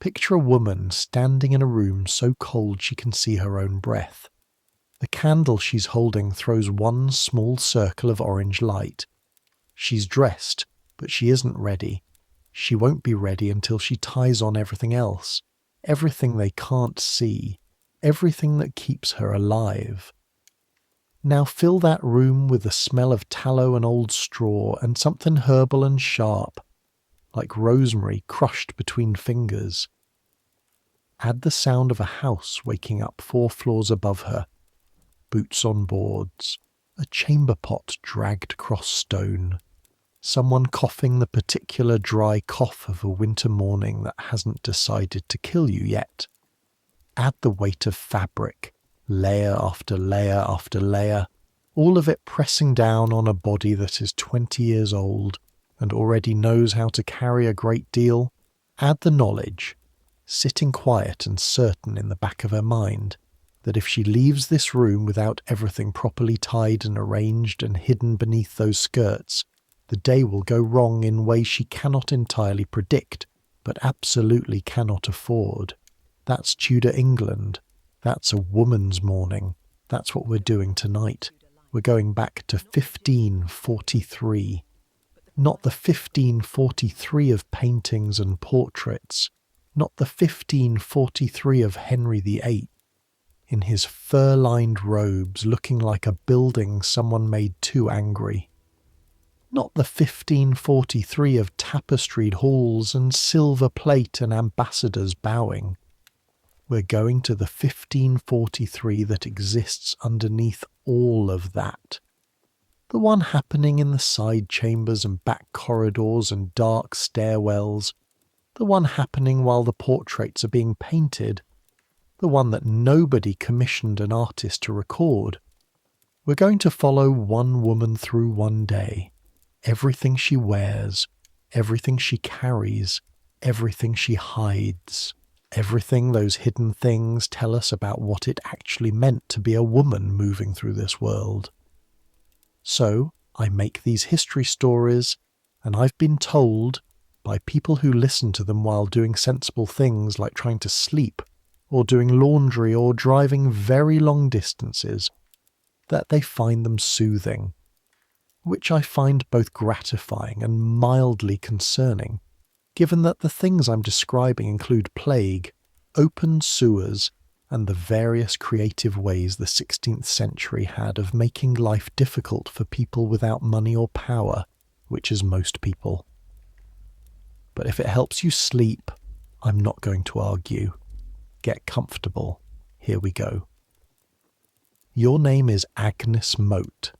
Picture a woman standing in a room so cold she can see her own breath. The candle she's holding throws one small circle of orange light. She's dressed, but she isn't ready. She won't be ready until she ties on everything else, everything they can't see, everything that keeps her alive. Now fill that room with the smell of tallow and old straw and something herbal and sharp, like rosemary crushed between fingers. Add the sound of a house waking up 4 floors above her, boots on boards, a chamber pot dragged across stone, someone coughing the particular dry cough of a winter morning that hasn't decided to kill you yet. Add the weight of fabric, layer after layer after layer, all of it pressing down on a body that is 20 years old and already knows how to carry a great deal. Add the knowledge, sitting quiet and certain in the back of her mind, that if she leaves this room without everything properly tied and arranged and hidden beneath those skirts, the day will go wrong in ways she cannot entirely predict, but absolutely cannot afford. That's Tudor England. That's a woman's morning. That's what we're doing tonight. We're going back to 1543. Not the 1543 of paintings and portraits. Not the 1543 of Henry VIII, in his fur-lined robes looking like a building someone made too angry. Not the 1543 of tapestried halls and silver plate and ambassadors bowing. We're going to the 1543 that exists underneath all of that. The one happening in the side chambers and back corridors and dark stairwells. The one happening while the portraits are being painted. The one that nobody commissioned an artist to record. We're going to follow one woman through one day. Everything she wears, everything she carries, everything she hides. Everything those hidden things tell us about what it actually meant to be a woman moving through this world. So, I make these history stories, and I've been told, by people who listen to them while doing sensible things like trying to sleep, or doing laundry, or driving very long distances, that they find them soothing, which I find both gratifying and mildly concerning, given that the things I'm describing include plague, open sewers, and the various creative ways the 16th century had of making life difficult for people without money or power, which is most people. But if it helps you sleep, I'm not going to argue. Get comfortable. Here we go. Your name is Agnes Moat.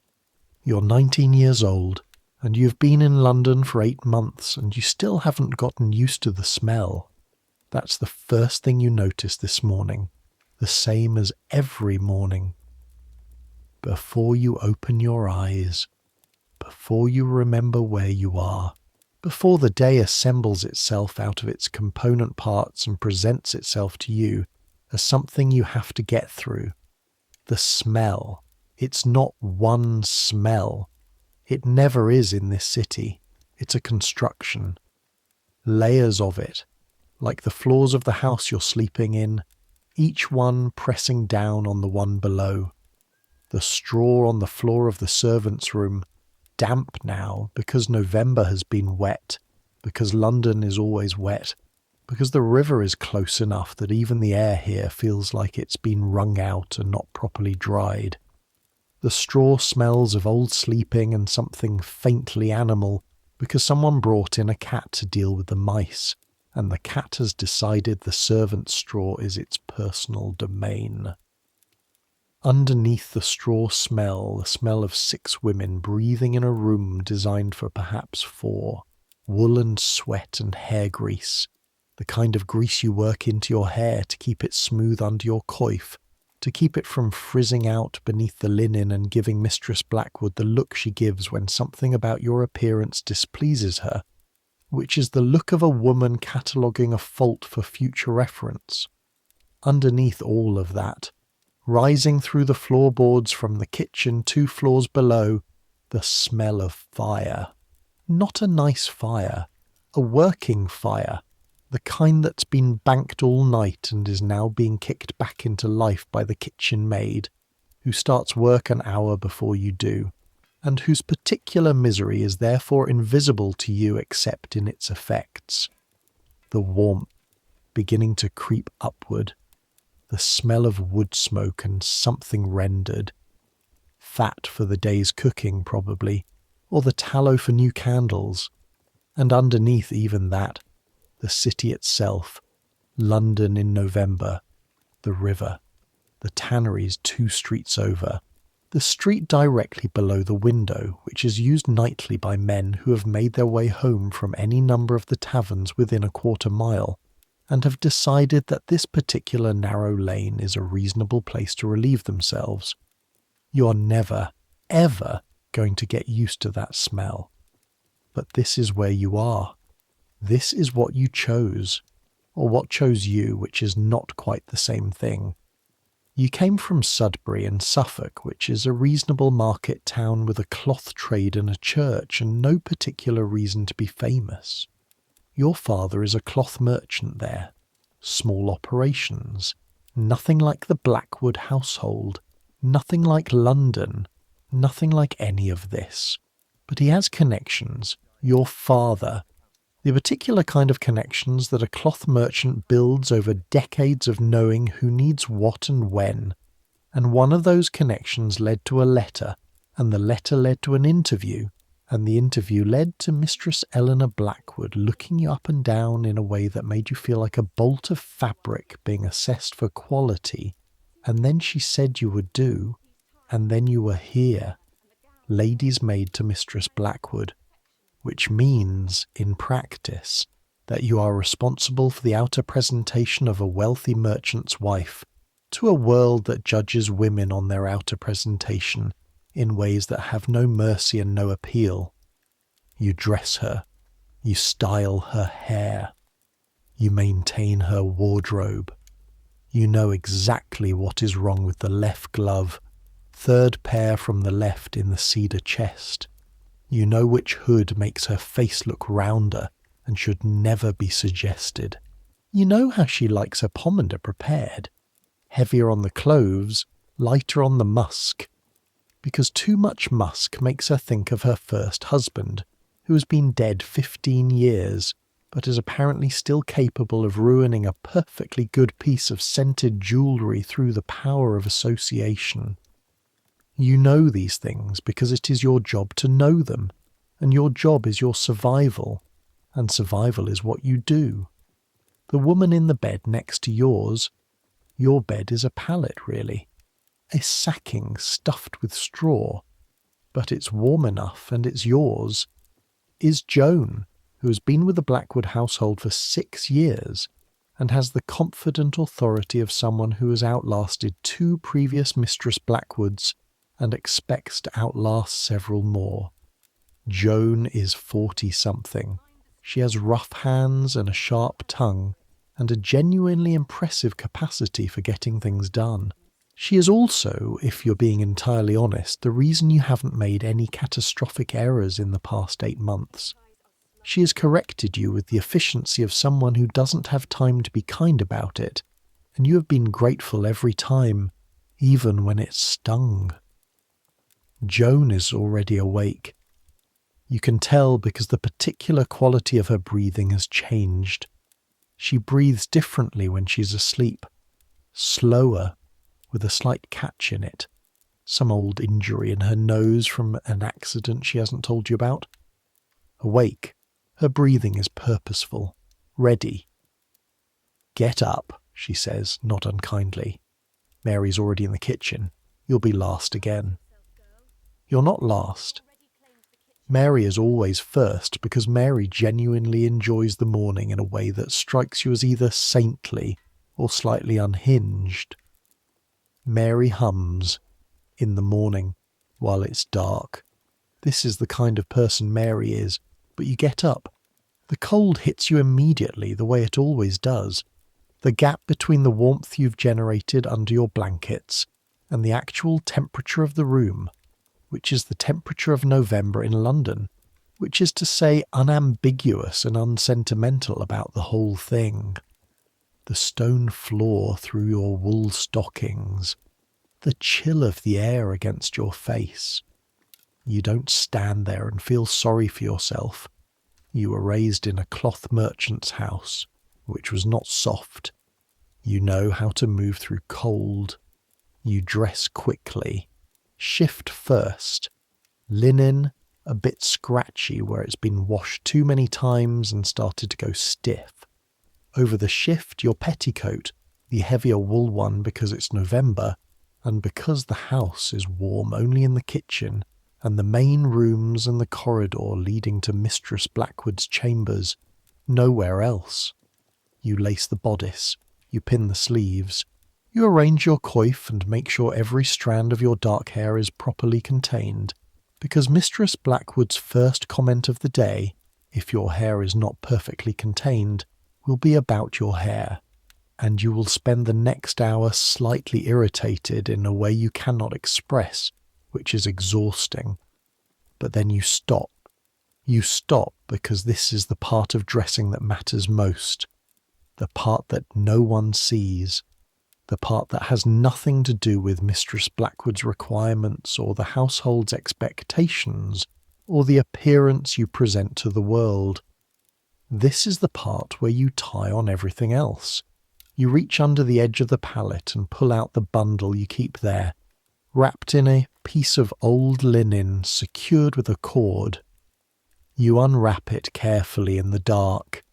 You're 19 years old, and you've been in London for 8 months, and you still haven't gotten used to the smell. That's the first thing you notice this morning, the same as every morning. Before you open your eyes, before you remember where you are, before the day assembles itself out of its component parts and presents itself to you as something you have to get through. The smell. It's not one smell. It never is in this city. It's a construction. Layers of it, like the floors of the house you're sleeping in, each one pressing down on the one below. The straw on the floor of the servants' room, damp now because November has been wet, because London is always wet, because the river is close enough that even the air here feels like it's been wrung out and not properly dried. The straw smells of old sleeping and something faintly animal because someone brought in a cat to deal with the mice, and the cat has decided the servant's straw is its personal domain. Underneath the straw smell, the smell of 6 women breathing in a room designed for perhaps 4, wool and sweat and hair grease, the kind of grease you work into your hair to keep it smooth under your coif, to keep it from frizzing out beneath the linen and giving Mistress Blackwood the look she gives when something about your appearance displeases her, which is the look of a woman cataloguing a fault for future reference. Underneath all of that, rising through the floorboards from the kitchen 2 floors below, the smell of fire. Not a nice fire, a working fire, The kind that's been banked all night and is now being kicked back into life by the kitchen maid, who starts work an hour before you do, and whose particular misery is therefore invisible to you except in its effects. The warmth beginning to creep upward, the smell of wood smoke and something rendered, fat for the day's cooking probably, or the tallow for new candles, and underneath even that, the city itself, London in November, the river, the tanneries 2 streets over, the street directly below the window, which is used nightly by men who have made their way home from any number of the taverns within a quarter mile, and have decided that this particular narrow lane is a reasonable place to relieve themselves. You're never, ever going to get used to that smell. But this is where you are. This is what you chose, or what chose you, which is not quite the same thing. You came from Sudbury in Suffolk, which is a reasonable market town with a cloth trade and a church, and no particular reason to be famous. Your father is a cloth merchant there. Small operations. Nothing like the Blackwood household. Nothing like London. Nothing like any of this. But he has connections. Your father. The particular kind of connections that a cloth merchant builds over decades of knowing who needs what and when. And one of those connections led to a letter, and the letter led to an interview, and the interview led to Mistress Eleanor Blackwood looking you up and down in a way that made you feel like a bolt of fabric being assessed for quality, and then she said you would do, and then you were here, lady's maid to Mistress Blackwood, which means, in practice, that you are responsible for the outer presentation of a wealthy merchant's wife to a world that judges women on their outer presentation in ways that have no mercy and no appeal. You dress her, you style her hair, you maintain her wardrobe, you know exactly what is wrong with the left glove, 3rd pair from the left in the cedar chest. You know which hood makes her face look rounder and should never be suggested. You know how she likes her pomander prepared, heavier on the cloves, lighter on the musk, because too much musk makes her think of her first husband, who has been dead 15 years, but is apparently still capable of ruining a perfectly good piece of scented jewellery through the power of association. You know these things because it is your job to know them, and your job is your survival, and survival is what you do. The woman in the bed next to yours, your bed is a pallet really, a sacking stuffed with straw, but it's warm enough and it's yours, is Joan, who has been with the Blackwood household for 6 years, and has the confident authority of someone who has outlasted 2 previous Mistress Blackwoods and expects to outlast several more. Joan is 40-something. She has rough hands and a sharp tongue, and a genuinely impressive capacity for getting things done. She is also, if you're being entirely honest, the reason you haven't made any catastrophic errors in the past 8 months. She has corrected you with the efficiency of someone who doesn't have time to be kind about it, and you have been grateful every time, even when it stung. Joan is already awake. You can tell because the particular quality of her breathing has changed. She breathes differently when she's asleep, slower, with a slight catch in it, some old injury in her nose from an accident she hasn't told you about. Awake, her breathing is purposeful, ready. "Get up," she says, not unkindly. Mary's already in the kitchen. You'll be last again. You're not last. Mary is always first because Mary genuinely enjoys the morning in a way that strikes you as either saintly or slightly unhinged. Mary hums, in the morning, while it's dark. This is the kind of person Mary is, but you get up. The cold hits you immediately the way it always does. The gap between the warmth you've generated under your blankets and the actual temperature of the room, which is the temperature of November in London, which is to say unambiguous and unsentimental about the whole thing. The stone floor through your wool stockings, the chill of the air against your face. You don't stand there and feel sorry for yourself. You were raised in a cloth merchant's house, which was not soft. You know how to move through cold. You dress quickly. Shift first. Linen, a bit scratchy where it's been washed too many times and started to go stiff. Over the shift, your petticoat, the heavier wool one because it's November, and because the house is warm only in the kitchen, and the main rooms and the corridor leading to Mistress Blackwood's chambers, nowhere else. You lace the bodice, you pin the sleeves, you arrange your coif and make sure every strand of your dark hair is properly contained, because Mistress Blackwood's first comment of the day, if your hair is not perfectly contained, will be about your hair, and you will spend the next hour slightly irritated in a way you cannot express, which is exhausting. But then you stop. You stop because this is the part of dressing that matters most, the part that no one sees, the part that has nothing to do with Mistress Blackwood's requirements or the household's expectations or the appearance you present to the world. This is the part where you tie on everything else. You reach under the edge of the pallet and pull out the bundle you keep there, wrapped in a piece of old linen secured with a cord. You unwrap it carefully in the dark.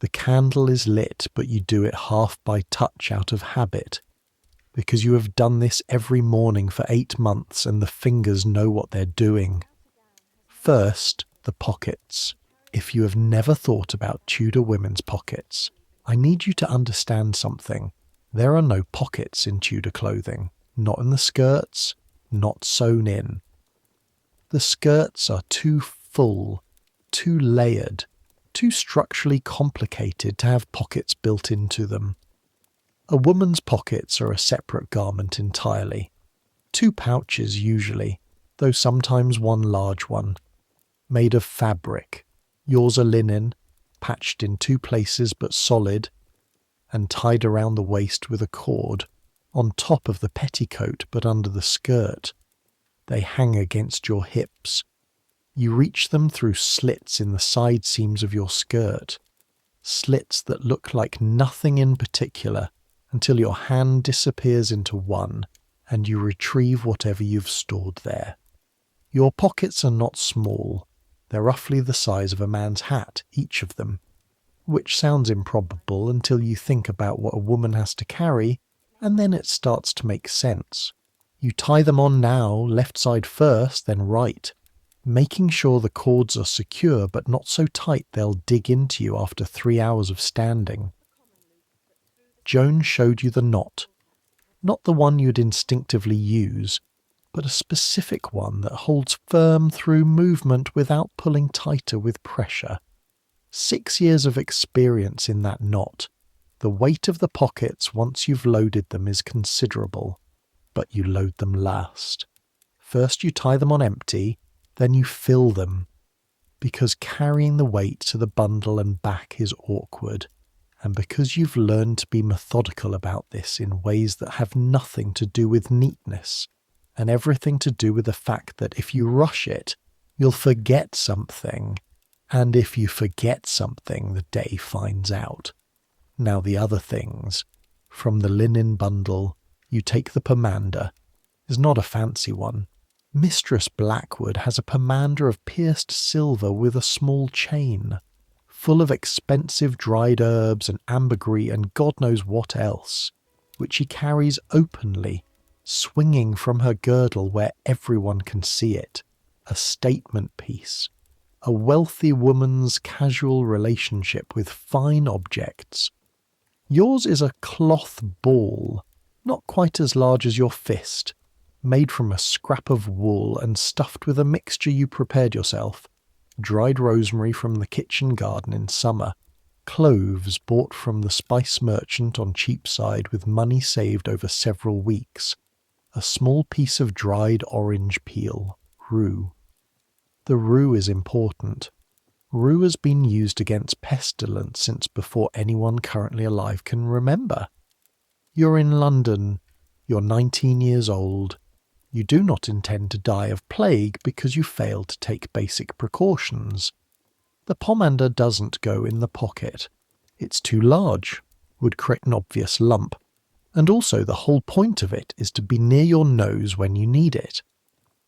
The candle is lit, but you do it half by touch out of habit, because you have done this every morning for 8 months and the fingers know what they're doing. First, the pockets. If you have never thought about Tudor women's pockets, I need you to understand something. There are no pockets in Tudor clothing, not in the skirts, not sewn in. The skirts are too full, too layered, too structurally complicated to have pockets built into them. A woman's pockets are a separate garment entirely. 2 pouches usually, though sometimes one large one, made of fabric. Yours are linen, patched in 2 places but solid, and tied around the waist with a cord, on top of the petticoat but under the skirt. They hang against your hips. You reach them through slits in the side seams of your skirt, slits that look like nothing in particular until your hand disappears into one and you retrieve whatever you've stored there. Your pockets are not small. They're roughly the size of a man's hat, each of them, which sounds improbable until you think about what a woman has to carry, and then it starts to make sense. You tie them on now, left side first, then right, making sure the cords are secure but not so tight they'll dig into you after 3 hours of standing. Joan showed you the knot, not the one you'd instinctively use, but a specific one that holds firm through movement without pulling tighter with pressure. 6 years of experience in that knot. The weight of the pockets once you've loaded them is considerable, but you load them last. First you tie them on empty, then you fill them, because carrying the weight to the bundle and back is awkward, and because you've learned to be methodical about this in ways that have nothing to do with neatness, and everything to do with the fact that if you rush it, you'll forget something, and if you forget something, the day finds out. Now the other things. From the linen bundle, you take the pomander. It's not a fancy one. Mistress Blackwood has a pomander of pierced silver with a small chain, full of expensive dried herbs and ambergris and God knows what else, which she carries openly, swinging from her girdle where everyone can see it. A statement piece. A wealthy woman's casual relationship with fine objects. Yours is a cloth ball, not quite as large as your fist, made from a scrap of wool and stuffed with a mixture you prepared yourself. Dried rosemary from the kitchen garden in summer, cloves bought from the spice merchant on Cheapside with money saved over several weeks, a small piece of dried orange peel, rue. The rue is important. Rue has been used against pestilence since before anyone currently alive can remember. You're in London. You're 19 years old. You do not intend to die of plague because you failed to take basic precautions. The pomander doesn't go in the pocket. It's too large, would create an obvious lump, and also the whole point of it is to be near your nose when you need it.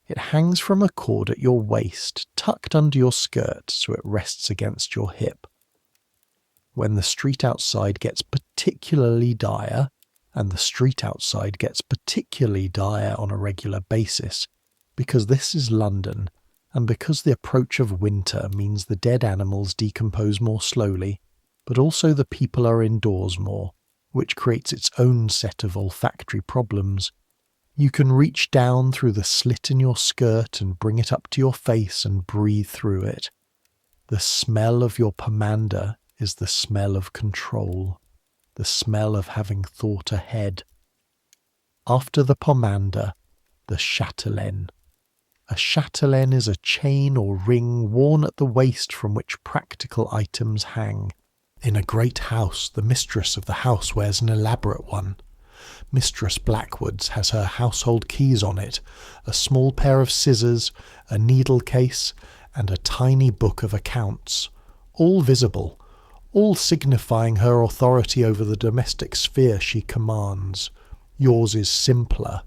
It hangs from a cord at your waist, tucked under your skirt so it rests against your hip. When the street outside gets particularly dire, and the street outside gets particularly dire on a regular basis, because this is London, and because the approach of winter means the dead animals decompose more slowly, but also the people are indoors more, which creates its own set of olfactory problems. You can reach down through the slit in your skirt and bring it up to your face and breathe through it. The smell of your pomander is the smell of control, the smell of having thought ahead. After the pomander, the chatelaine. A chatelaine is a chain or ring worn at the waist from which practical items hang. In a great house, the mistress of the house wears an elaborate one. Mistress Blackwoods has her household keys on it, a small pair of scissors, a needle case, and a tiny book of accounts, all visible, all signifying her authority over the domestic sphere she commands. Yours is simpler,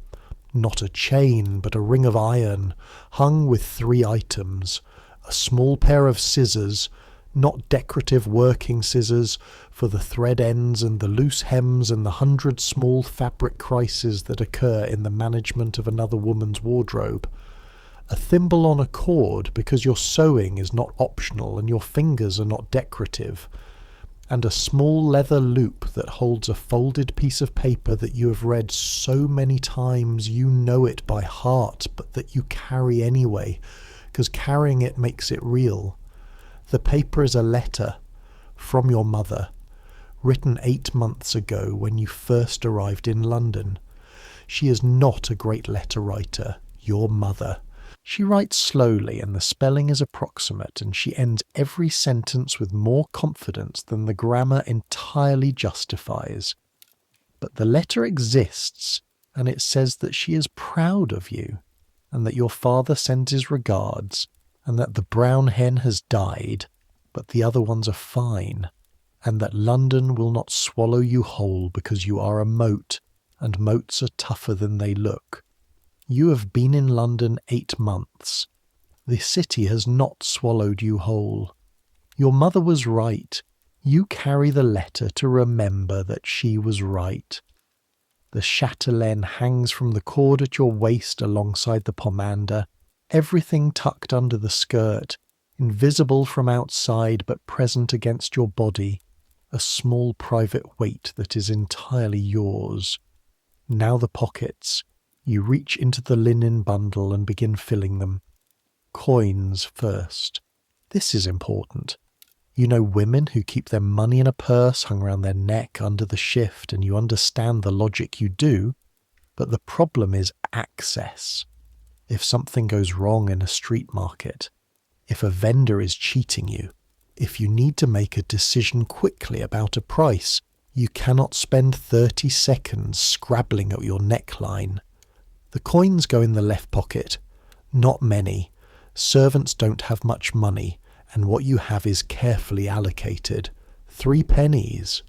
not a chain, but a ring of iron, hung with 3 items, a small pair of scissors, not decorative working scissors, for the thread ends and the loose hems and the 100 small fabric crises that occur in the management of another woman's wardrobe. A thimble on a cord because your sewing is not optional and your fingers are not decorative. And a small leather loop that holds a folded piece of paper that you have read so many times you know it by heart, but that you carry anyway, because carrying it makes it real. The paper is a letter from your mother, written 8 months ago when you first arrived in London. She is not a great letter writer, your mother. She writes slowly and the spelling is approximate, and she ends every sentence with more confidence than the grammar entirely justifies. But the letter exists, and it says that she is proud of you, and that your father sends his regards, and that the brown hen has died, but the other ones are fine, and that London will not swallow you whole because you are a moat, and moats are tougher than they look. You have been in London 8 months. The city has not swallowed you whole. Your mother was right. You carry the letter to remember that she was right. The chatelaine hangs from the cord at your waist alongside the pomander, everything tucked under the skirt, invisible from outside but present against your body, a small private weight that is entirely yours. Now the pockets. You reach into the linen bundle and begin filling them. Coins first. This is important. You know women who keep their money in a purse hung around their neck under the shift, and you understand the logic you do, but the problem is access. If something goes wrong in a street market, if a vendor is cheating you, if you need to make a decision quickly about a price, you cannot spend 30 seconds scrabbling at your neckline. The coins go in the left pocket. Not many. Servants don't have much money, and what you have is carefully allocated. 3 pennies.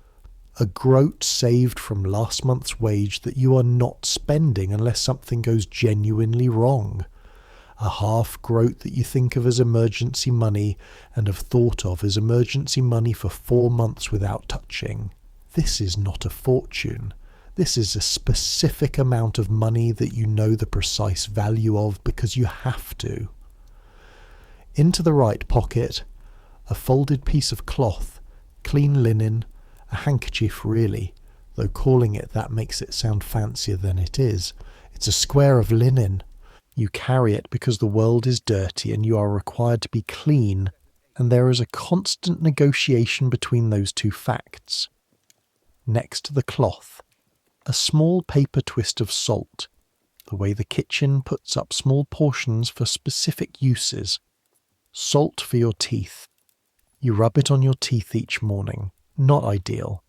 A groat saved from last month's wage that you are not spending unless something goes genuinely wrong. A half groat that you think of as emergency money and have thought of as emergency money for 4 months without touching. This is not a fortune. This is a specific amount of money that you know the precise value of because you have to. Into the right pocket, a folded piece of cloth, clean linen, a handkerchief really, though calling it that makes it sound fancier than it is. It's a square of linen. You carry it because the world is dirty and you are required to be clean, and there is a constant negotiation between those two facts. Next to the cloth, a small paper twist of salt, the way the kitchen puts up small portions for specific uses, Salt for your teeth. You rub it on your teeth each morning. Not ideal.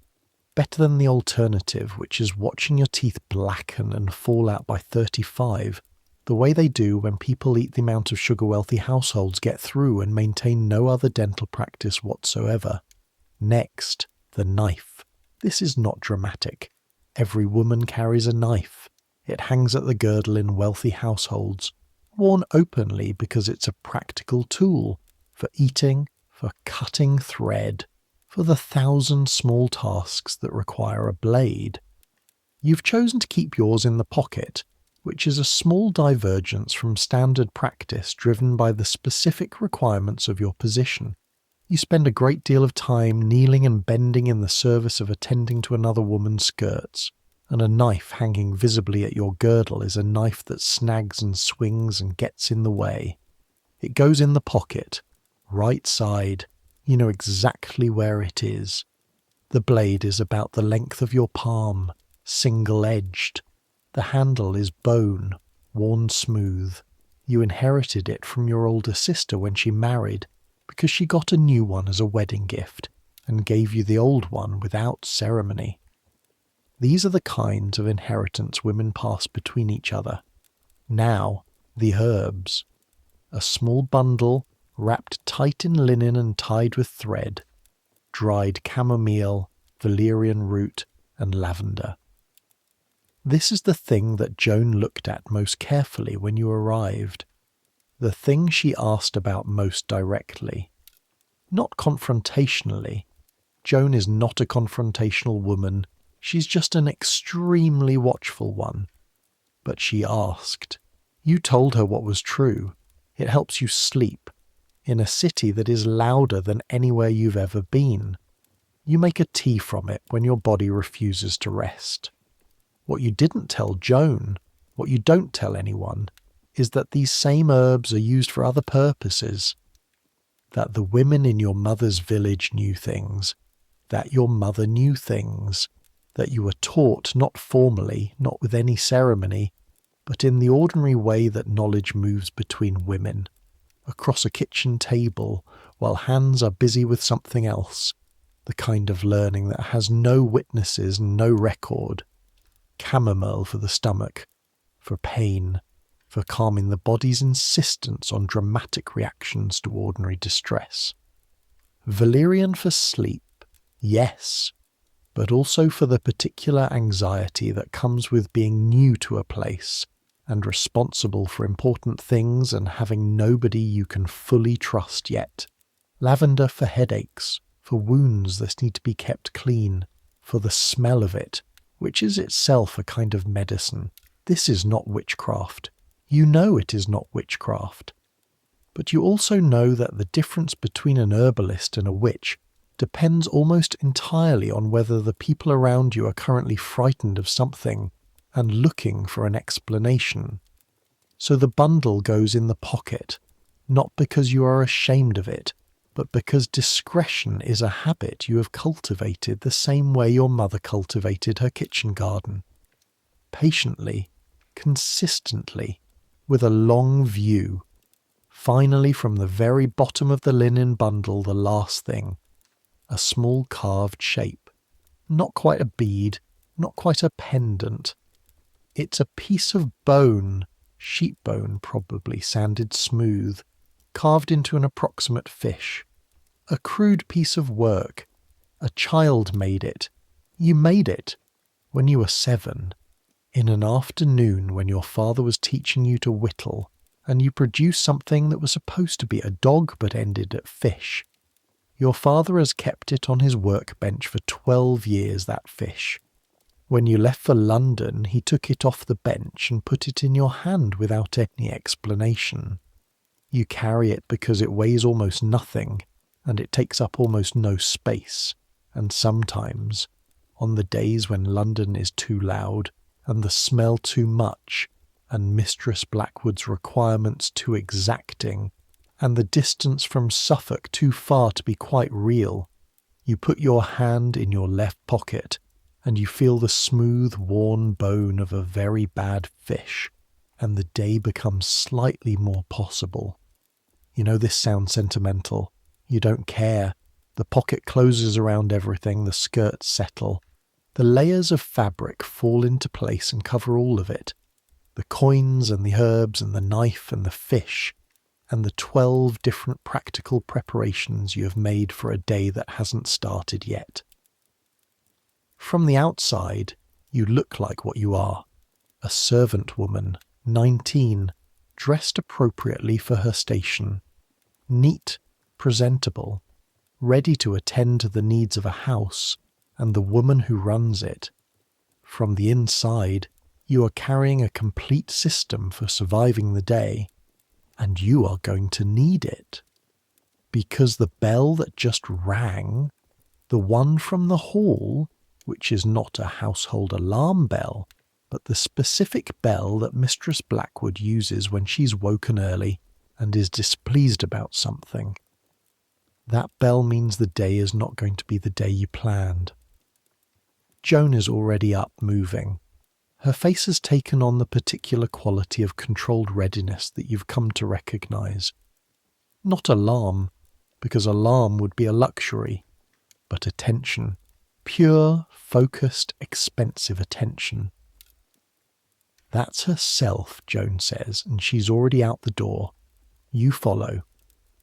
Better than the alternative, which is watching your teeth blacken and fall out by 35, the way they do when people eat the amount of sugar-wealthy households get through and maintain no other dental practice whatsoever. Next, the knife. This is not dramatic. Every woman carries a knife. It hangs at the girdle in wealthy households, worn openly because it's a practical tool for eating, for cutting thread, for the 1,000 small tasks that require a blade. You've chosen to keep yours in the pocket, which is a small divergence from standard practice driven by the specific requirements of your position. You spend a great deal of time kneeling and bending in the service of attending to another woman's skirts, and a knife hanging visibly at your girdle is a knife that snags and swings and gets in the way. It goes in the pocket, right side. You know exactly where it is. The blade is about the length of your palm, single-edged. The handle is bone, worn smooth. You inherited it from your older sister when she married, because she got a new one as a wedding gift and gave you the old one without ceremony. These are the kinds of inheritance women pass between each other. Now, the herbs. A small bundle wrapped tight in linen and tied with thread. Dried chamomile, valerian root, and lavender. This is the thing that Joan looked at most carefully when you arrived. The thing she asked about most directly. Not confrontationally. Joan is not a confrontational woman. She's just an extremely watchful one. But she asked. You told her what was true. It helps you sleep. In a city that is louder than anywhere you've ever been. You make a tea from it when your body refuses to rest. What you didn't tell Joan, what you don't tell anyone, is that these same herbs are used for other purposes. That the women in your mother's village knew things. That your mother knew things. That you were taught not formally, not with any ceremony, but in the ordinary way that knowledge moves between women. Across a kitchen table, while hands are busy with something else. The kind of learning that has no witnesses and no record. Chamomile for the stomach, for pain, for calming the body's insistence on dramatic reactions to ordinary distress. Valerian for sleep, yes, but also for the particular anxiety that comes with being new to a place and responsible for important things and having nobody you can fully trust yet. Lavender for headaches, for wounds that need to be kept clean, for the smell of it, which is itself a kind of medicine. This is not witchcraft. You know it is not witchcraft. But you also know that the difference between an herbalist and a witch depends almost entirely on whether the people around you are currently frightened of something and looking for an explanation. So the bundle goes in the pocket, not because you are ashamed of it, but because discretion is a habit you have cultivated the same way your mother cultivated her kitchen garden. Patiently, consistently, with a long view. Finally, from the very bottom of the linen bundle, the last thing. A small carved shape. Not quite a bead, not quite a pendant. It's a piece of bone, sheep bone probably, sanded smooth, carved into an approximate fish. A crude piece of work. A child made it. You made it when you were 7, in an afternoon when your father was teaching you to whittle, and you produced something that was supposed to be a dog but ended at fish. Your father has kept it on his workbench for 12 years, that fish. When you left for London, he took it off the bench and put it in your hand without any explanation. You carry it because it weighs almost nothing, and it takes up almost no space, and sometimes, on the days when London is too loud, and the smell too much, and Mistress Blackwood's requirements too exacting, and the distance from Suffolk too far to be quite real, you put your hand in your left pocket, and you feel the smooth, worn bone of a very bad fish, and the day becomes slightly more possible. You know this sounds sentimental. You don't care. The pocket closes around everything, the skirts settle. The layers of fabric fall into place and cover all of it. The coins and the herbs and the knife and the fish and the 12 different practical preparations you have made for a day that hasn't started yet. From the outside, you look like what you are. A servant woman, 19, dressed appropriately for her station. Neat, presentable, ready to attend to the needs of a house and the woman who runs it. From the inside, you are carrying a complete system for surviving the day, and you are going to need it. Because the bell that just rang, the one from the hall, which is not a household alarm bell, but the specific bell that Mistress Blackwood uses when she's woken early and is displeased about something. That bell means the day is not going to be the day you planned. Joan is already up, moving. Her face has taken on the particular quality of controlled readiness that you've come to recognise. Not alarm, because alarm would be a luxury, but attention. Pure, focused, expensive attention. That's herself, Joan says, and she's already out the door. You follow.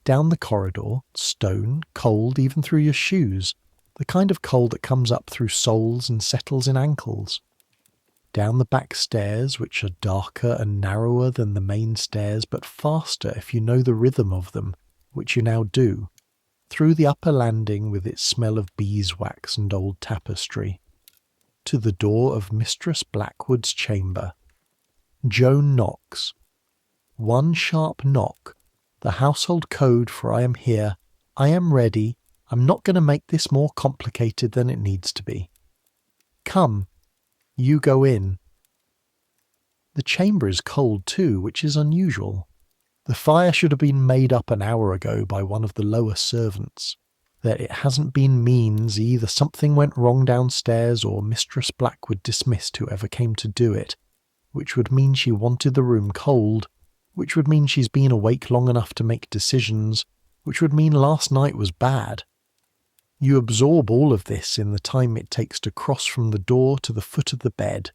Down the corridor, stone, cold even through your shoes, the kind of cold that comes up through soles and settles in ankles. Down the back stairs, which are darker and narrower than the main stairs, but faster if you know the rhythm of them, which you now do. Through the upper landing with its smell of beeswax and old tapestry. To the door of Mistress Blackwood's chamber. Joan knocks. One sharp knock. The household code for I am here. I am ready. I'm not going to make this more complicated than it needs to be. Come. You go in. The chamber is cold too, which is unusual. The fire should have been made up an hour ago by one of the lower servants. That it hasn't been means either something went wrong downstairs or Mistress Blackwood dismissed whoever came to do it, which would mean she wanted the room cold, which would mean she's been awake long enough to make decisions, which would mean last night was bad. You absorb all of this in the time it takes to cross from the door to the foot of the bed.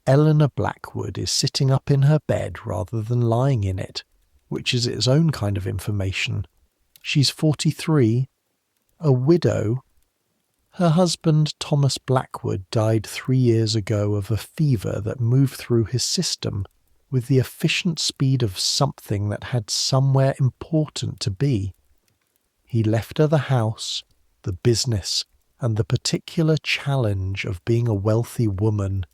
Eleanor Blackwood is sitting up in her bed rather than lying in it, which is its own kind of information. She's 43, a widow. Her husband, Thomas Blackwood, died 3 years ago of a fever that moved through his system with the efficient speed of something that had somewhere important to be. He left her the house, the business, and the particular challenge of being a wealthy woman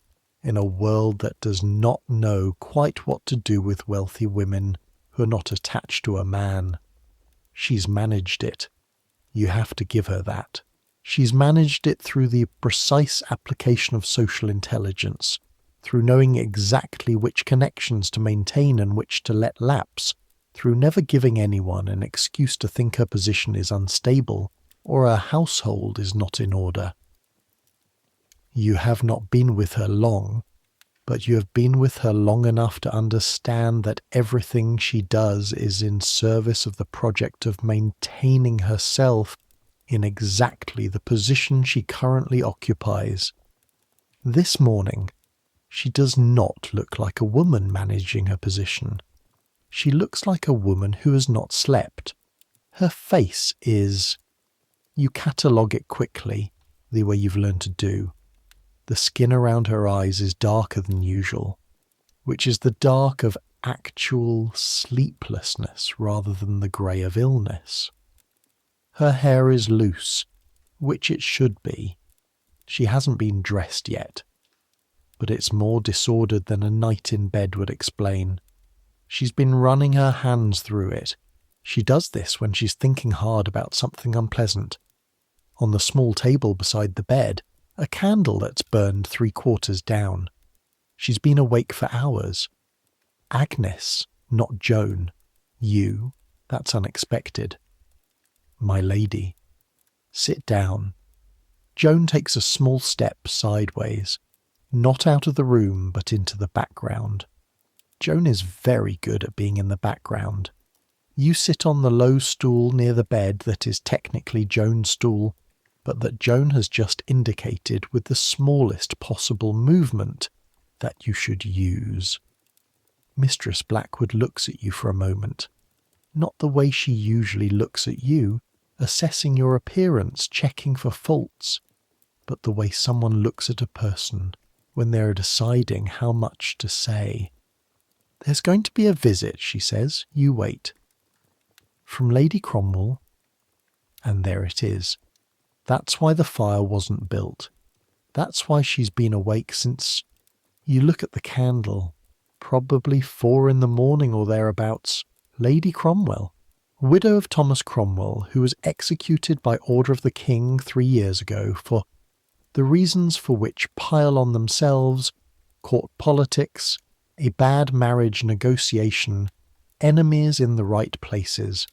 in a world that does not know quite what to do with wealthy women who are not attached to a man. She's managed it. You have to give her that. She's managed it through the precise application of social intelligence, through knowing exactly which connections to maintain and which to let lapse, through never giving anyone an excuse to think her position is unstable or her household is not in order. You have not been with her long, but you have been with her long enough to understand that everything she does is in service of the project of maintaining herself in exactly the position she currently occupies. This morning, she does not look like a woman managing her position. She looks like a woman who has not slept. Her face is... You catalogue it quickly, the way you've learned to do. The skin around her eyes is darker than usual, which is the dark of actual sleeplessness rather than the grey of illness. Her hair is loose, which it should be. She hasn't been dressed yet, but it's more disordered than a night in bed would explain. She's been running her hands through it. She does this when she's thinking hard about something unpleasant. On the small table beside the bed, a candle that's burned 3/4 down. She's been awake for hours. Agnes, not Joan. You, that's unexpected. My lady. Sit down. Joan takes a small step sideways, not out of the room but into the background. Joan is very good at being in the background. You sit on the low stool near the bed that is technically Joan's stool, but that Joan has just indicated with the smallest possible movement that you should use. Mistress Blackwood looks at you for a moment. Not the way she usually looks at you, assessing your appearance, checking for faults, but the way someone looks at a person when they're deciding how much to say. "There's going to be a visit," she says. "You wait." "From Lady Cromwell?" And there it is. That's why the fire wasn't built. That's why she's been awake since... You look at the candle. Probably 4 in the morning or thereabouts. Lady Cromwell, widow of Thomas Cromwell, who was executed by order of the king 3 years ago for the reasons for which pile on themselves court politics, a bad marriage negotiation, enemies in the right places.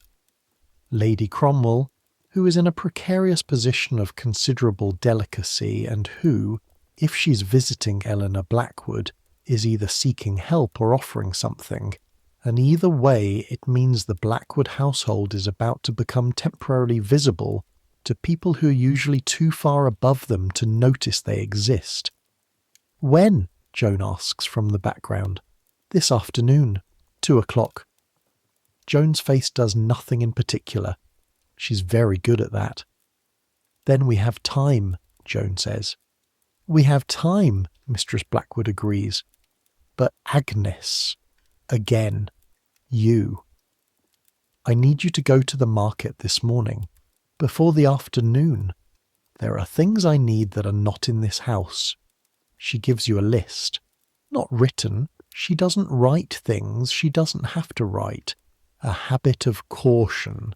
Lady Cromwell, who is in a precarious position of considerable delicacy and who, if she's visiting Eleanor Blackwood, is either seeking help or offering something, and either way it means the Blackwood household is about to become temporarily visible to people who are usually too far above them to notice they exist. "When?" Joan asks from the background. "This afternoon, 2 o'clock. Joan's face does nothing in particular. She's very good at that. "Then we have time," Joan says. "We have time," Mistress Blackwood agrees. "But Agnes, again, you. I need you to go to the market this morning, before the afternoon. There are things I need that are not in this house." She gives you a list. Not written. She doesn't write things she doesn't have to write. A habit of caution.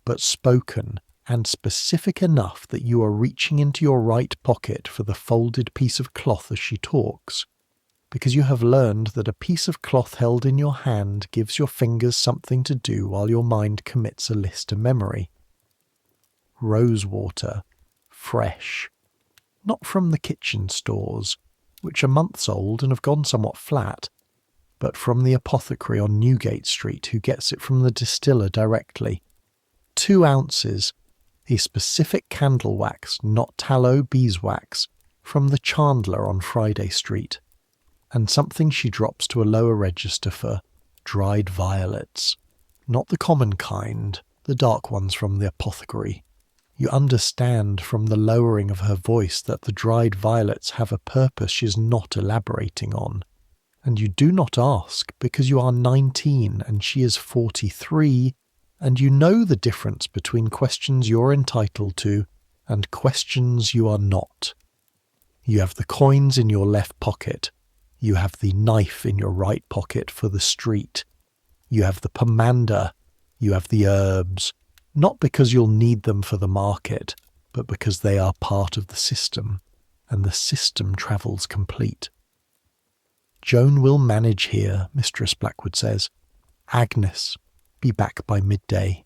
But spoken and specific enough that you are reaching into your right pocket for the folded piece of cloth as she talks, because you have learned that a piece of cloth held in your hand gives your fingers something to do while your mind commits a list to memory. Rose water, fresh, not from the kitchen stores, which are months old and have gone somewhat flat, but from the apothecary on Newgate Street who gets it from the distiller directly. 2 ounces, a specific candle wax, not tallow, beeswax, from the chandler on Friday Street, and something she drops to a lower register for dried violets, not the common kind, the dark ones from the apothecary. You understand from the lowering of her voice that the dried violets have a purpose she's not elaborating on, and you do not ask because you are 19 and she is 43, and you know the difference between questions you're entitled to and questions you are not. You have the coins in your left pocket. You have the knife in your right pocket for the street. You have the pomander. You have the herbs, not because you'll need them for the market, but because they are part of the system, and the system travels complete. "Joan will manage here," Mistress Blackwood says. "Agnes, be back by midday."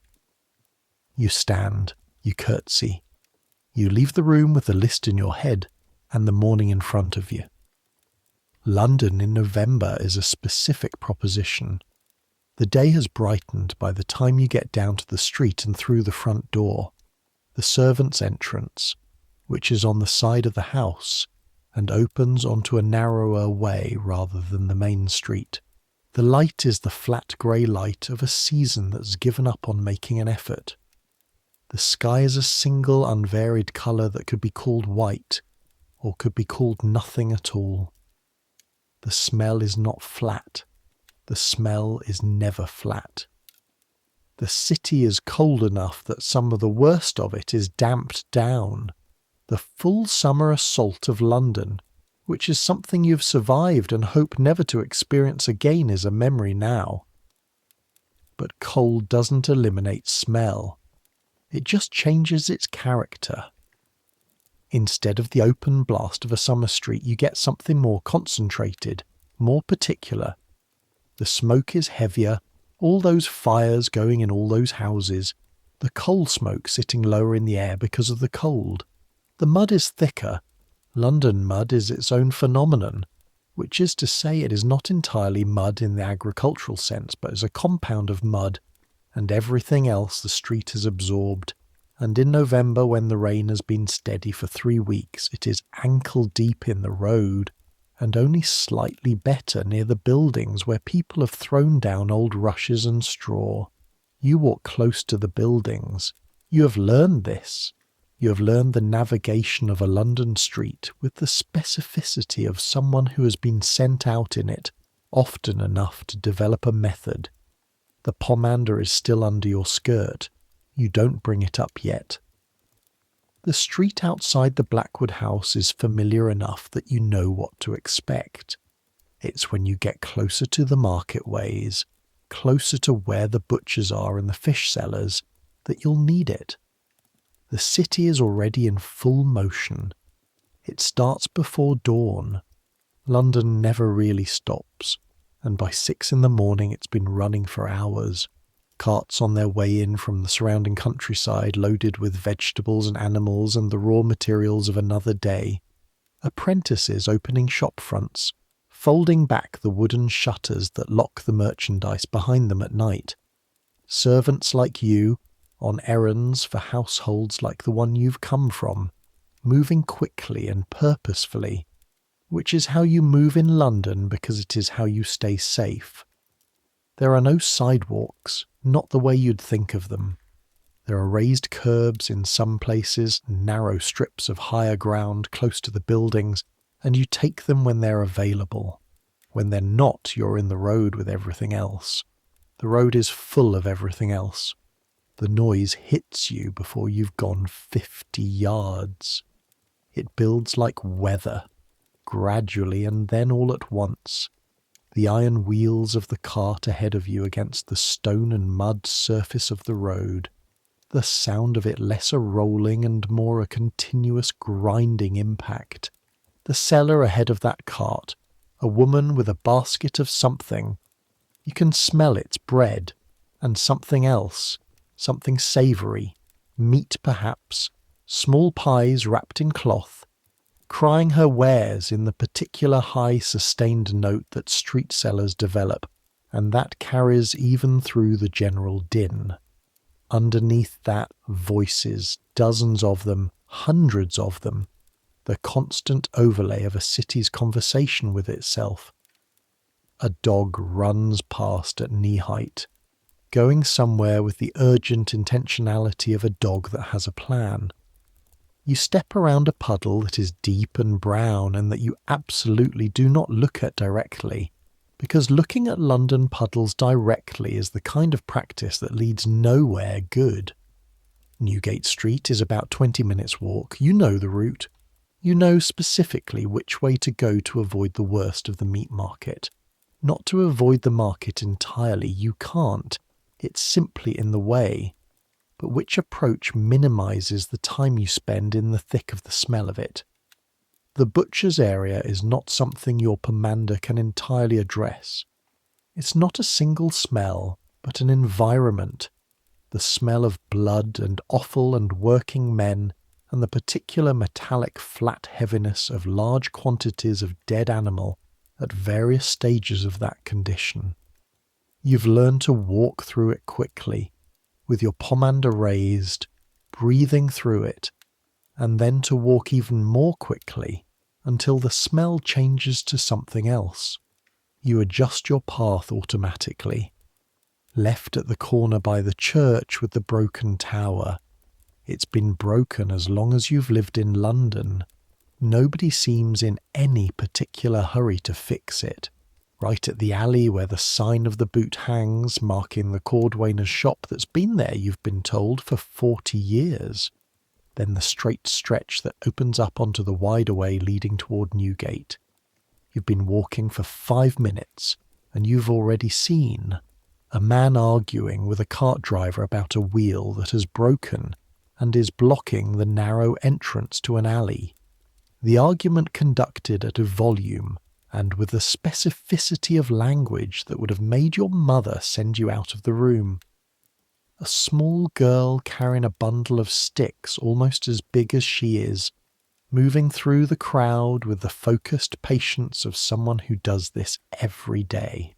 You stand, you curtsy. You leave the room with the list in your head and the morning in front of you. London in November is a specific proposition. The day has brightened by the time you get down to the street and through the front door, the servants' entrance, which is on the side of the house and opens onto a narrower way rather than the main street. The light is the flat grey light of a season that's given up on making an effort. The sky is a single unvaried colour that could be called white, or could be called nothing at all. The smell is not flat. The smell is never flat. The city is cold enough that some of the worst of it is damped down. The full summer assault of London, which is something you've survived and hope never to experience again, is a memory now. But cold doesn't eliminate smell. It just changes its character. Instead of the open blast of a summer street, you get something more concentrated, more particular. The smoke is heavier, all those fires going in all those houses, the coal smoke sitting lower in the air because of the cold. The mud is thicker. London mud is its own phenomenon, which is to say it is not entirely mud in the agricultural sense, but is a compound of mud and everything else the street has absorbed, and in November, when the rain has been steady for 3 weeks, it is ankle-deep in the road, and only slightly better near the buildings where people have thrown down old rushes and straw. You walk close to the buildings. You have learned this. You have learned the navigation of a London street with the specificity of someone who has been sent out in it often enough to develop a method. The pomander is still under your skirt. You don't bring it up yet. The street outside the Blackwood house is familiar enough that you know what to expect. It's when you get closer to the marketways, closer to where the butchers are and the fish sellers, that you'll need it. The city is already in full motion. It starts before dawn. London never really stops, and by 6 in the morning it's been running for hours. Carts on their way in from the surrounding countryside loaded with vegetables and animals and the raw materials of another day. Apprentices opening shop fronts, folding back the wooden shutters that lock the merchandise behind them at night. Servants like you, on errands for households like the one you've come from, moving quickly and purposefully, which is how you move in London because it is how you stay safe. There are no sidewalks, not the way you'd think of them. There are raised curbs in some places, narrow strips of higher ground close to the buildings, and you take them when they're available. When they're not, you're in the road with everything else. The road is full of everything else. The noise hits you before you've gone 50 yards. It builds like weather, gradually and then all at once. The iron wheels of the cart ahead of you against the stone and mud surface of the road, the sound of it less a rolling and more a continuous grinding impact. The seller ahead of that cart, a woman with a basket of something. You can smell its bread, and something else, something savoury, meat perhaps, small pies wrapped in cloth, crying her wares in the particular high sustained note that street sellers develop, and that carries even through the general din. Underneath that, voices, dozens of them, hundreds of them, the constant overlay of a city's conversation with itself. A dog runs past at knee height, going somewhere with the urgent intentionality of a dog that has a plan. You step around a puddle that is deep and brown and that you absolutely do not look at directly, because looking at London puddles directly is the kind of practice that leads nowhere good. Newgate Street is about 20 minutes' walk. You know the route. You know specifically which way to go to avoid the worst of the meat market. Not to avoid the market entirely, you can't. It's simply in the way. But which approach minimises the time you spend in the thick of the smell of it. The butcher's area is not something your pomander can entirely address. It's not a single smell, but an environment. The smell of blood and offal and working men, and the particular metallic flat heaviness of large quantities of dead animal at various stages of that condition. You've learned to walk through it quickly, with your pomander raised, breathing through it, and then to walk even more quickly until the smell changes to something else. You adjust your path automatically. Left at the corner by the church with the broken tower. It's been broken as long as you've lived in London. Nobody seems in any particular hurry to fix it. Right at the alley where the sign of the boot hangs, marking the cordwainer's shop that's been there, you've been told, for 40 years. Then the straight stretch that opens up onto the wide-away leading toward Newgate. You've been walking for 5 minutes, and you've already seen a man arguing with a cart driver about a wheel that has broken and is blocking the narrow entrance to an alley. The argument conducted at a volume and with a specificity of language that would have made your mother send you out of the room. A small girl carrying a bundle of sticks almost as big as she is, moving through the crowd with the focused patience of someone who does this every day.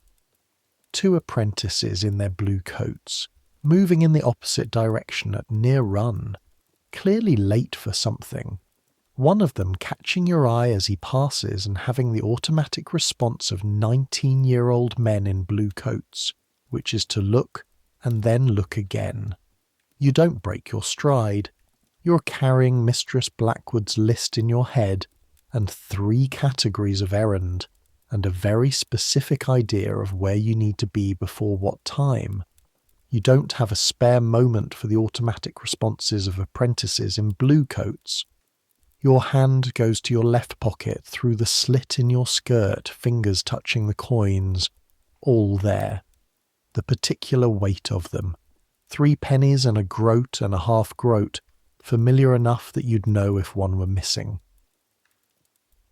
2 apprentices in their blue coats, moving in the opposite direction at near run, clearly late for something. One of them catching your eye as he passes and having the automatic response of 19-year-old men in blue coats, which is to look and then look again. You don't break your stride. You're carrying Mistress Blackwood's list in your head and 3 categories of errand and a very specific idea of where you need to be before what time. You don't have a spare moment for the automatic responses of apprentices in blue coats. Your hand goes to your left pocket through the slit in your skirt, fingers touching the coins. All there. The particular weight of them. 3 pennies and a groat and a half groat, familiar enough that you'd know if one were missing.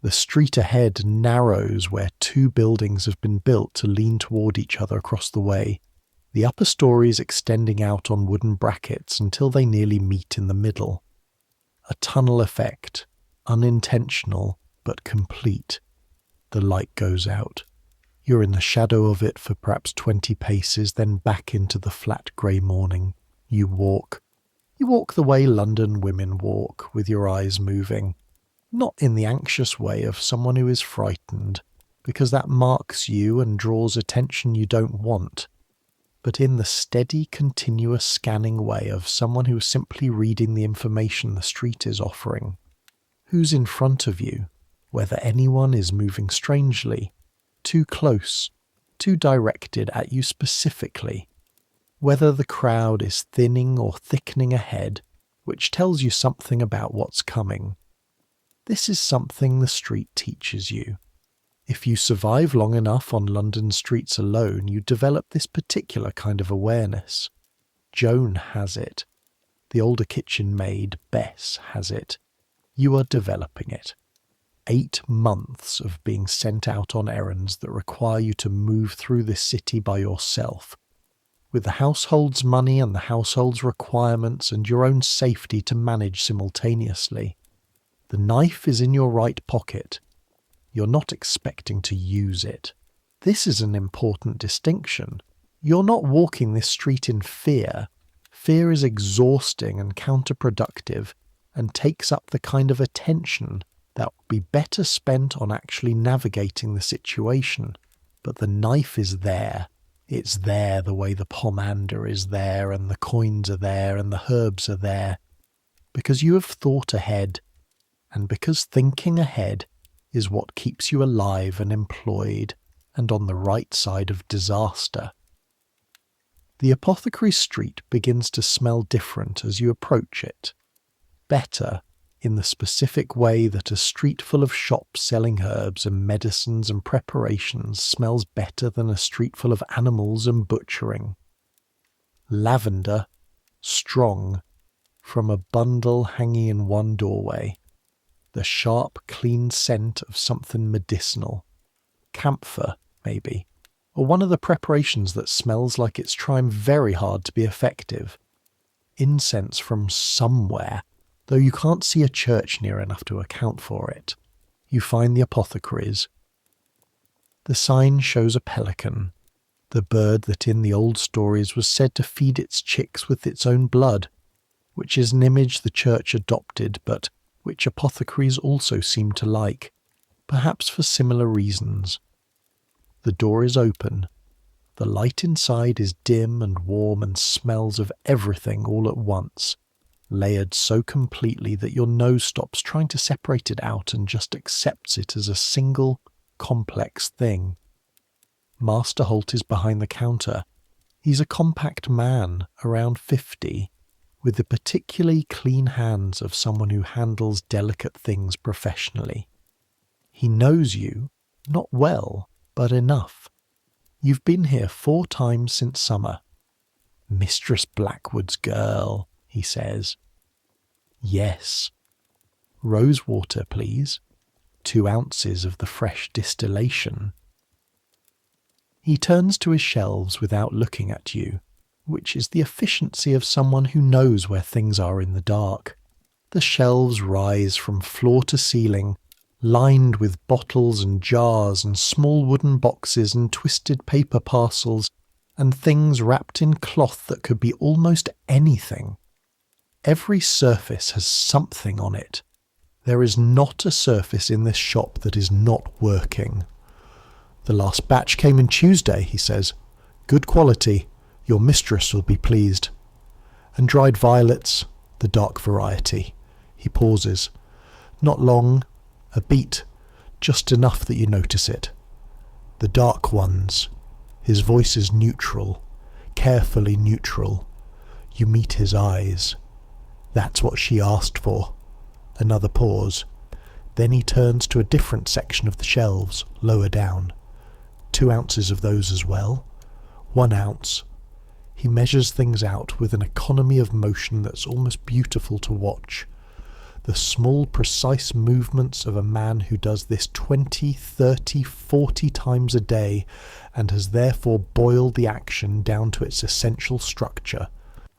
The street ahead narrows where 2 buildings have been built to lean toward each other across the way, the upper stories extending out on wooden brackets until they nearly meet in the middle. A tunnel effect, unintentional but complete. The light goes out. You're in the shadow of it for perhaps 20 paces, then back into the flat grey morning. You walk. You walk the way London women walk, with your eyes moving. Not in the anxious way of someone who is frightened, because that marks you and draws attention you don't want, but in the steady, continuous scanning way of someone who is simply reading the information the street is offering. Who's in front of you, whether anyone is moving strangely, too close, too directed at you specifically, whether the crowd is thinning or thickening ahead, which tells you something about what's coming. This is something the street teaches you. If you survive long enough on London streets alone, you develop this particular kind of awareness. Joan has it. The older kitchen maid, Bess, has it. You are developing it. 8 months of being sent out on errands that require you to move through this city by yourself, with the household's money and the household's requirements and your own safety to manage simultaneously. The knife is in your right pocket. You're not expecting to use it. This is an important distinction. You're not walking this street in fear. Fear is exhausting and counterproductive and takes up the kind of attention that would be better spent on actually navigating the situation. But the knife is there. It's there the way the pomander is there and the coins are there and the herbs are there. Because you have thought ahead, and because thinking ahead is what keeps you alive and employed and on the right side of disaster. The apothecary street begins to smell different as you approach it. Better, in the specific way that a street full of shops selling herbs and medicines and preparations smells better than a street full of animals and butchering. Lavender, strong, from a bundle hanging in one doorway. The sharp, clean scent of something medicinal. Camphor, maybe, or one of the preparations that smells like it's trying very hard to be effective. Incense from somewhere, though you can't see a church near enough to account for it. You find the apothecaries. The sign shows a pelican, the bird that in the old stories was said to feed its chicks with its own blood, which is an image the church adopted, but which apothecaries also seem to like, perhaps for similar reasons. The door is open. The light inside is dim and warm and smells of everything all at once, layered so completely that your nose stops trying to separate it out and just accepts it as a single, complex thing. Master Holt is behind the counter. He's a compact man, around 50, with the particularly clean hands of someone who handles delicate things professionally. He knows you, not well, but enough. You've been here 4 times since summer. Mistress Blackwood's girl, he says. Yes. Rose water, please. 2 ounces of the fresh distillation. He turns to his shelves without looking at you, which is the efficiency of someone who knows where things are in the dark. The shelves rise from floor to ceiling, lined with bottles and jars and small wooden boxes and twisted paper parcels and things wrapped in cloth that could be almost anything. Every surface has something on it. There is not a surface in this shop that is not working. The last batch came in Tuesday, he says. Good quality. Your mistress will be pleased. And dried violets, the dark variety. He pauses. Not long, a beat, just enough that you notice it. The dark ones. His voice is neutral, carefully neutral. You meet his eyes. That's what she asked for. Another pause. Then he turns to a different section of the shelves, lower down. 2 ounces of those as well. 1 ounce. He measures things out with an economy of motion that's almost beautiful to watch. The small, precise movements of a man who does this 20, 30, 40 times a day and has therefore boiled the action down to its essential structure.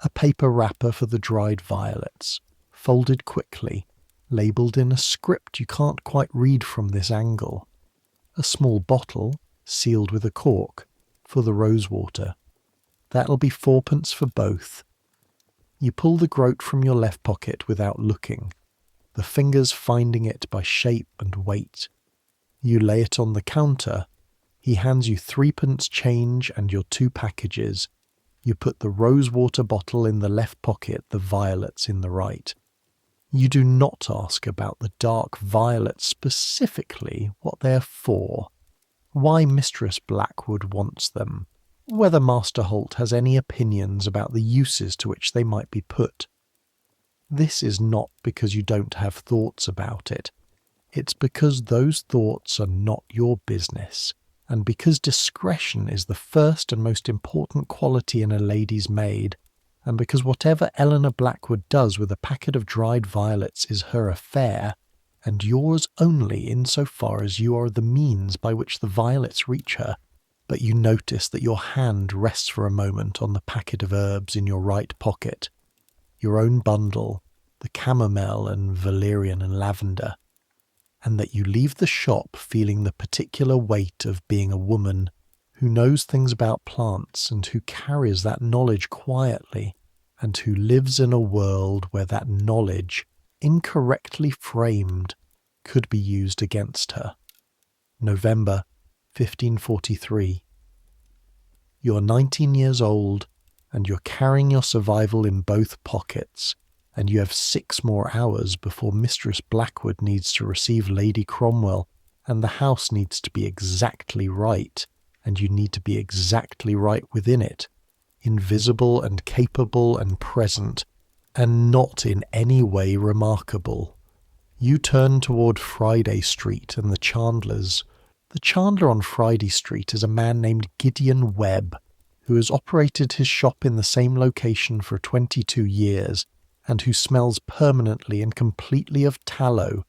A paper wrapper for the dried violets, folded quickly, labelled in a script you can't quite read from this angle. A small bottle, sealed with a cork, for the rosewater. That'll be 4pence for both. You pull the groat from your left pocket without looking, the fingers finding it by shape and weight. You lay it on the counter. He hands you 3pence change and your 2 packages. You put the rosewater bottle in the left pocket, the violets in the right. You do not ask about the dark violets specifically, what they're for, why Mistress Blackwood wants them, whether Master Holt has any opinions about the uses to which they might be put. This is not because you don't have thoughts about it. It's because those thoughts are not your business, and because discretion is the first and most important quality in a lady's maid, and because whatever Eleanor Blackwood does with a packet of dried violets is her affair, and yours only in so far as you are the means by which the violets reach her. But you notice that your hand rests for a moment on the packet of herbs in your right pocket, your own bundle, the chamomile and valerian and lavender, and that you leave the shop feeling the particular weight of being a woman who knows things about plants and who carries that knowledge quietly, and who lives in a world where that knowledge, incorrectly framed, could be used against her. November 1543. You're 19 years old, and you're carrying your survival in both pockets, and you have 6 more hours before Mistress Blackwood needs to receive Lady Cromwell, and the house needs to be exactly right, and you need to be exactly right within it, invisible and capable and present, and not in any way remarkable. You turn toward Friday Street and the Chandlers. The chandler on Friday Street is a man named Gideon Webb, who has operated his shop in the same location for 22 years, and who smells permanently and completely of tallow,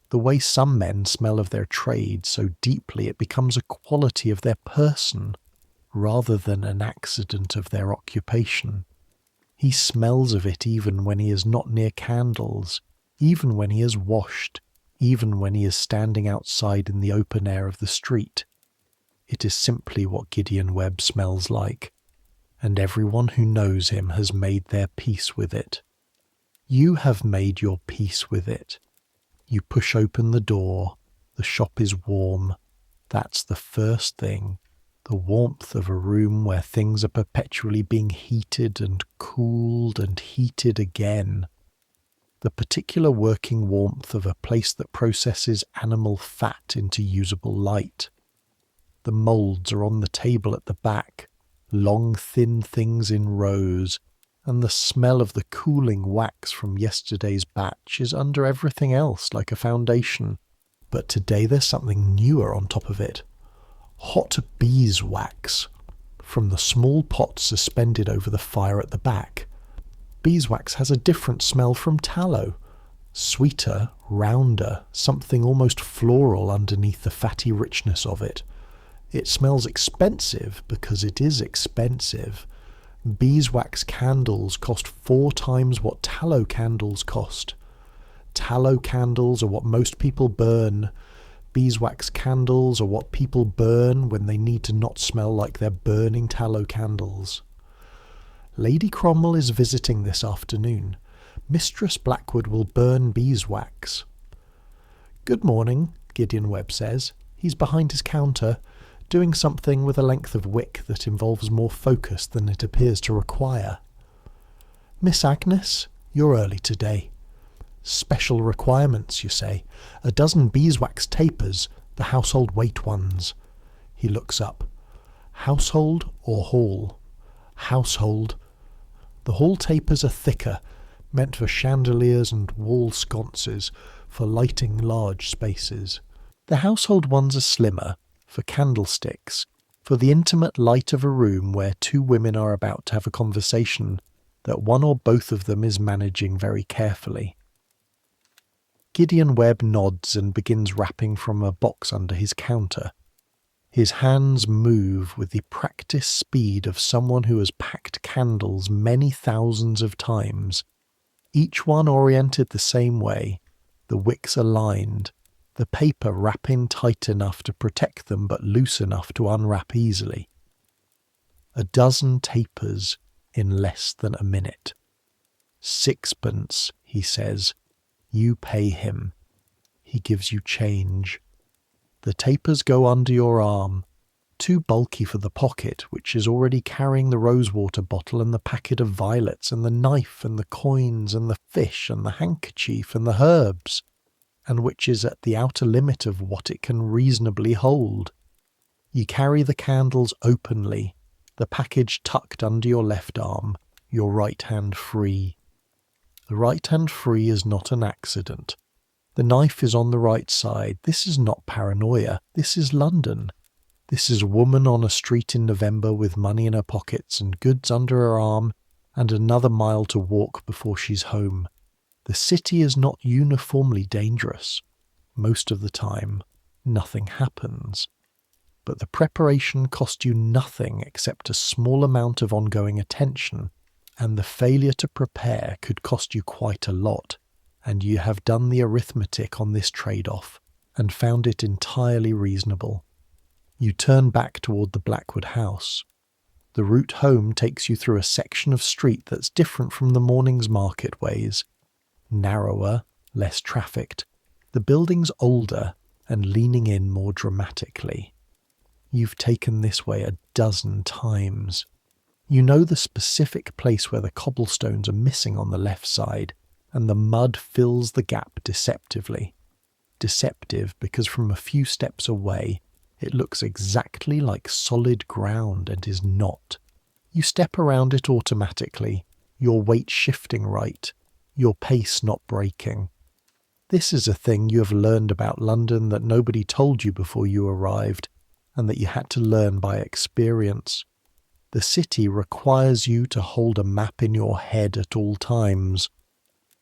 the way some men smell of their trade so deeply it becomes a quality of their person, rather than an accident of their occupation. He smells of it even when he is not near candles, even when he is washed, even when he is standing outside in the open air of the street. It is simply what Gideon Webb smells like, and everyone who knows him has made their peace with it. You have made your peace with it. You push open the door. The shop is warm. That's the first thing. The warmth of a room where things are perpetually being heated and cooled and heated again. The particular working warmth of a place that processes animal fat into usable light. The moulds are on the table at the back, long thin things in rows, and the smell of the cooling wax from yesterday's batch is under everything else like a foundation. But today there's something newer on top of it. Hot beeswax from the small pot suspended over the fire at the back. Beeswax has a different smell from tallow. Sweeter, rounder, something almost floral underneath the fatty richness of it. It smells expensive because it is expensive. Beeswax candles cost 4 times what tallow candles cost. Tallow candles are what most people burn. Beeswax candles are what people burn when they need to not smell like they're burning tallow candles. Lady Cromwell is visiting this afternoon. Mistress Blackwood will burn beeswax. Good morning, Gideon Webb says. He's behind his counter, doing something with a length of wick that involves more focus than it appears to require. Miss Agnes, you're early today. Special requirements, you say. A dozen beeswax tapers, the household weight ones. He looks up. Household or hall? Household. The hall tapers are thicker, meant for chandeliers and wall sconces, for lighting large spaces. The household ones are slimmer, for candlesticks, for the intimate light of a room where two women are about to have a conversation that one or both of them is managing very carefully. Gideon Webb nods and begins rapping from a box under his counter. His hands move with the practiced speed of someone who has packed candles many thousands of times, each one oriented the same way, the wicks aligned, the paper wrap in tight enough to protect them but loose enough to unwrap easily. A dozen tapers in less than a minute. 6pence, he says. You pay him. He gives you change. The tapers go under your arm, too bulky for the pocket, which is already carrying the rosewater bottle and the packet of violets and the knife and the coins and the fish and the handkerchief and the herbs, and which is at the outer limit of what it can reasonably hold. You carry the candles openly, the package tucked under your left arm, your right hand free. The right hand free is not an accident. The knife is on the right side. This is not paranoia. This is London. This is a woman on a street in November with money in her pockets and goods under her arm and another mile to walk before she's home. The city is not uniformly dangerous. Most of the time, nothing happens. But the preparation cost you nothing except a small amount of ongoing attention, and the failure to prepare could cost you quite a lot, and you have done the arithmetic on this trade-off and found it entirely reasonable. You turn back toward the Blackwood house. The route home takes you through a section of street that's different from the morning's market ways. Narrower, less trafficked. The building's older and leaning in more dramatically. You've taken this way a dozen times. You know the specific place where the cobblestones are missing on the left side, and the mud fills the gap deceptively. Deceptive because from a few steps away, it looks exactly like solid ground and is not. You step around it automatically, your weight shifting right, your pace not breaking. This is a thing you have learned about London that nobody told you before you arrived, and that you had to learn by experience. The city requires you to hold a map in your head at all times.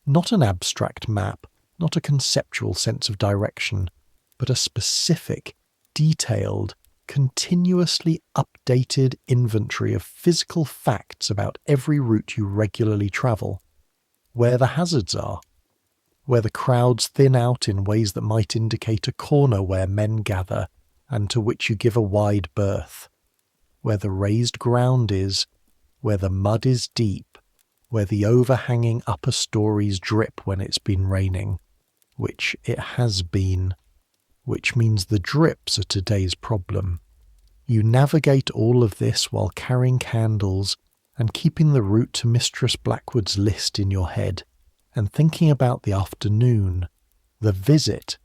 Not an abstract map, not a conceptual sense of direction, but a specific, detailed, continuously updated inventory of physical facts about every route you regularly travel. Where the hazards are, where the crowds thin out in ways that might indicate a corner where men gather and to which you give a wide berth, where the raised ground is, where the mud is deep, where the overhanging upper stories drip when it's been raining, which it has been, which means the drips are today's problem. You navigate all of this while carrying candles and keeping the route to Mistress Blackwood's list in your head, and thinking about the afternoon, the visit,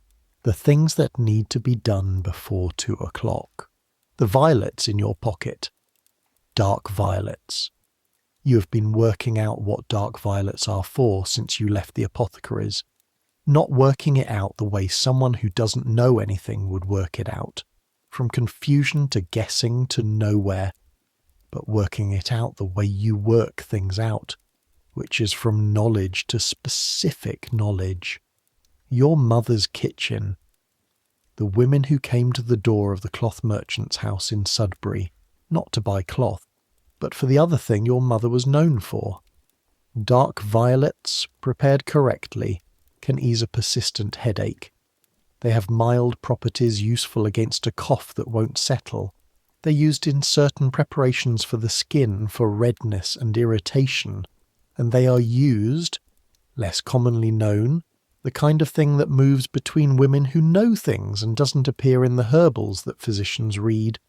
the things that need to be done before 2 o'clock. The violets in your pocket. Dark violets. You have been working out what dark violets are for since you left the apothecary's, not working it out the way someone who doesn't know anything would work it out, from confusion to guessing to nowhere, but working it out the way you work things out, which is from knowledge to specific knowledge. Your mother's kitchen. The women who came to the door of the cloth merchant's house in Sudbury, not to buy cloth, but for the other thing your mother was known for. Dark violets, prepared correctly, can ease a persistent headache. They have mild properties useful against a cough that won't settle. They're used in certain preparations for the skin for redness and irritation, and they are used, less commonly known, the kind of thing that moves between women who know things and doesn't appear in the herbals that physicians read,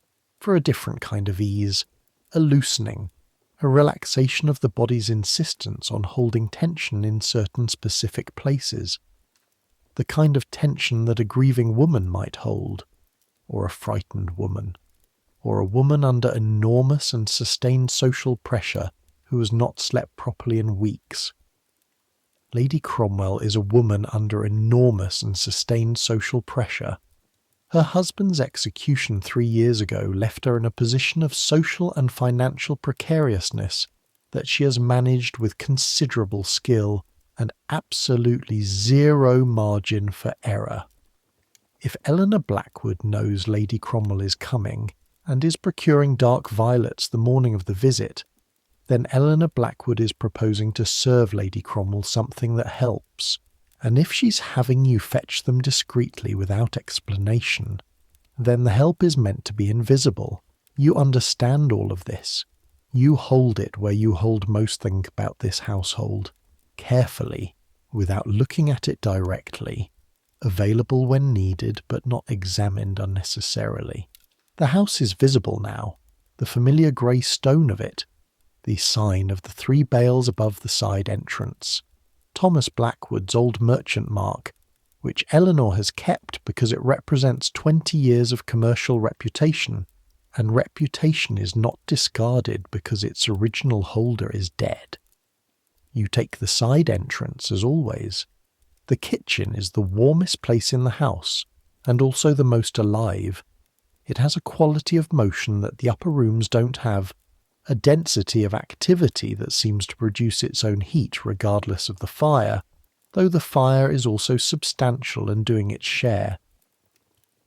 for a different kind of ease, a loosening, a relaxation of the body's insistence on holding tension in certain specific places, the kind of tension that a grieving woman might hold, or a frightened woman, or a woman under enormous and sustained social pressure who has not slept properly in weeks. Lady Cromwell is a woman under enormous and sustained social pressure. Her husband's execution 3 years ago left her in a position of social and financial precariousness that she has managed with considerable skill and absolutely zero margin for error. If Eleanor Blackwood knows Lady Cromwell is coming and is procuring dark violets the morning of the visit, then Eleanor Blackwood is proposing to serve Lady Cromwell something that helps. And if she's having you fetch them discreetly without explanation, then the help is meant to be invisible. You understand all of this. You hold it where you hold most things about this household, carefully, without looking at it directly, available when needed but not examined unnecessarily. The house is visible now, the familiar grey stone of it, the sign of the 3 bales above the side entrance, Thomas Blackwood's old merchant mark, which Eleanor has kept because it represents 20 years of commercial reputation, and reputation is not discarded because its original holder is dead. You take the side entrance as always. The kitchen is the warmest place in the house, and also the most alive. It has a quality of motion that the upper rooms don't have, a density of activity that seems to produce its own heat regardless of the fire, though the fire is also substantial and doing its share.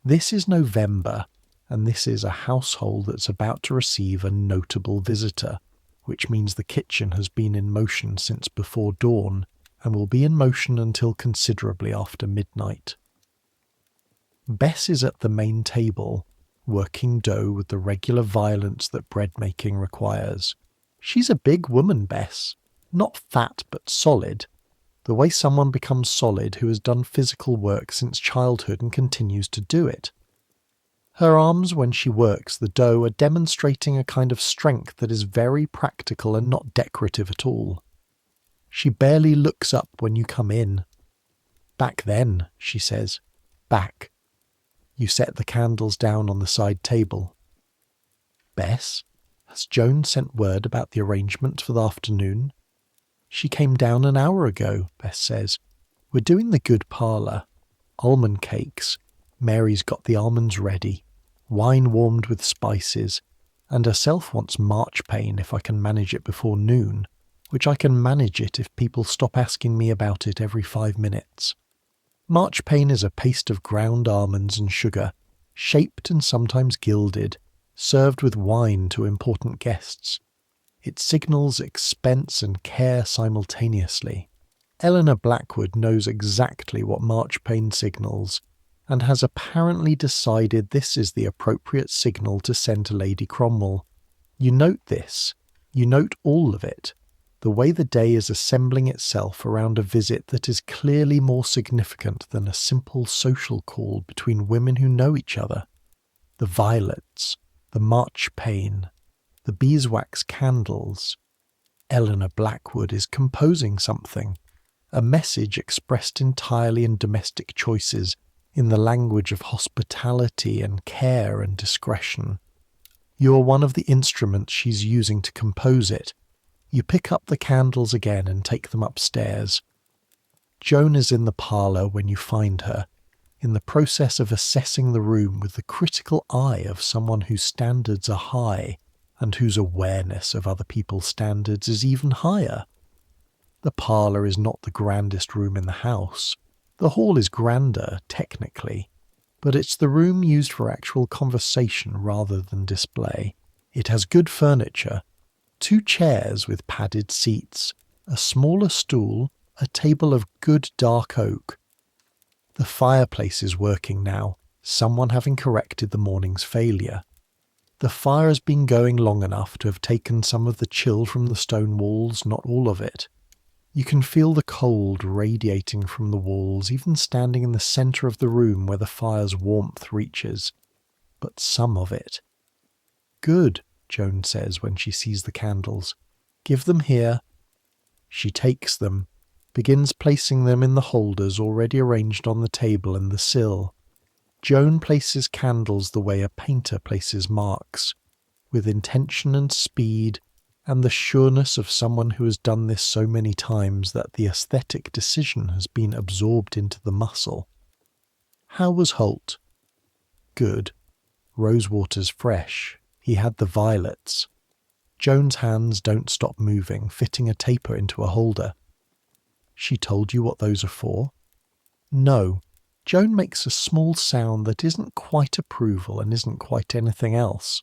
This is November, and this is a household that's about to receive a notable visitor, which means the kitchen has been in motion since before dawn, and will be in motion until considerably after midnight. Bess is at the main table, working dough with the regular violence that bread-making requires. She's a big woman, Bess. Not fat, but solid. The way someone becomes solid who has done physical work since childhood and continues to do it. Her arms, when she works the dough, are demonstrating a kind of strength that is very practical and not decorative at all. She barely looks up when you come in. "Back then," she says. "Back." You set the candles down on the side table. "Bess, has Joan sent word about the arrangement for the afternoon?" "She came down an hour ago," Bess says. "We're doing the good parlour. Almond cakes. Mary's got the almonds ready. Wine warmed with spices. And herself wants marchpane if I can manage it before noon, which I can manage it if people stop asking me about it every 5 minutes. Marchpane is a paste of ground almonds and sugar, shaped and sometimes gilded, served with wine to important guests. It signals expense and care simultaneously. Eleanor Blackwood knows exactly what marchpane signals, and has apparently decided this is the appropriate signal to send to Lady Cromwell. You note this. You note all of it. The way the day is assembling itself around a visit that is clearly more significant than a simple social call between women who know each other. The violets, the marchpane, the beeswax candles. Eleanor Blackwood is composing something, a message expressed entirely in domestic choices, in the language of hospitality and care and discretion. You are one of the instruments she's using to compose it. You pick up the candles again and take them upstairs. Joan is in the parlour when you find her, in the process of assessing the room with the critical eye of someone whose standards are high and whose awareness of other people's standards is even higher. The parlour is not the grandest room in the house. The hall is grander, technically, but it's the room used for actual conversation rather than display. It has good furniture, 2 chairs with padded seats, a smaller stool, a table of good dark oak. The fireplace is working now, someone having corrected the morning's failure. The fire has been going long enough to have taken some of the chill from the stone walls, not all of it. You can feel the cold radiating from the walls, even standing in the centre of the room where the fire's warmth reaches. But some of it. "Good," Joan says when she sees the candles. "Give them here." She takes them, begins placing them in the holders already arranged on the table and the sill. Joan places candles the way a painter places marks, with intention and speed, and the sureness of someone who has done this so many times that the aesthetic decision has been absorbed into the muscle. How was Holt? Good. Rosewater's fresh. He had the violets. Joan's hands don't stop moving, fitting a taper into a holder. She told you what those are for? No. Joan makes a small sound that isn't quite approval and isn't quite anything else.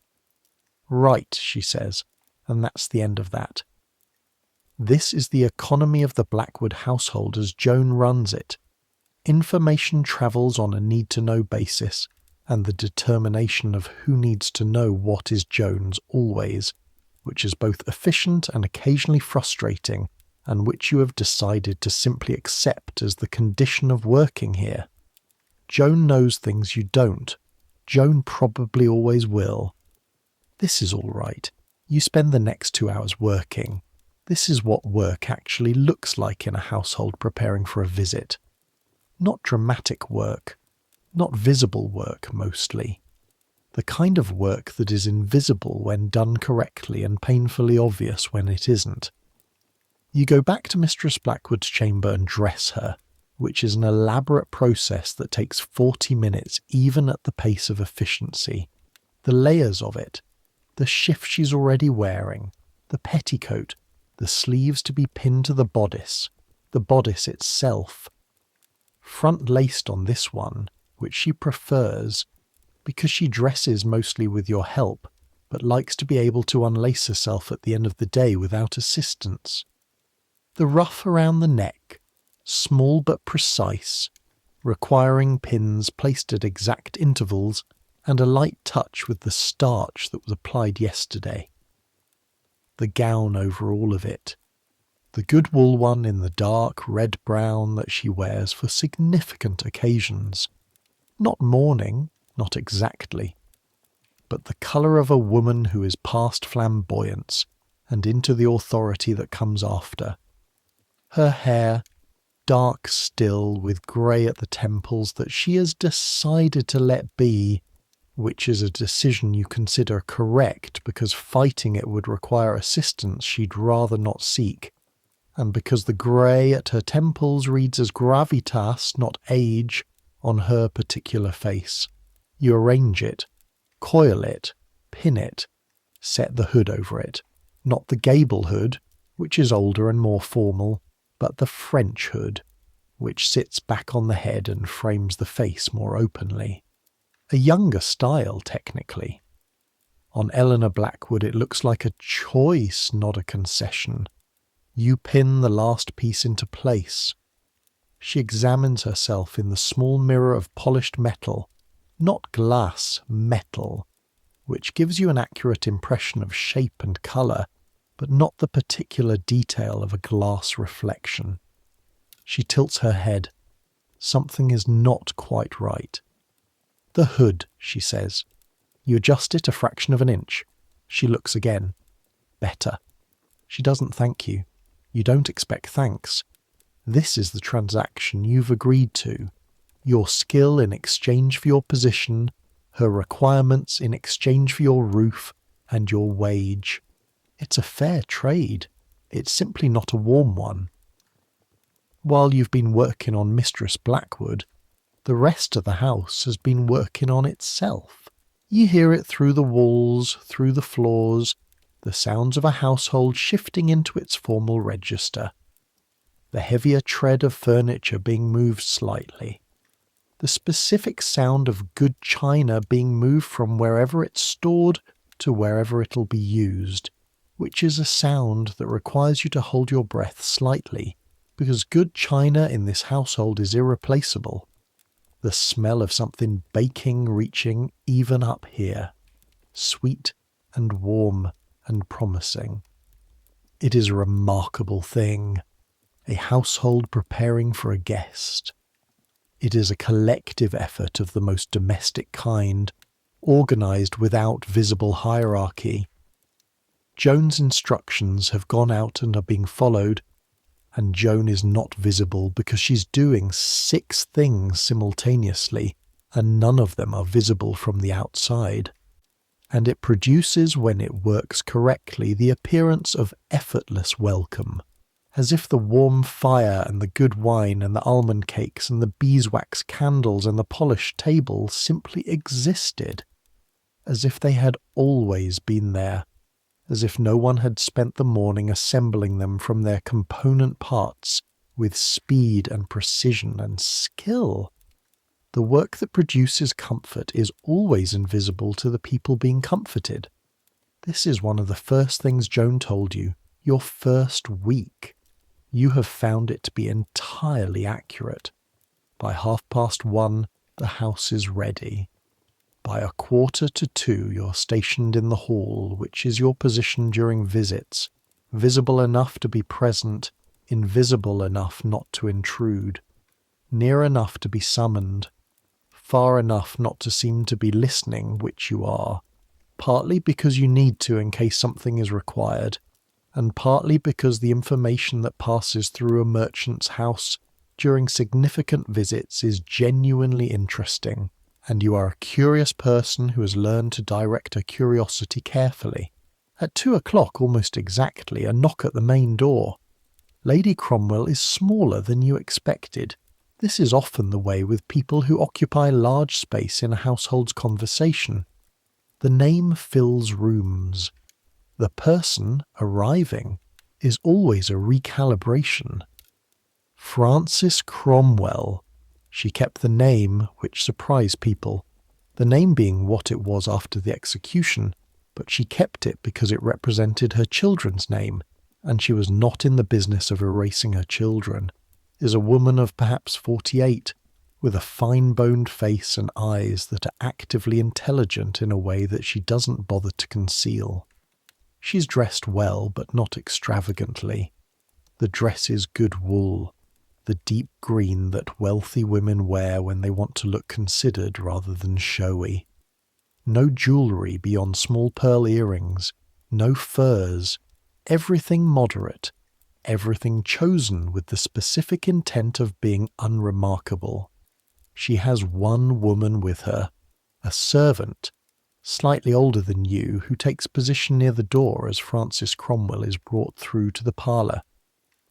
Right, she says, and that's the end of that. This is the economy of the Blackwood household as Joan runs it. Information travels on a need-to-know basis, and the determination of who needs to know what is Joan's always, which is both efficient and occasionally frustrating, and which you have decided to simply accept as the condition of working here. Joan knows things you don't. Joan probably always will. This is all right. You spend the next 2 hours working. This is what work actually looks like in a household preparing for a visit. Not dramatic work. Not visible work, mostly. The kind of work that is invisible when done correctly and painfully obvious when it isn't. You go back to Mistress Blackwood's chamber and dress her, which is an elaborate process that takes 40 minutes even at the pace of efficiency. The layers of it, the shift she's already wearing, the petticoat, the sleeves to be pinned to the bodice itself. Front-laced on this one, which she prefers, because she dresses mostly with your help, but likes to be able to unlace herself at the end of the day without assistance. The ruff around the neck, small but precise, requiring pins placed at exact intervals and a light touch with the starch that was applied yesterday. The gown over all of it. The good wool one in the dark red-brown that she wears for significant occasions. Not mourning, not exactly, but the colour of a woman who is past flamboyance and into the authority that comes after. Her hair, dark still with grey at the temples that she has decided to let be, which is a decision you consider correct because fighting it would require assistance she'd rather not seek, and because the grey at her temples reads as gravitas, not age, on her particular face. You arrange it, coil it, pin it, set the hood over it. Not the gable hood, which is older and more formal, but the French hood, which sits back on the head and frames the face more openly. A younger style, technically. On Eleanor Blackwood it looks like a choice, not a concession. You pin the last piece into place. She examines herself in the small mirror of polished metal, not glass, metal, which gives you an accurate impression of shape and colour, but not the particular detail of a glass reflection. She tilts her head. Something is not quite right. The hood, she says. You adjust it a fraction of an inch. She looks again. Better. She doesn't thank you. You don't expect thanks. This is the transaction you've agreed to. Your skill in exchange for your position, her requirements in exchange for your roof, and your wage. It's a fair trade. It's simply not a warm one. While you've been working on Mistress Blackwood, the rest of the house has been working on itself. You hear it through the walls, through the floors, the sounds of a household shifting into its formal register. The heavier tread of furniture being moved slightly. The specific sound of good china being moved from wherever it's stored to wherever it'll be used, which is a sound that requires you to hold your breath slightly, because good china in this household is irreplaceable. the smell of something baking reaching even up here, sweet and warm and promising. It is a remarkable thing, a household preparing for a guest. It is a collective effort of the most domestic kind, organised without visible hierarchy. Joan's instructions have gone out and are being followed, and Joan is not visible because she's doing 6 things simultaneously, and none of them are visible from the outside. And it produces, when it works correctly, the appearance of effortless welcome, as if the warm fire and the good wine and the almond cakes and the beeswax candles and the polished table simply existed, as if they had always been there, as if no one had spent the morning assembling them from their component parts with speed and precision and skill. The work that produces comfort is always invisible to the people being comforted. This is one of the first things Joan told you, your first week. You have found it to be entirely accurate. By 1:30, the house is ready. By 1:45, you're stationed in the hall, which is your position during visits, visible enough to be present, invisible enough not to intrude, near enough to be summoned, far enough not to seem to be listening, which you are, partly because you need to in case something is required, and partly because the information that passes through a merchant's house during significant visits is genuinely interesting, and you are a curious person who has learned to direct her curiosity carefully. At 2:00 almost exactly, a knock at the main door. Lady Cromwell is smaller than you expected. This is often the way with people who occupy large space in a household's conversation. The name fills rooms. The person arriving is always a recalibration. Frances Cromwell. She kept the name, which surprised people, the name being what it was after the execution, but she kept it because it represented her children's name, and she was not in the business of erasing her children, is a woman of perhaps 48, with a fine-boned face and eyes that are actively intelligent in a way that she doesn't bother to conceal. She's dressed well, but not extravagantly. The dress is good wool, the deep green that wealthy women wear when they want to look considered rather than showy. No jewellery beyond small pearl earrings, no furs, everything moderate, everything chosen with the specific intent of being unremarkable. She has one woman with her, a servant, slightly older than you, who takes position near the door as Frances Cromwell is brought through to the parlour.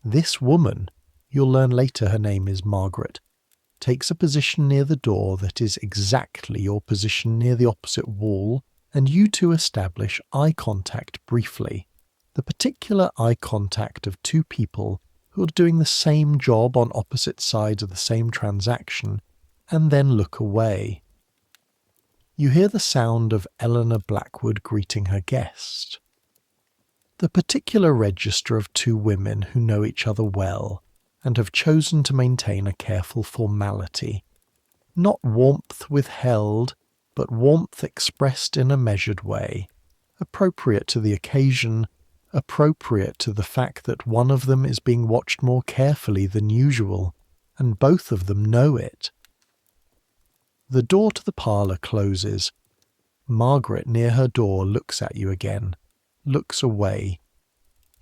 This woman, you'll learn later her name is Margaret, takes a position near the door that is exactly your position near the opposite wall, and you two establish eye contact briefly. The particular eye contact of 2 people who are doing the same job on opposite sides of the same transaction, and then look away. You hear the sound of Eleanor Blackwood greeting her guest. The particular register of 2 women who know each other well, and have chosen to maintain a careful formality. Not warmth withheld, but warmth expressed in a measured way, appropriate to the occasion, appropriate to the fact that one of them is being watched more carefully than usual, and both of them know it. The door to the parlour closes. Margaret, near her door, looks at you again, looks away.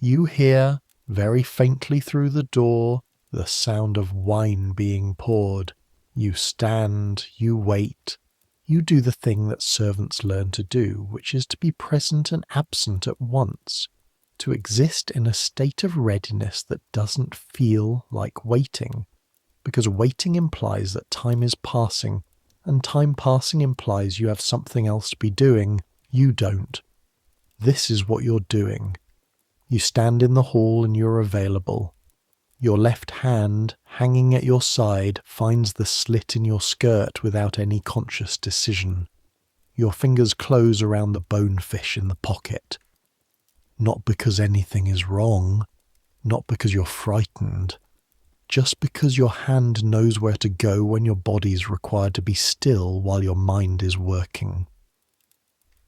You hear, very faintly through the door, the sound of wine being poured. You stand, you wait, you do the thing that servants learn to do, which is to be present and absent at once, to exist in a state of readiness that doesn't feel like waiting, because waiting implies that time is passing, and time passing implies you have something else to be doing. You don't. This is what you're doing. You stand in the hall and you're available. Your left hand, hanging at your side, finds the slit in your skirt without any conscious decision. Your fingers close around the bonefish in the pocket. Not because anything is wrong, not because you're frightened, just because your hand knows where to go when your body's required to be still while your mind is working.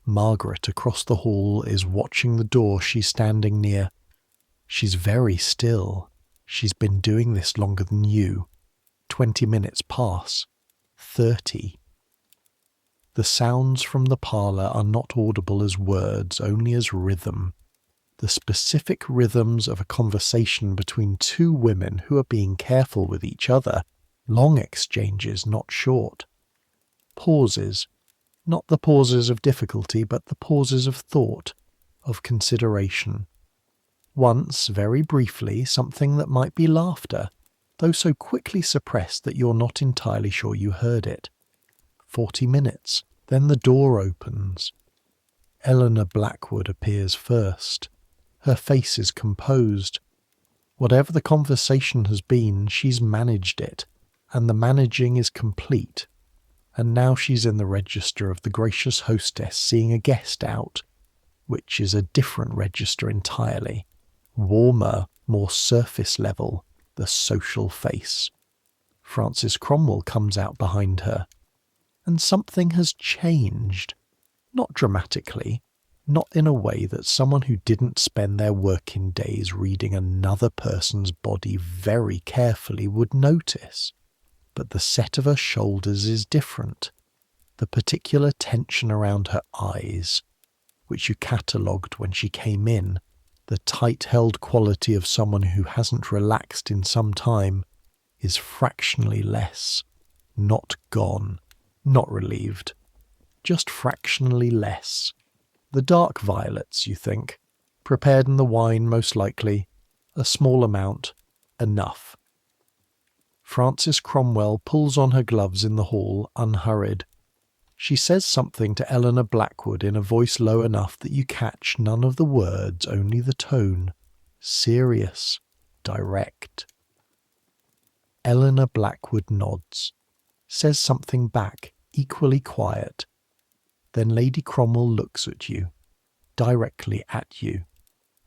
Margaret across the hall is watching the door she's standing near. She's very still. She's been doing this longer than you. 20 minutes pass. 30. The sounds from the parlour are not audible as words, only as rhythm. The specific rhythms of a conversation between two women who are being careful with each other. Long exchanges, not short. Pauses. Not the pauses of difficulty, but the pauses of thought, of consideration. Once, very briefly, something that might be laughter, though so quickly suppressed that you're not entirely sure you heard it. 40 minutes. Then the door opens. Eleanor Blackwood appears first. Her face is composed. Whatever the conversation has been, she's managed it, and the managing is complete. And now she's in the register of the gracious hostess seeing a guest out, which is a different register entirely. Warmer, more surface level, the social face. Frances Cromwell comes out behind her. And something has changed. Not dramatically, not in a way that someone who didn't spend their working days reading another person's body very carefully would notice. But the set of her shoulders is different. The particular tension around her eyes, which you catalogued when she came in, the tight-held quality of someone who hasn't relaxed in some time, is fractionally less. Not gone. Not relieved. Just fractionally less. The dark violets, you think. Prepared in the wine, most likely. A small amount. Enough. Frances Cromwell pulls on her gloves in the hall, unhurried. She says something to Eleanor Blackwood in a voice low enough that you catch none of the words, only the tone. Serious. Direct. Eleanor Blackwood nods. Says something back, equally quiet. Then Lady Cromwell looks at you. Directly at you.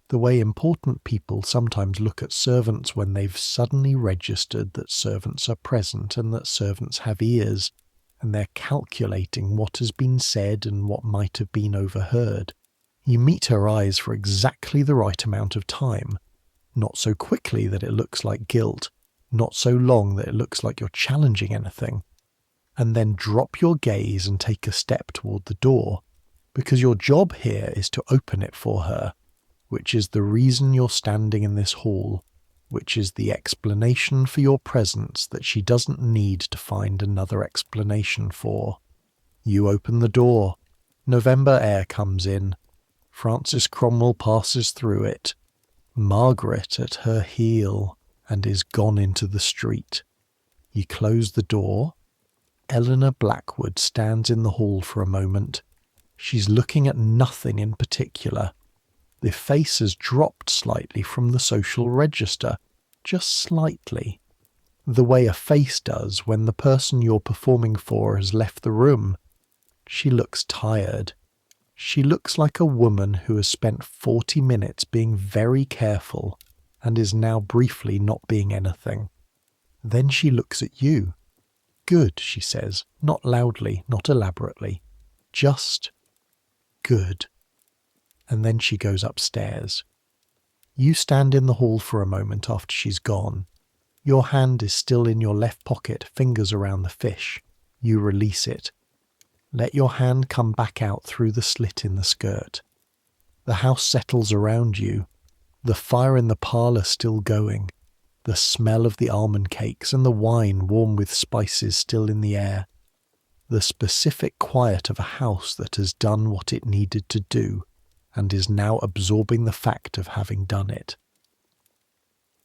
The way important people sometimes look at servants when they've suddenly registered that servants are present and that servants have ears, and they're calculating what has been said and what might have been overheard. You meet her eyes for exactly the right amount of time, not so quickly that it looks like guilt, not so long that it looks like you're challenging anything, and then drop your gaze and take a step toward the door, because your job here is to open it for her, which is the reason you're standing in this hall, which is the explanation for your presence that she doesn't need to find another explanation for. You open the door. November air comes in. Frances Cromwell passes through it. Margaret at her heel, and is gone into the street. You close the door. Eleanor Blackwood stands in the hall for a moment. She's looking at nothing in particular. The face has dropped slightly from the social register, just slightly. The way a face does when the person you're performing for has left the room. She looks tired. She looks like a woman who has spent 40 minutes being very careful and is now briefly not being anything. Then she looks at you. Good, she says, not loudly, not elaborately. Just good. And then she goes upstairs. You stand in the hall for a moment after she's gone. Your hand is still in your left pocket, fingers around the fish. You release it. Let your hand come back out through the slit in the skirt. The house settles around you. The fire in the parlour still going. The smell of the almond cakes and the wine warm with spices still in the air. The specific quiet of a house that has done what it needed to do and is now absorbing the fact of having done it.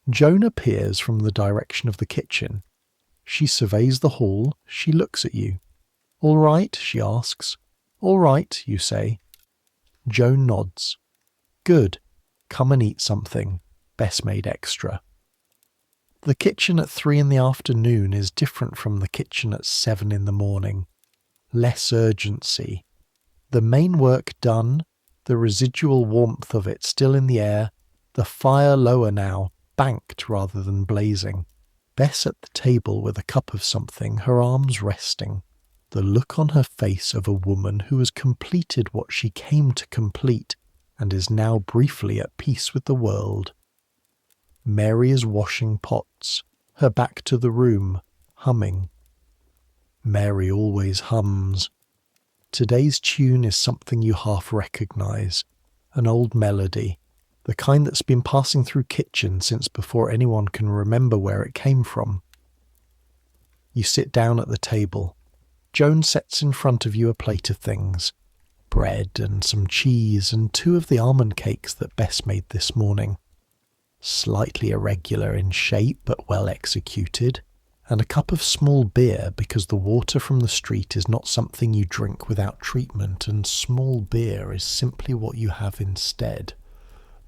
Joan appears from the direction of the kitchen. She surveys the hall. She looks at you. "All right?" she asks. "All right," you say. Joan nods. "Good. Come and eat something. Bess made extra." The kitchen at 3 in the afternoon is different from the kitchen at 7 in the morning. Less urgency. The main work done, the residual warmth of it still in the air, the fire lower now, banked rather than blazing. Bess at the table with a cup of something, her arms resting, the look on her face of a woman who has completed what she came to complete and is now briefly at peace with the world. Mary is washing pots, her back to the room, humming. Mary always hums. Today's tune is something you half recognise, an old melody, the kind that's been passing through kitchens since before anyone can remember where it came from. You sit down at the table. Joan sets in front of you a plate of things, bread and some cheese and 2 of the almond cakes that Bess made this morning. Slightly irregular in shape but well executed, and a cup of small beer because the water from the street is not something you drink without treatment, and small beer is simply what you have instead.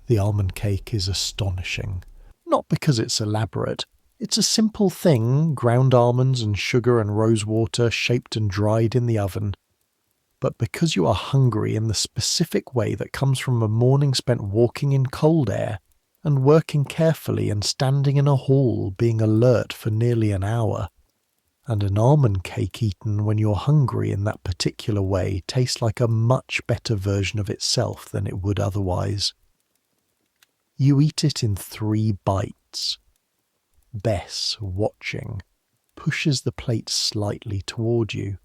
The almond cake is astonishing. Not because it's elaborate. It's a simple thing, ground almonds and sugar and rose water shaped and dried in the oven. But because you are hungry in the specific way that comes from a morning spent walking in cold air, and working carefully and standing in a hall being alert for nearly an hour, and an almond cake eaten when you're hungry in that particular way tastes like a much better version of itself than it would otherwise. You eat it in 3 bites. Bess, watching, pushes the plate slightly toward you.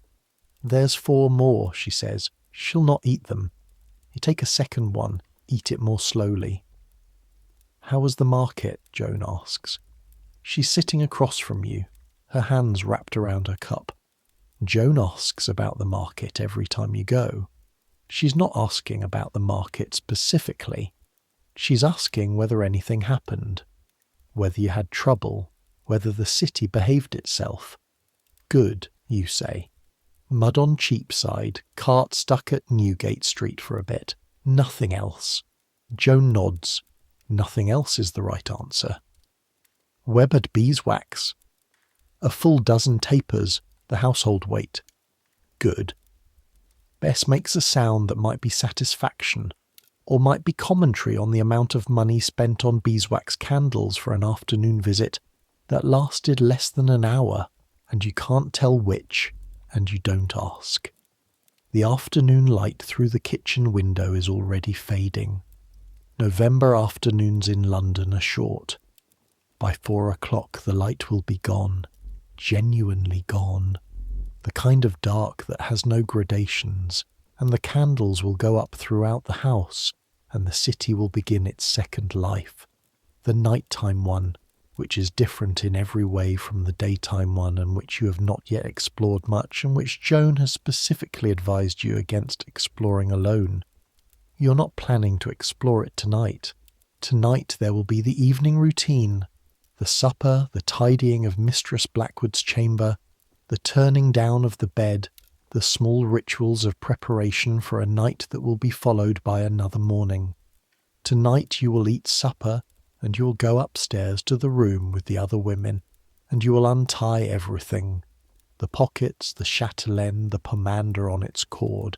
"There's 4 more," she says. "She'll not eat them. You take a second one, eat it more slowly." "How was the market?" Joan asks. She's sitting across from you, her hands wrapped around her cup. Joan asks about the market every time you go. She's not asking about the market specifically. She's asking whether anything happened, whether you had trouble, whether the city behaved itself. "Good," you say. "Mud on Cheapside, cart stuck at Newgate Street for a bit. Nothing else." Joan nods. Nothing else is the right answer. "Webb had beeswax. A full dozen tapers, the household weight." Good. Bess makes a sound that might be satisfaction, or might be commentary on the amount of money spent on beeswax candles for an afternoon visit that lasted less than an hour, and you can't tell which, and you don't ask. The afternoon light through the kitchen window is already fading. November afternoons in London are short. By 4 o'clock the light will be gone, genuinely gone, the kind of dark that has no gradations, and the candles will go up throughout the house, and the city will begin its second life, the nighttime one, which is different in every way from the daytime one, and which you have not yet explored much, and which Joan has specifically advised you against exploring alone. You're not planning to explore it tonight. Tonight there will be the evening routine, the supper, the tidying of Mistress Blackwood's chamber, the turning down of the bed, the small rituals of preparation for a night that will be followed by another morning. Tonight you will eat supper, and you will go upstairs to the room with the other women, and you will untie everything, the pockets, the chatelaine, the pomander on its cord,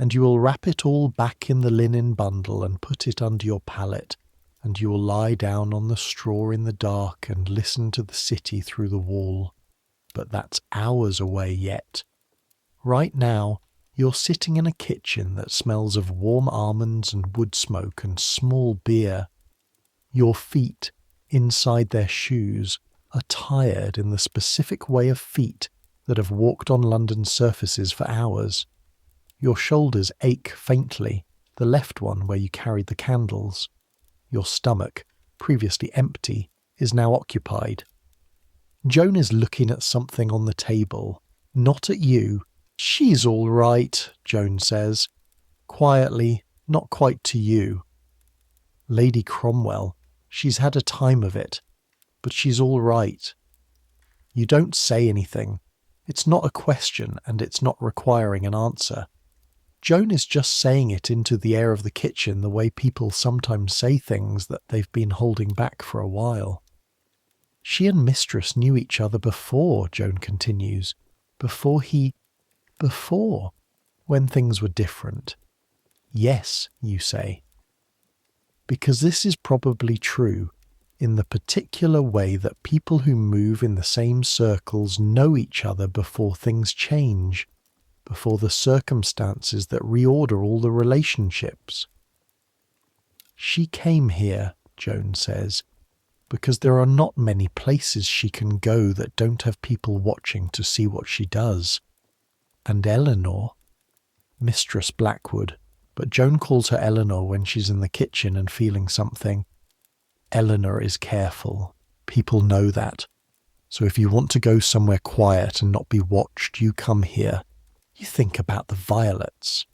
and you will wrap it all back in the linen bundle and put it under your pallet, and you will lie down on the straw in the dark and listen to the city through the wall. But that's hours away yet. Right now, you're sitting in a kitchen that smells of warm almonds and wood smoke and small beer. Your feet, inside their shoes, are tired in the specific way of feet that have walked on London surfaces for hours. Your shoulders ache faintly, the left one where you carried the candles. Your stomach, previously empty, is now occupied. Joan is looking at something on the table, not at you. "She's all right," Joan says, quietly, not quite to you. "Lady Cromwell, she's had a time of it, but she's all right." You don't say anything. It's not a question, and it's not requiring an answer. Joan is just saying it into the air of the kitchen the way people sometimes say things that they've been holding back for a while. "She and Mistress knew each other before," Joan continues. Before, when things were different." "Yes," you say. Because this is probably true. in the particular way that people who move in the same circles know each other before things change, before the circumstances that reorder all the relationships. She came here, Joan says, because there are not many places she can go that don't have people watching to see what she does. And Eleanor, Mistress Blackwood, but Joan calls her Eleanor when she's in the kitchen and feeling something. Eleanor is careful. People know that. So if you want to go somewhere quiet and not be watched, you come here. You think about the violets.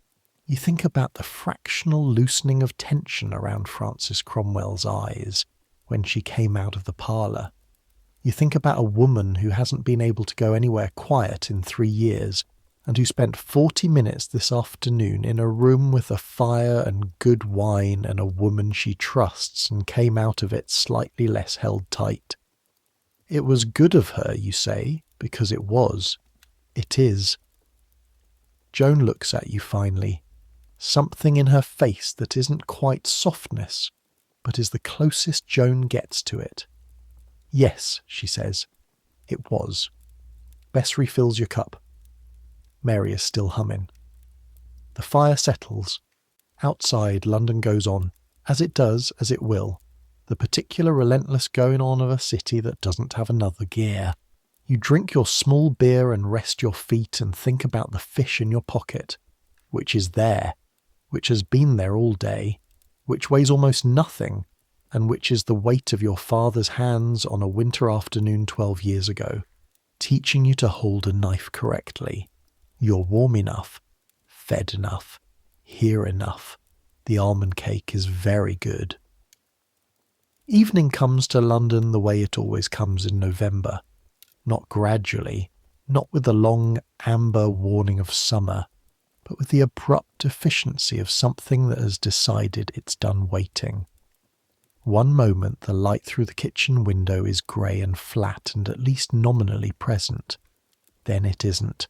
You think about the fractional loosening of tension around Frances Cromwell's eyes when she came out of the parlour. You think about a woman who hasn't been able to go anywhere quiet in 3 years, and who spent 40 minutes this afternoon in a room with a fire and good wine and a woman she trusts, and came out of it slightly less held tight. It was good of her, you say, because it was. It is. Joan looks at you finally. Something in her face that isn't quite softness, but is the closest Joan gets to it. Yes, she says. It was. Bess refills your cup. Mary is still humming. The fire settles. Outside, London goes on, as it does, as it will, the particular relentless going on of a city that doesn't have another gear. You drink your small beer and rest your feet and think about the fish in your pocket, which is there, which has been there all day, which weighs almost nothing, and which is the weight of your father's hands on a winter afternoon 12 years ago, teaching you to hold a knife correctly. You're warm enough, fed enough, here enough. The almond cake is very good. Evening comes to London the way it always comes in November. Not gradually, not with the long amber warning of summer, but with the abrupt efficiency of something that has decided it's done waiting. One moment the light through the kitchen window is grey and flat and at least nominally present. Then it isn't.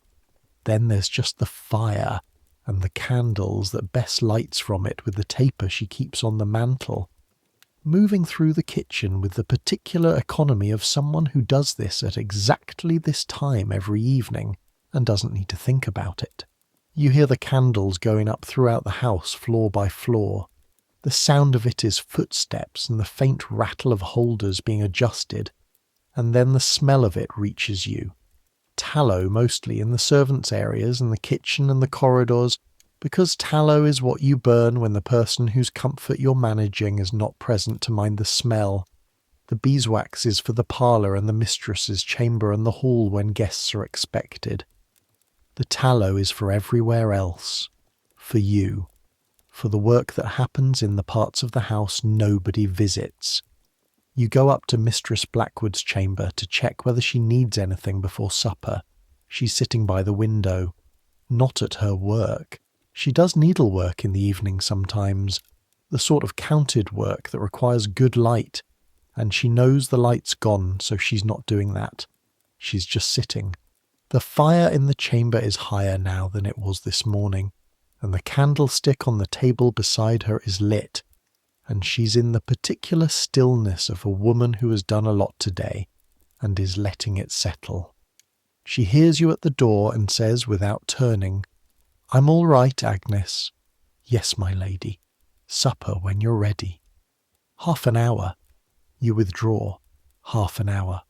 Then there's just the fire and the candles that Bess lights from it with the taper she keeps on the mantel, moving through the kitchen with the particular economy of someone who does this at exactly this time every evening and doesn't need to think about it. You hear the candles going up throughout the house floor by floor. The sound of it is footsteps and the faint rattle of holders being adjusted, and then the smell of it reaches you. Tallow mostly in the servants' areas and the kitchen and the corridors, because tallow is what you burn when the person whose comfort you're managing is not present to mind the smell. The beeswax is for the parlour and the mistress's chamber and the hall when guests are expected. The tallow is for everywhere else. For you. For the work that happens in the parts of the house nobody visits. You go up to Mistress Blackwood's chamber to check whether she needs anything before supper. She's sitting by the window. Not at her work. She does needlework in the evening sometimes, the sort of counted work that requires good light, and she knows the light's gone, so she's not doing that. She's just sitting. The fire in the chamber is higher now than it was this morning, and the candlestick on the table beside her is lit, and she's in the particular stillness of a woman who has done a lot today, and is letting it settle. She hears you at the door and says without turning, "I'm all right, Agnes." "Yes, my lady. Supper when you're ready." "Half an hour." You withdraw. Half an hour.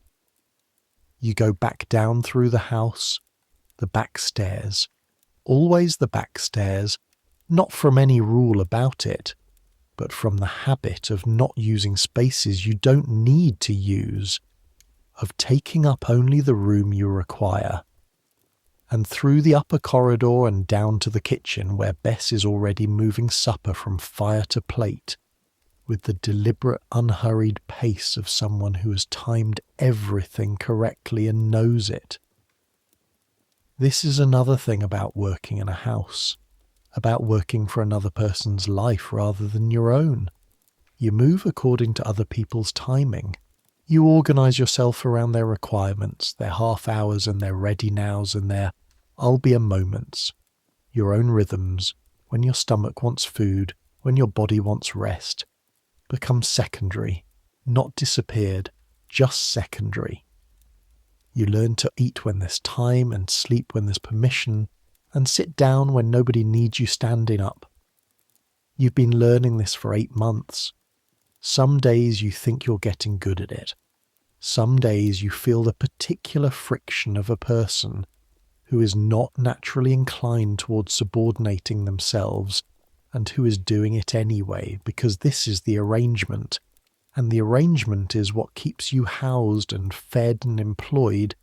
You go back down through the house, the back stairs. Always the back stairs, not from any rule about it, but from the habit of not using spaces you don't need to use, of taking up only the room you require. And through the upper corridor and down to the kitchen where Bess is already moving supper from fire to plate, with the deliberate, unhurried pace of someone who has timed everything correctly and knows it. This is another thing about working in a house, about working for another person's life rather than your own. You move according to other people's timing. You organise yourself around their requirements, their half hours and their ready nows and their "I'll be a" moments, your own rhythms, when your stomach wants food, when your body wants rest, become secondary. Not disappeared, just secondary. You learn to eat when there's time and sleep when there's permission, and sit down when nobody needs you standing up. You've been learning this for 8 months. Some days you think you're getting good at it. Some days you feel the particular friction of a person who is not naturally inclined towards subordinating themselves and who is doing it anyway because this is the arrangement, and the arrangement is what keeps you housed and fed and employed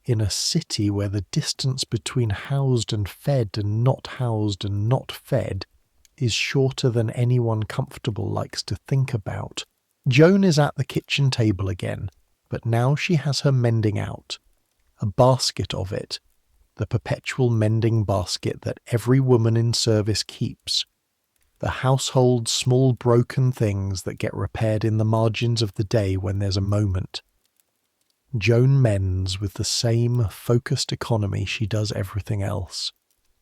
in a city where the distance between housed and fed and not fed is shorter than anyone comfortable likes to think about. Joan is at the kitchen table again, but now she has her mending out. A basket of it, the perpetual mending basket that every woman in service keeps. The household small broken things that get repaired in the margins of the day when there's a moment. Joan mends with the same focused economy she does everything else.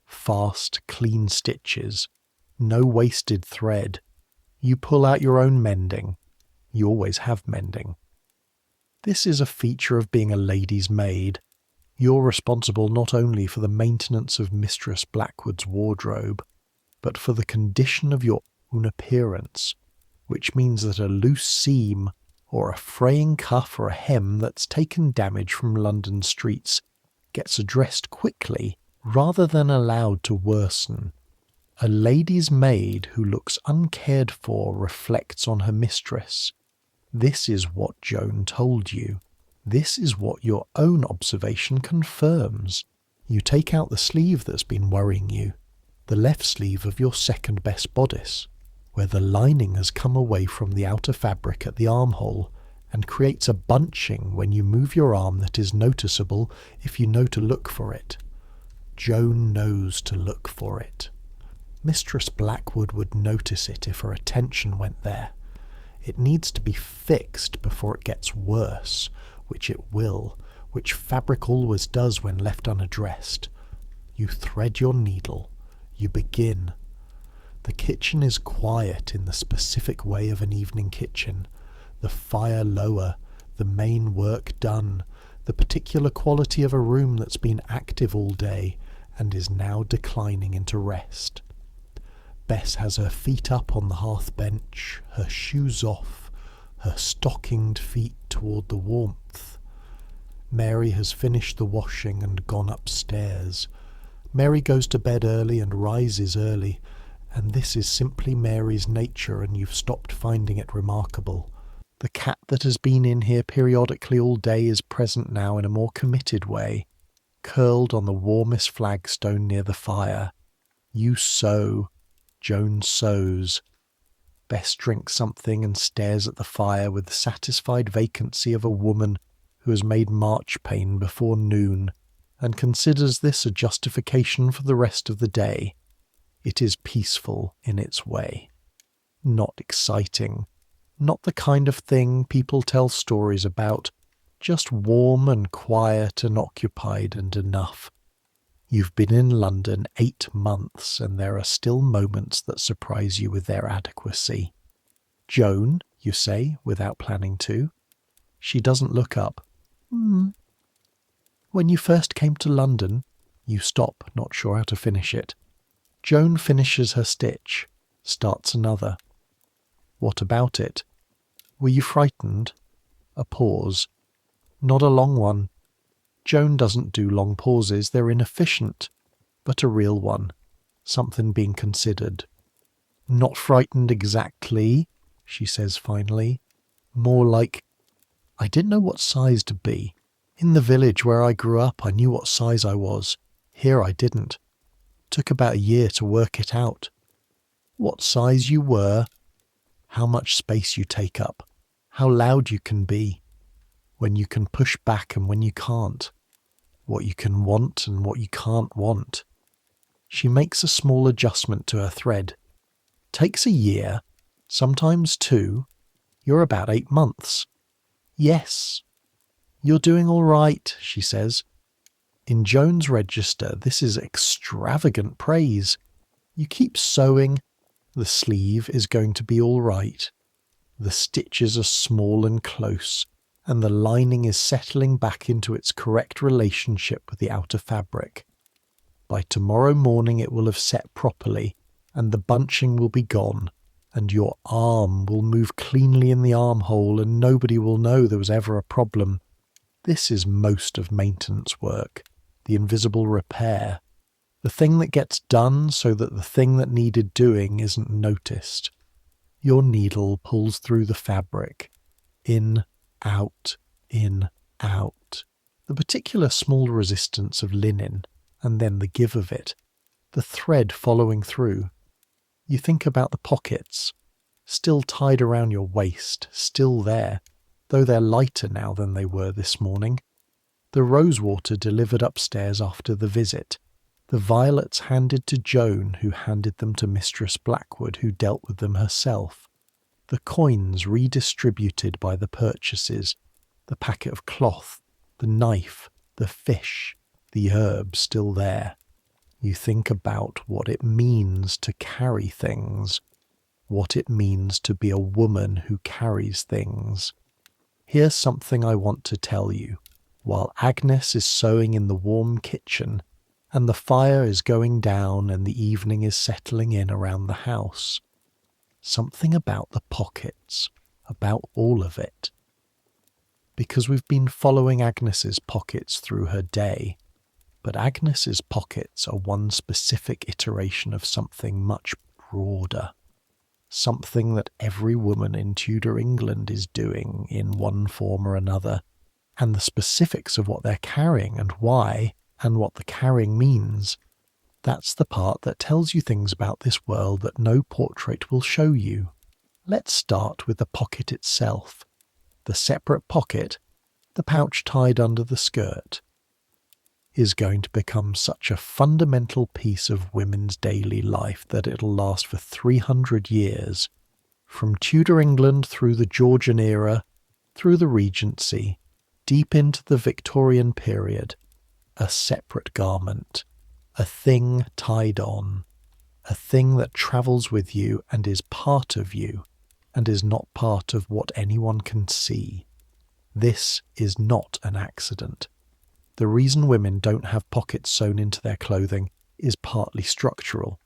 Fast, clean stitches. No wasted thread. You pull out your own mending. You always have mending. This is a feature of being a lady's maid. You're responsible not only for the maintenance of Mistress Blackwood's wardrobe, but for the condition of your own appearance, which means that a loose seam or a fraying cuff or a hem that's taken damage from London streets gets addressed quickly rather than allowed to worsen. A lady's maid who looks uncared for reflects on her mistress. This is what Joan told you. This is what your own observation confirms. You take out the sleeve that's been worrying you, the left sleeve of your second best bodice, where the lining has come away from the outer fabric at the armhole and creates a bunching when you move your arm that is noticeable if you know to look for it. Joan knows to look for it. Mistress Blackwood would notice it if her attention went there. It needs to be fixed before it gets worse, which it will, which fabric always does when left unaddressed. You thread your needle. You begin. The kitchen is quiet in the specific way of an evening kitchen. The fire lower, the main work done, the particular quality of a room that's been active all day and is now declining into rest. Bess has her feet up on the hearth bench, her shoes off, her stockinged feet toward the warmth. Mary has finished the washing and gone upstairs. Mary goes to bed early and rises early, and this is simply Mary's nature, and you've stopped finding it remarkable. The cat that has been in here periodically all day is present now in a more committed way, curled on the warmest flagstone near the fire. You sew. Joan sews. Bess drinks something and stares at the fire with the satisfied vacancy of a woman who has made marchpane before noon, and considers this a justification for the rest of the day. It is peaceful in its way. Not exciting. Not the kind of thing people tell stories about. Just warm and quiet and occupied and enough. You've been in London 8 months, and there are still moments that surprise you with their adequacy. Joan, you say, without planning to. She doesn't look up. When you first came to London, you stop, not sure how to finish it. Joan finishes her stitch, starts another. What about it? Were you frightened? A pause. Not a long one. Joan doesn't do long pauses, they're inefficient, but a real one, something being considered. Not frightened exactly, she says finally. More like, I didn't know what size to be. In the village where I grew up, I knew what size I was. Here I didn't. Took about a year to work it out. What size you were, how much space you take up, how loud you can be, when you can push back and when you can't, what you can want and what you can't want. She makes a small adjustment to her thread. Takes a year, sometimes 2. You're about 8 months. Yes. You're doing all right, she says. In Joan's register, this is extravagant praise. You keep sewing. The sleeve is going to be all right. The stitches are small and close, and the lining is settling back into its correct relationship with the outer fabric. By tomorrow morning it will have set properly, and the bunching will be gone, and your arm will move cleanly in the armhole, and nobody will know there was ever a problem. This is most of maintenance work, the invisible repair, the thing that gets done so that the thing that needed doing isn't noticed. Your needle pulls through the fabric, in, out, the particular small resistance of linen, and then the give of it, the thread following through. You think about the pockets, still tied around your waist, still there, though they're lighter now than they were this morning. The rosewater delivered upstairs after the visit, the violets handed to Joan, who handed them to Mistress Blackwood, who dealt with them herself, the coins redistributed by the purchases, the packet of cloth, the knife, the fish, the herbs still there. You think about what it means to carry things, what it means to be a woman who carries things. Here's something I want to tell you. While Agnes is sewing in the warm kitchen, and the fire is going down and the evening is settling in around the house, something about the pockets, about all of it. Because we've been following Agnes's pockets through her day, but Agnes's pockets are one specific iteration of something much broader, something that every woman in Tudor England is doing in one form or another, and the specifics of what they're carrying and why, and what the carrying means, that's the part that tells you things about this world that no portrait will show you. Let's start with the pocket itself. The separate pocket, the pouch tied under the skirt, is going to become such a fundamental piece of women's daily life that it'll last for 300 years, from Tudor England through the Georgian era, through the Regency, deep into the Victorian period. A separate garment, a thing tied on, a thing that travels with you and is part of you, and is not part of what anyone can see. This is not an accident. The reason women don't have pockets sewn into their clothing is partly structural.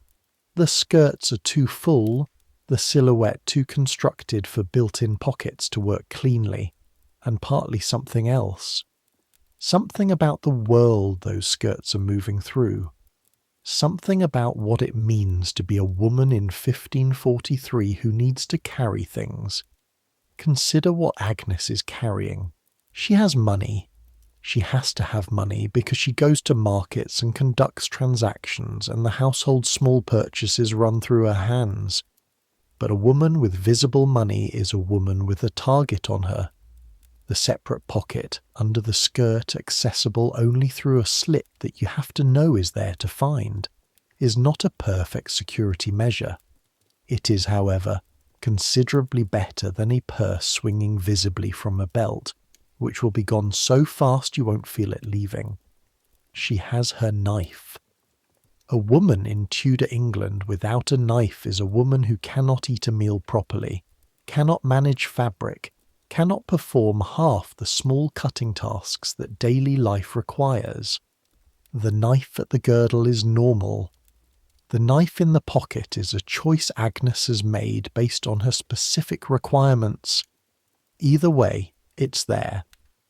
The skirts are too full, the silhouette too constructed for built-in pockets to work cleanly, and partly something else. Something about the world those skirts are moving through. Something about what it means to be a woman in 1543 who needs to carry things. Consider what Agnes is carrying. She has money. She has to have money because she goes to markets and conducts transactions, and the household small purchases run through her hands. But a woman with visible money is a woman with a target on her. The separate pocket under the skirt, accessible only through a slit that you have to know is there to find, is not a perfect security measure. It is, however, considerably better than a purse swinging visibly from a belt, which will be gone so fast you won't feel it leaving. She has her knife. A woman in Tudor England without a knife is a woman who cannot eat a meal properly, cannot manage fabric, cannot perform half the small cutting tasks that daily life requires. The knife at the girdle is normal. The knife in the pocket is a choice Agnes has made based on her specific requirements. Either way, it's there.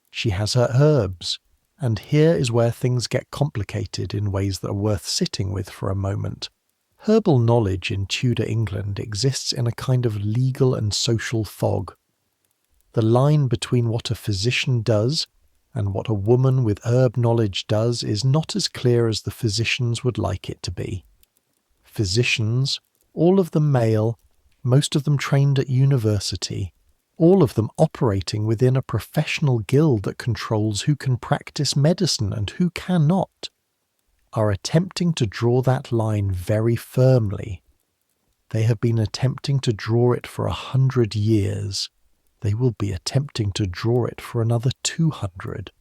She has her herbs, and here is where things get complicated in ways that are worth sitting with for a moment. Herbal knowledge in Tudor England exists in a kind of legal and social fog. The line between what a physician does and what a woman with herb knowledge does is not as clear as the physicians would like it to be. Physicians, all of them male, most of them trained at university, all of them operating within a professional guild that controls who can practice medicine and who cannot, are attempting to draw that line very firmly. They have been attempting to draw it for 100 years. They will be attempting to draw it for another 200.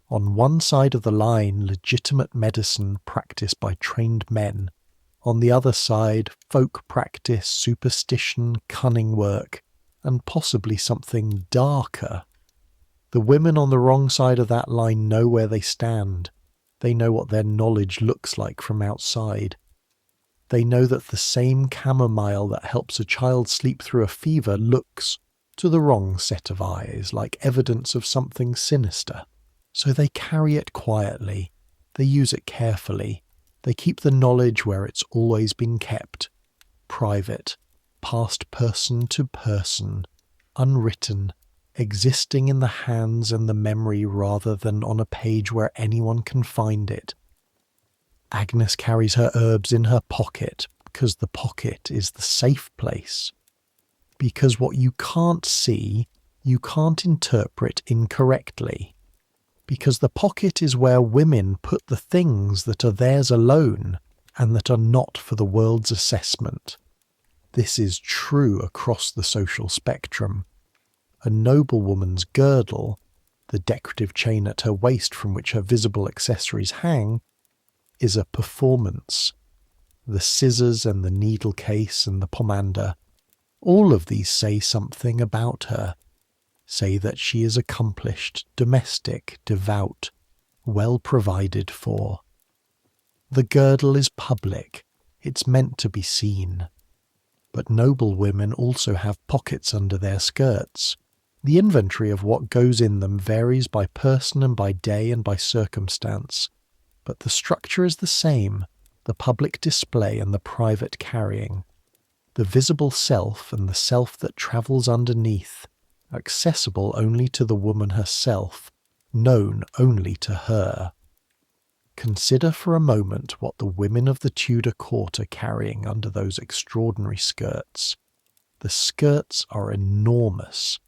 On one side of the line, legitimate medicine practiced by trained men. On the other side, folk practice, superstition, cunning work. and possibly something darker. The women on the wrong side of that line know where they stand. They know what their knowledge looks like from outside. They know that the same chamomile that helps a child sleep through a fever looks, to the wrong set of eyes, like evidence of something sinister. So they carry it quietly. They use it carefully. They keep the knowledge where it's always been kept. Private, passed person to person, unwritten, existing in the hands and the memory rather than on a page where anyone can find it. Agnes carries her herbs in her pocket because the pocket is the safe place. Because what you can't see, you can't interpret incorrectly. Because the pocket is where women put the things that are theirs alone and that are not for the world's assessment. This is true across the social spectrum. A noblewoman's girdle, the decorative chain at her waist from which her visible accessories hang, is a performance. The scissors and the needle case and the pomander, all of these say something about her, say that she is accomplished, domestic, devout, well provided for. The girdle is public, it's meant to be seen. But noble women also have pockets under their skirts. The inventory of what goes in them varies by person and by day and by circumstance, but the structure is the same, the public display and the private carrying. The visible self and the self that travels underneath, accessible only to the woman herself, known only to her. Consider for a moment what the women of the Tudor court are carrying under those extraordinary skirts. The skirts are enormous.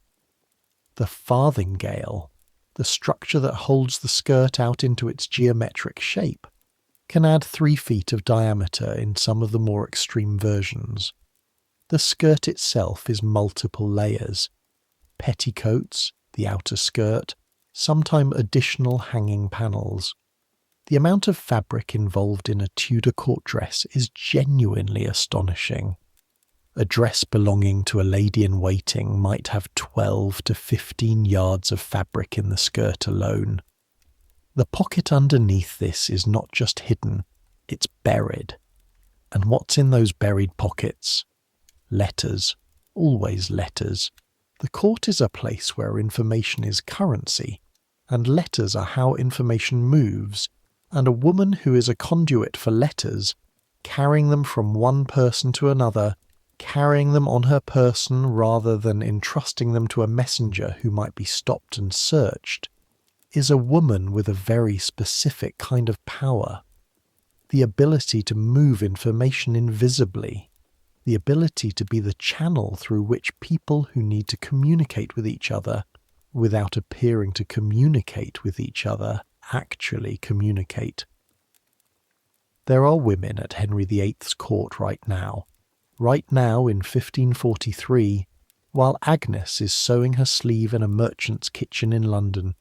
The farthingale, the structure that holds the skirt out into its geometric shape, can add 3 feet of diameter in some of the more extreme versions. The skirt itself is multiple layers. Petticoats, the outer skirt, sometimes additional hanging panels. The amount of fabric involved in a Tudor court dress is genuinely astonishing. A dress belonging to a lady-in-waiting might have 12 to 15 yards of fabric in the skirt alone. The pocket underneath this is not just hidden, it's buried. And what's in those buried pockets? Letters. Always letters. The court is a place where information is currency, and letters are how information moves, and a woman who is a conduit for letters, carrying them from one person to another, carrying them on her person rather than entrusting them to a messenger who might be stopped and searched, is a woman with a very specific kind of power. The ability to move information invisibly, the ability to be the channel through which people who need to communicate with each other, without appearing to communicate with each other, actually communicate. There are women at Henry VIII's court right now in 1543, while Agnes is sewing her sleeve in a merchant's kitchen in London,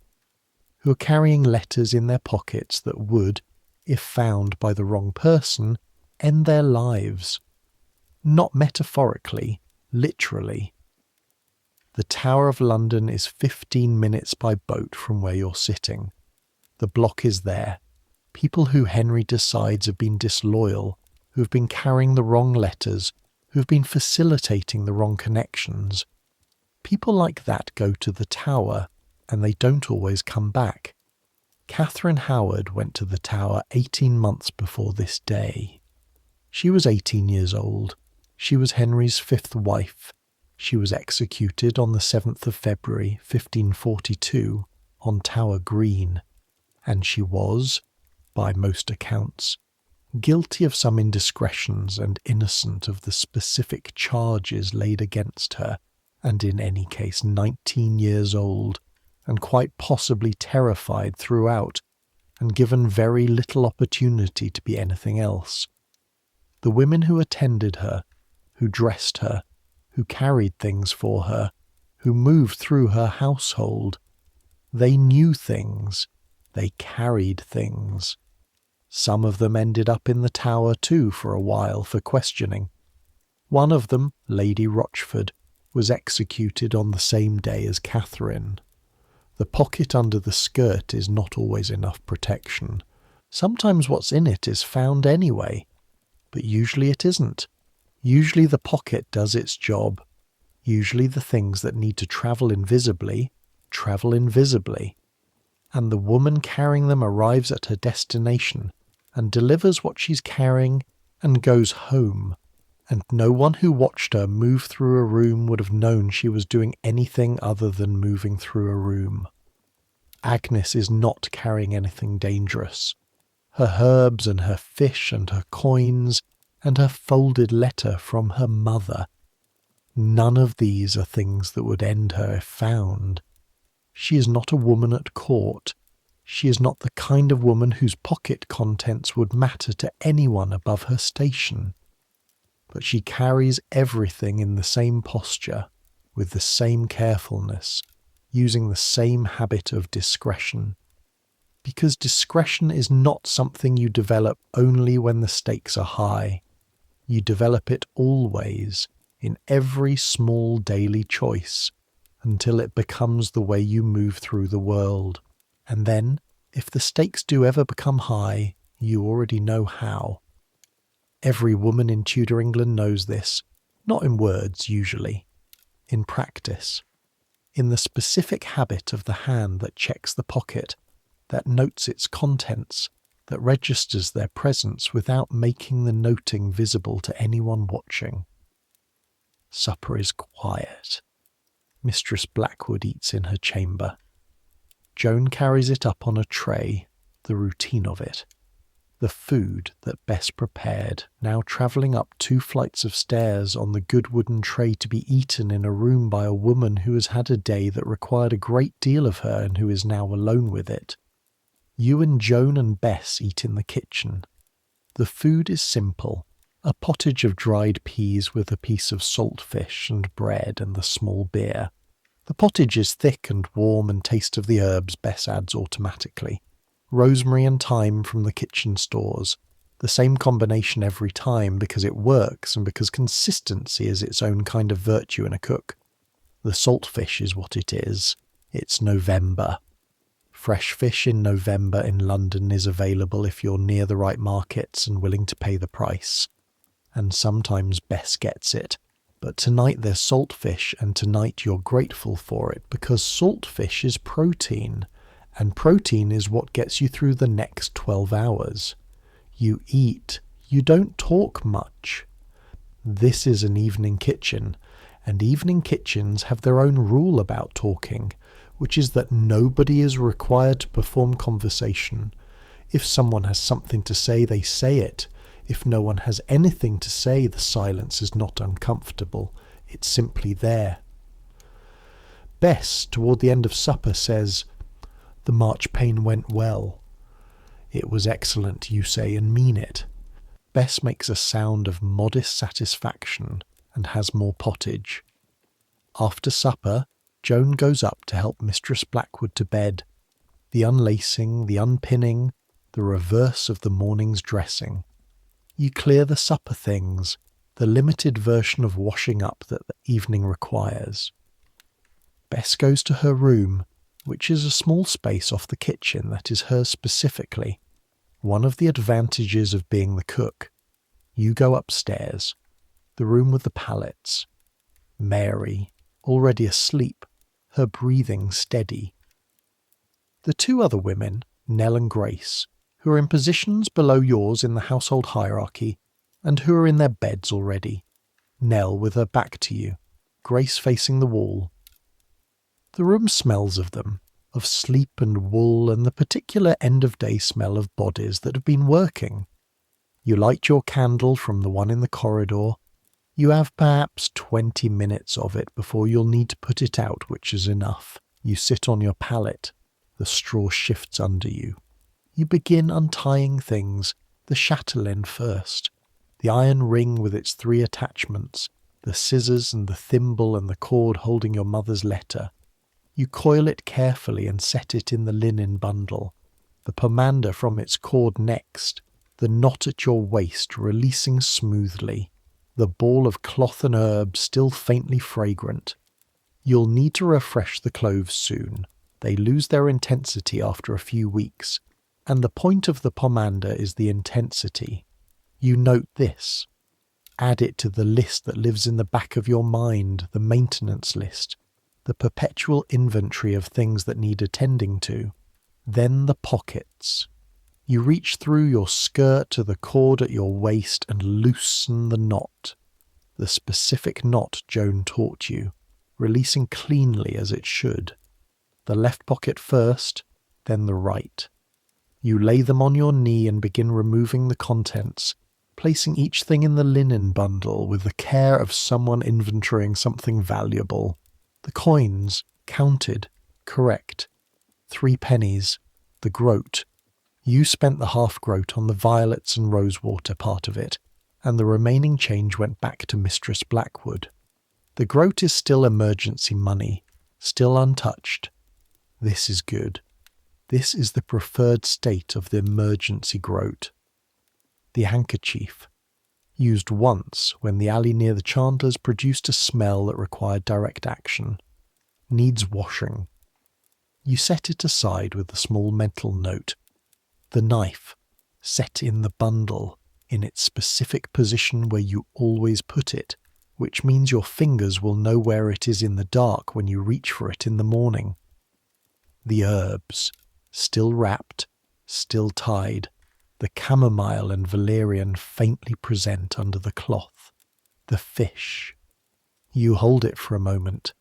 who are carrying letters in their pockets that would, if found by the wrong person, end their lives. Not metaphorically, literally. The Tower of London is 15 minutes by boat from where you're sitting. The block is there. People who Henry decides have been disloyal, who have been carrying the wrong letters, who have been facilitating the wrong connections. People like that go to the Tower, and they don't always come back. Catherine Howard went to the Tower 18 months before this day. She was 18 years old. She was Henry's 5th wife. She was executed on the 7th of February, 1542, on Tower Green, and she was, by most accounts, guilty of some indiscretions and innocent of the specific charges laid against her, and in any case 19 years old, and quite possibly terrified throughout, and given very little opportunity to be anything else. The women who attended her, who dressed her, who carried things for her, who moved through her household, they knew things, they carried things. Some of them ended up in the Tower too for a while for questioning. One of them, Lady Rochford, was executed on the same day as Catherine. The pocket under the skirt is not always enough protection. Sometimes what's in it is found anyway, but usually it isn't. Usually the pocket does its job. Usually the things that need to travel invisibly, travel invisibly. And the woman carrying them arrives at her destination and delivers what she's carrying and goes home. And no one who watched her move through a room would have known she was doing anything other than moving through a room. Agnes is not carrying anything dangerous. Her herbs and her fish and her coins and her folded letter from her mother. None of these are things that would end her if found. She is not a woman at court. She is not the kind of woman whose pocket contents would matter to anyone above her station. But she carries everything in the same posture, with the same carefulness, using the same habit of discretion. Because discretion is not something you develop only when the stakes are high. You develop it always, in every small daily choice, until it becomes the way you move through the world. And then, if the stakes do ever become high, you already know how. Every woman in Tudor England knows this, not in words usually, in practice, in the specific habit of the hand that checks the pocket, that notes its contents, that registers their presence without making the noting visible to anyone watching. Supper is quiet. Mistress Blackwood eats in her chamber. Joan carries it up on a tray, the routine of it. The food that Bess prepared, now travelling up 2 flights of stairs on the good wooden tray to be eaten in a room by a woman who has had a day that required a great deal of her and who is now alone with it. You and Joan and Bess eat in the kitchen. The food is simple, a pottage of dried peas with a piece of salt fish and bread and the small beer. The pottage is thick and warm and taste of the herbs Bess adds automatically. Rosemary and thyme from the kitchen stores, the same combination every time because it works and because consistency is its own kind of virtue in a cook. The salt fish is what it is. It's November. Fresh fish in November in London is available if you're near the right markets and willing to pay the price. And sometimes Bess gets it. But tonight there's salt fish, and tonight you're grateful for it because salt fish is protein. And protein is what gets you through the next 12 hours. You eat. You don't talk much. This is an evening kitchen, and evening kitchens have their own rule about talking, which is that nobody is required to perform conversation. If someone has something to say, they say it. If no one has anything to say, the silence is not uncomfortable. It's simply there. Bess, toward the end of supper, says, "The marchpane went well." "It was excellent, you say, and mean it." Bess makes a sound of modest satisfaction and has more pottage. After supper, Joan goes up to help Mistress Blackwood to bed. The unlacing, the unpinning, the reverse of the morning's dressing. You clear the supper things, the limited version of washing up that the evening requires. Bess goes to her room, which is a small space off the kitchen that is hers specifically. One of the advantages of being the cook. You go upstairs, the room with the pallets. Mary, already asleep, her breathing steady. The 2 other women, Nell and Grace, who are in positions below yours in the household hierarchy, and who are in their beds already. Nell with her back to you, Grace facing the wall. The room smells of them, of sleep and wool and the particular end-of-day smell of bodies that have been working. You light your candle from the one in the corridor. You have perhaps 20 minutes of it before you'll need to put it out, which is enough. You sit on your pallet. The straw shifts under you. You begin untying things, the chatelaine first, the iron ring with its 3 attachments, the scissors and the thimble and the cord holding your mother's letter. You coil it carefully and set it in the linen bundle, the pomander from its cord next, the knot at your waist releasing smoothly. the ball of cloth and herbs still faintly fragrant. You'll need to refresh the cloves soon. They lose their intensity after a few weeks, and the point of the pomander is the intensity. You note this. Add it to the list that lives in the back of your mind, the maintenance list, the perpetual inventory of things that need attending to. Then the pockets. You reach through your skirt to the cord at your waist and loosen the knot. The specific knot Joan taught you, releasing cleanly as it should. The left pocket first, then the right. You lay them on your knee and begin removing the contents, placing each thing in the linen bundle with the care of someone inventorying something valuable. The coins, counted, correct. 3 pennies, the groat. You spent the half-groat on the violets and rosewater part of it, and the remaining change went back to Mistress Blackwood. The groat is still emergency money, still untouched. This is good. This is the preferred state of the emergency groat. The handkerchief. Used once when the alley near the chandler's produced a smell that required direct action. Needs washing. You set it aside with a small mental note. The knife, set in the bundle, in its specific position where you always put it, which means your fingers will know where it is in the dark when you reach for it in the morning. The herbs, still wrapped, still tied, the chamomile and valerian faintly present under the cloth. The fish. You hold it for a moment.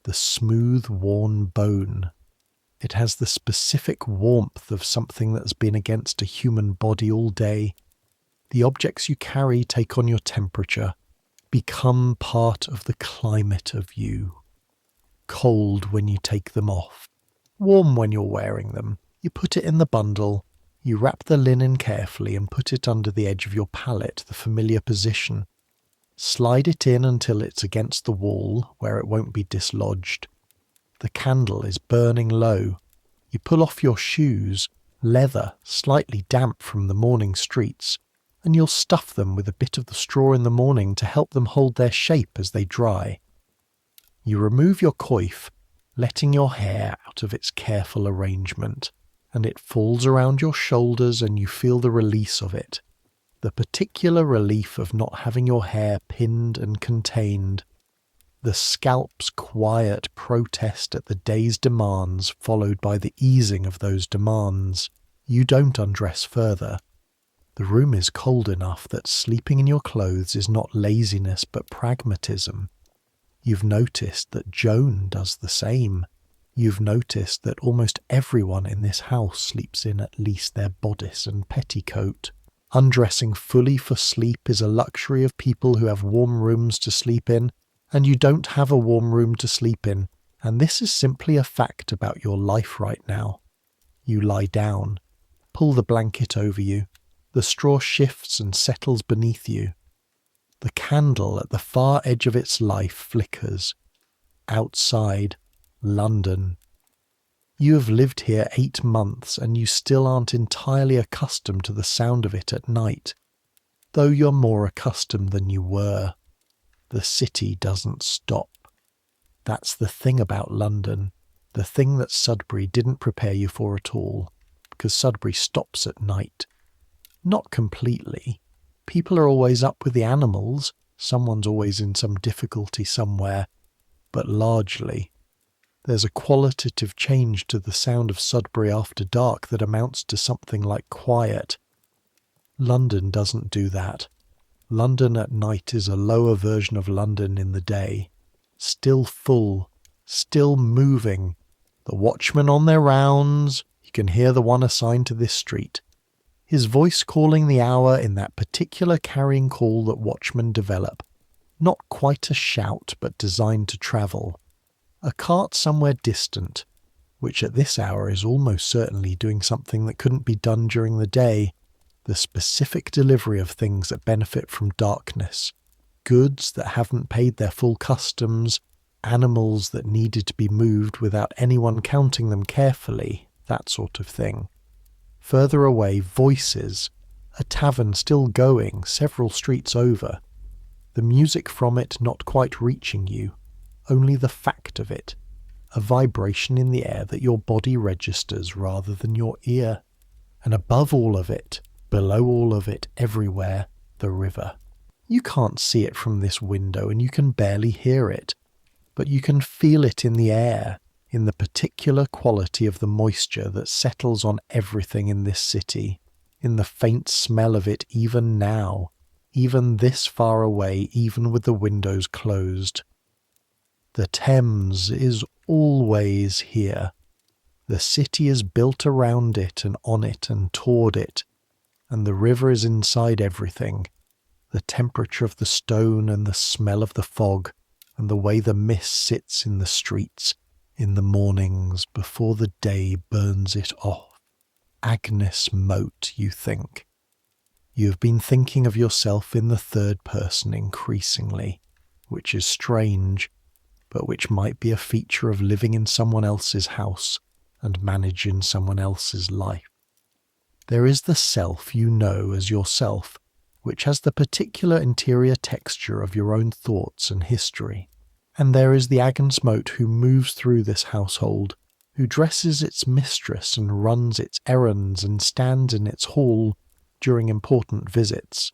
The smooth, worn bone. It has the specific warmth of something that's been against a human body all day. The objects you carry take on your temperature, become part of the climate of you. Cold when you take them off, warm when you're wearing them. You put it in the bundle, you wrap the linen carefully and put it under the edge of your pallet, the familiar position. Slide it in until it's against the wall, where it won't be dislodged. The candle is burning low. You pull off your shoes, leather, slightly damp from the morning streets, and you'll stuff them with a bit of the straw in the morning to help them hold their shape as they dry. You remove your coif, letting your hair out of its careful arrangement, and it falls around your shoulders and you feel the release of it. The particular relief of not having your hair pinned and contained. The scalp's quiet protest at the day's demands followed by the easing of those demands. You don't undress further. The room is cold enough that sleeping in your clothes is not laziness but pragmatism. You've noticed that Joan does the same. You've noticed that almost everyone in this house sleeps in at least their bodice and petticoat. Undressing fully for sleep is a luxury of people who have warm rooms to sleep in, and you don't have a warm room to sleep in, and this is simply a fact about your life right now. You lie down, pull the blanket over you, the straw shifts and settles beneath you. The candle at the far edge of its life flickers. Outside, London. You have lived here 8 months and you still aren't entirely accustomed to the sound of it at night, though you're more accustomed than you were. The city doesn't stop. That's the thing about London, the thing that Sudbury didn't prepare you for at all, because Sudbury stops at night. Not completely. People are always up with the animals, someone's always in some difficulty somewhere, but largely. There's a qualitative change to the sound of Sudbury after dark that amounts to something like quiet. London doesn't do that. London at night is a lower version of London in the day. Still full, still moving. The watchmen on their rounds. You can hear the one assigned to this street. His voice calling the hour in that particular carrying call that watchmen develop. Not quite a shout, but designed to travel. A cart somewhere distant, which at this hour is almost certainly doing something that couldn't be done during the day. The specific delivery of things that benefit from darkness. Goods that haven't paid their full customs. Animals that needed to be moved without anyone counting them carefully. That sort of thing. Further away, voices. A tavern still going, several streets over. the music from it not quite reaching you, only the fact of it, a vibration in the air that your body registers rather than your ear. And above all of it, below all of it, everywhere, the river. You can't see it from this window and you can barely hear it, but you can feel it in the air, in the particular quality of the moisture that settles on everything in this city, in the faint smell of it even now, even this far away, even with the windows closed. The Thames is always here. The city is built around it and on it and toward it, and the river is inside everything. The temperature of the stone and the smell of the fog and the way the mist sits in the streets in the mornings before the day burns it off. Agnes Moat, you think. You have been thinking of yourself in the third person increasingly, which is strange, but which might be a feature of living in someone else's house and managing someone else's life. There is the self you know as yourself, which has the particular interior texture of your own thoughts and history. And there is the Agnes Moat who moves through this household, who dresses its mistress and runs its errands and stands in its hall during important visits.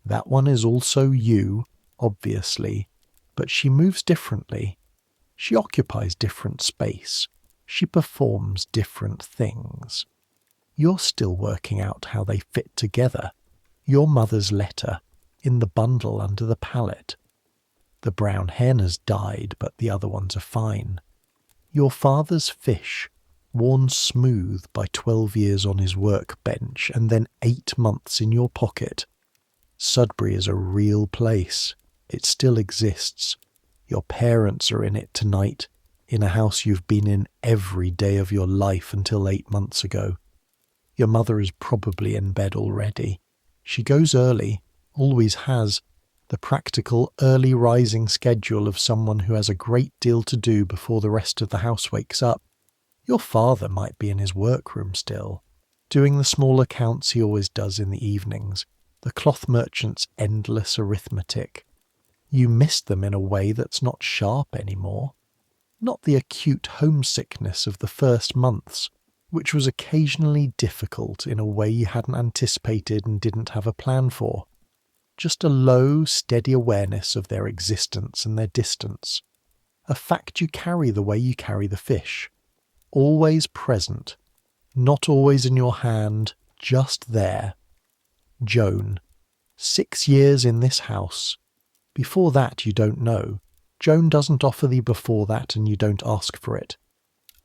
That one is also you, obviously, but she moves differently. She occupies different space. She performs different things. You're still working out how they fit together. Your mother's letter, in the bundle under the pallet. The brown hen has died, but the other ones are fine. Your father's fish, worn smooth by 12 years on his workbench and then 8 months in your pocket. Sudbury is a real place. It still exists. Your parents are in it tonight, in a house you've been in every day of your life until 8 months ago. Your mother is probably in bed already. She goes early, always has, the practical early rising schedule of someone who has a great deal to do before the rest of the house wakes up. Your father might be in his workroom still, doing the small accounts he always does in the evenings, the cloth merchant's endless arithmetic. You miss them in a way that's not sharp anymore. Not the acute homesickness of the first months, which was occasionally difficult in a way you hadn't anticipated and didn't have a plan for. Just a low, steady awareness of their existence and their distance. A fact you carry the way you carry the fish. Always present. Not always in your hand, just there. Joan. 6 years in this house. Before that you don't know. Joan doesn't offer thee before that and you don't ask for it.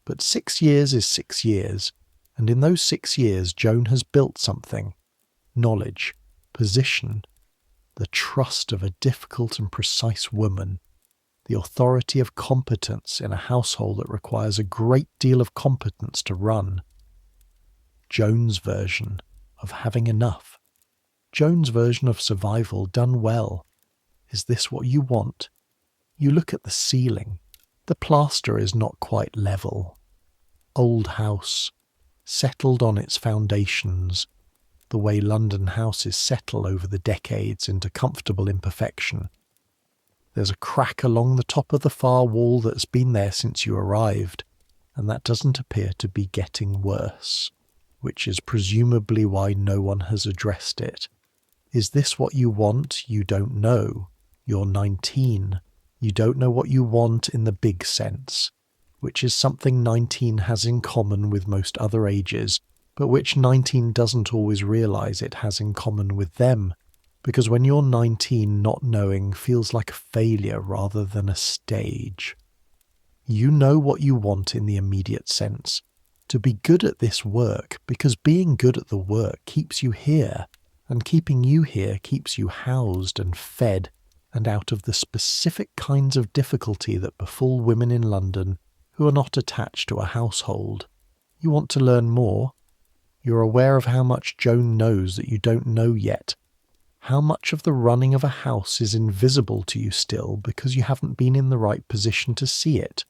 But 6 years is 6 years, and in those 6 years Joan has built something. Knowledge, position, the trust of a difficult and precise woman, the authority of competence in a household that requires a great deal of competence to run. Joan's version of having enough. Joan's version of survival done well. Is this what you want? You look at the ceiling. The plaster is not quite level. Old house, settled on its foundations, the way London houses settle over the decades into comfortable imperfection. There's a crack along the top of the far wall that's been there since you arrived, and that doesn't appear to be getting worse, which is presumably why no one has addressed it. Is this what you want? You don't know. You're 19. You don't know what you want in the big sense, which is something 19 has in common with most other ages, but which 19 doesn't always realise it has in common with them, because when you're 19, not knowing feels like a failure rather than a stage. You know what you want in the immediate sense, to be good at this work, because being good at the work keeps you here, and keeping you here keeps you housed and fed, and out of the specific kinds of difficulty that befall women in London who are not attached to a household. You want to learn more. You're aware of how much Joan knows that you don't know yet. How much of the running of a house is invisible to you still because you haven't been in the right position to see it.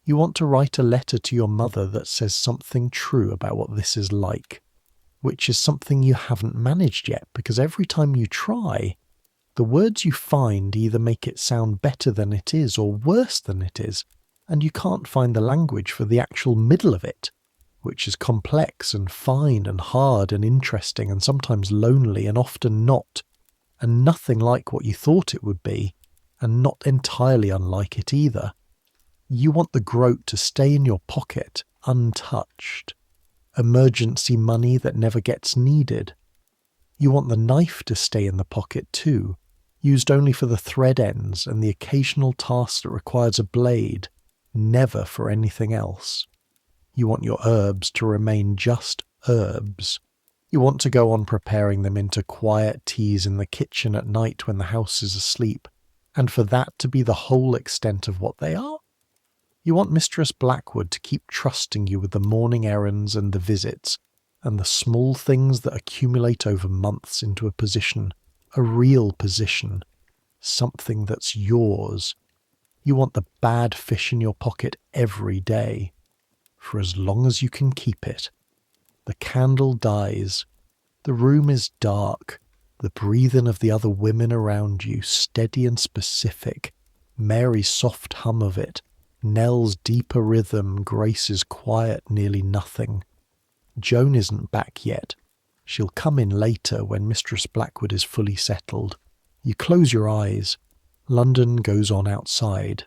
You want to write a letter to your mother that says something true about what this is like, which is something you haven't managed yet because every time you try, The words you find either make it sound better than it is or worse than it is, and you can't find the language for the actual middle of it, which is complex and fine and hard and interesting and sometimes lonely and often not, and nothing like what you thought it would be, and not entirely unlike it either. You want the groat to stay in your pocket, untouched. Emergency money that never gets needed. You want the knife to stay in the pocket too, used only for the thread ends and the occasional task that requires a blade, never for anything else. You want your herbs to remain just herbs. You want to go on preparing them into quiet teas in the kitchen at night when the house is asleep, and for that to be the whole extent of what they are? You want Mistress Blackwood to keep trusting you with the morning errands and the visits, and the small things that accumulate over months into a position, a real position, something that's yours. You want the bad fish in your pocket every day, for as long as you can keep it. The candle dies. The room is dark. The breathing of the other women around you, steady and specific. Mary's soft hum of it. Nell's deeper rhythm, Grace's quiet nearly nothing. Joan isn't back yet. She'll come in later when Mistress Blackwood is fully settled. You close your eyes. London goes on outside.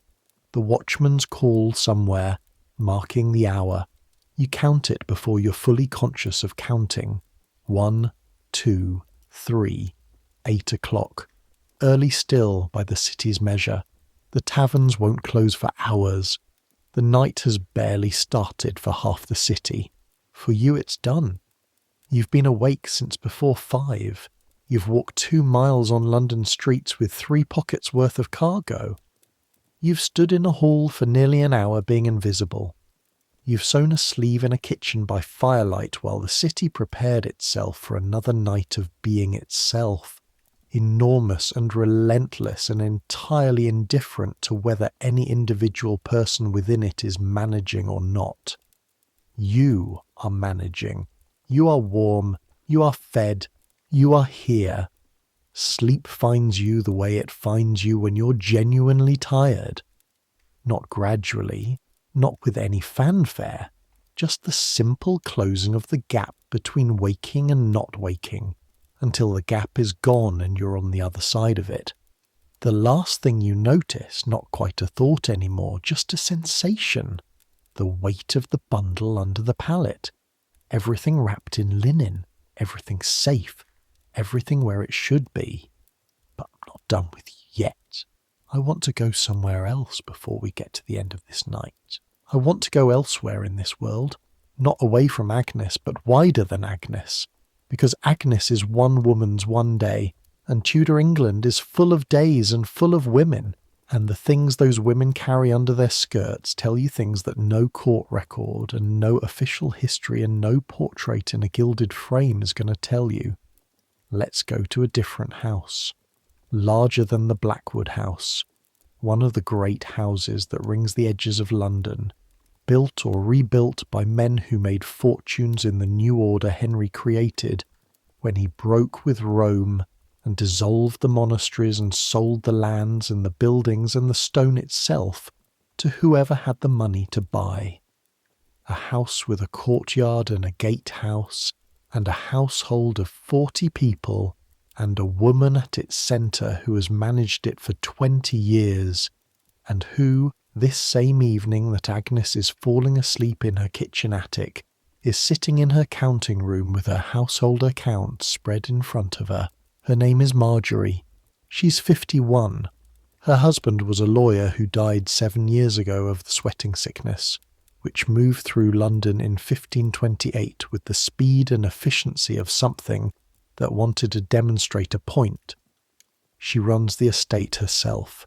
The watchman's call somewhere, marking the hour. You count it before you're fully conscious of counting. 1, 2, 3, 8 o'clock. Early still by the city's measure. The taverns won't close for hours. The night has barely started for half the city. For you it's done. You've been awake since before 5. You've walked 2 miles on London streets with 3 pockets worth of cargo. You've stood in a hall for nearly an hour being invisible. You've sewn a sleeve in a kitchen by firelight while the city prepared itself for another night of being itself. Enormous and relentless and entirely indifferent to whether any individual person within it is managing or not. You are managing. You are warm. You are fed. You are here. Sleep finds you the way it finds you when you're genuinely tired. Not gradually, not with any fanfare, just the simple closing of the gap between waking and not waking, until the gap is gone and you're on the other side of it. The last thing you notice, not quite a thought anymore, just a sensation. The weight of the bundle under the pallet. Everything wrapped in linen. Everything safe. Everything where it should be. But I'm not done with you yet. I want to go somewhere else before we get to the end of this night. I want to go elsewhere in this world. Not away from Agnes, but wider than Agnes. Because Agnes is one woman's one day, and Tudor England is full of days and full of women, and the things those women carry under their skirts tell you things that no court record and no official history and no portrait in a gilded frame is going to tell you. Let's go to a different house, larger than the Blackwood House, one of the great houses that rings the edges of London, built or rebuilt by men who made fortunes in the new order Henry created when he broke with Rome and dissolved the monasteries and sold the lands and the buildings and the stone itself to whoever had the money to buy. A house with a courtyard and a gatehouse, and a household of 40 people, and a woman at its centre who has managed it for 20 years, and who, this same evening that Agnes is falling asleep in her kitchen attic, is sitting in her counting room with her household accounts spread in front of her. Her name is Marjorie. She's 51. Her husband was a lawyer who died 7 years ago of the sweating sickness, which moved through London in 1528 with the speed and efficiency of something that wanted to demonstrate a point. She runs the estate herself.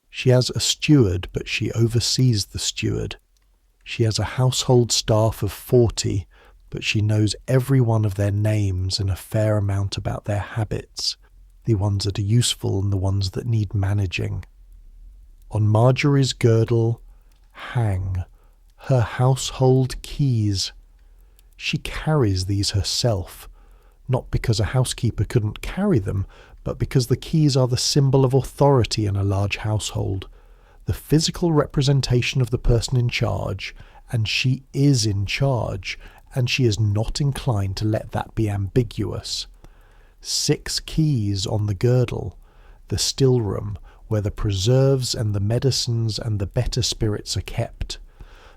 She has a steward, but she oversees the steward. She has a household staff of 40, but she knows every one of their names and a fair amount about their habits, the ones that are useful and the ones that need managing. On Marjorie's girdle hang her household keys. She carries these herself, not because a housekeeper couldn't carry them, but because the keys are the symbol of authority in a large household, the physical representation of the person in charge, and she is in charge, and she is not inclined to let that be ambiguous. 6 keys on the girdle, the still room, where the preserves and the medicines and the better spirits are kept,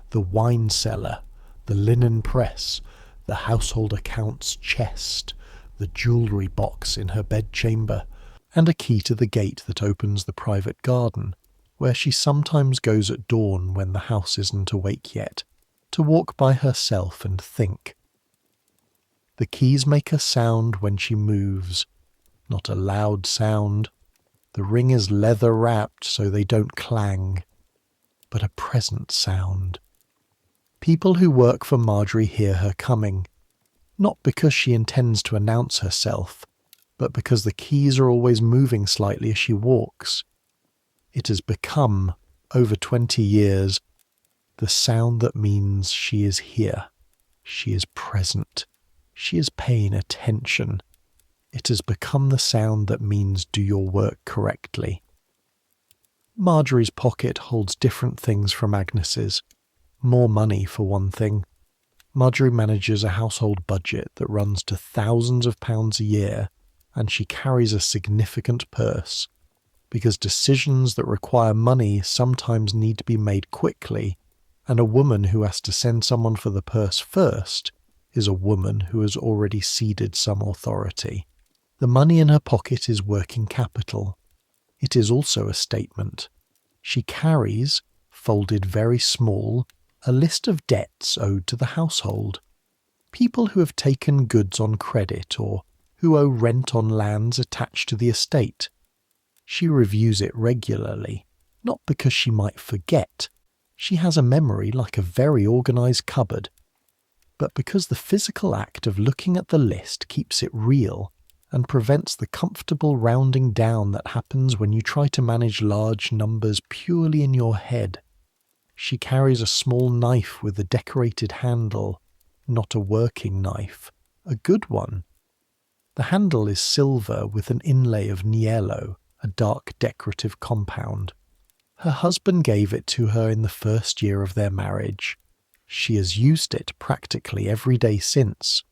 the wine cellar, the linen press, the household accounts chest, the jewellery box in her bedchamber, and a key to the gate that opens the private garden, where she sometimes goes at dawn when the house isn't awake yet, to walk by herself and think. The keys make a sound when she moves, not a loud sound. The ring is leather wrapped so they don't clang, but a present sound. People who work for Marjorie hear her coming, not because she intends to announce herself, but because the keys are always moving slightly as she walks. It has become, over 20 years, the sound that means she is here, she is present, she is paying attention. It has become the sound that means do your work correctly. Marjorie's pocket holds different things from Agnes's. More money, for one thing. Marjorie manages a household budget that runs to thousands of pounds a year, and she carries a significant purse, because decisions that require money sometimes need to be made quickly, and a woman who has to send someone for the purse first is a woman who has already ceded some authority. The money in her pocket is working capital. It is also a statement. She carries, folded very small, a list of debts owed to the household. People who have taken goods on credit or who owe rent on lands attached to the estate. She reviews it regularly, not because she might forget. She has a memory like a very organised cupboard, but because the physical act of looking at the list keeps it real and prevents the comfortable rounding down that happens when you try to manage large numbers purely in your head. She carries a small knife with a decorated handle, not a working knife, a good one. The handle is silver with an inlay of niello, a dark decorative compound. Her husband gave it to her in the first year of their marriage. She has used it practically every day since.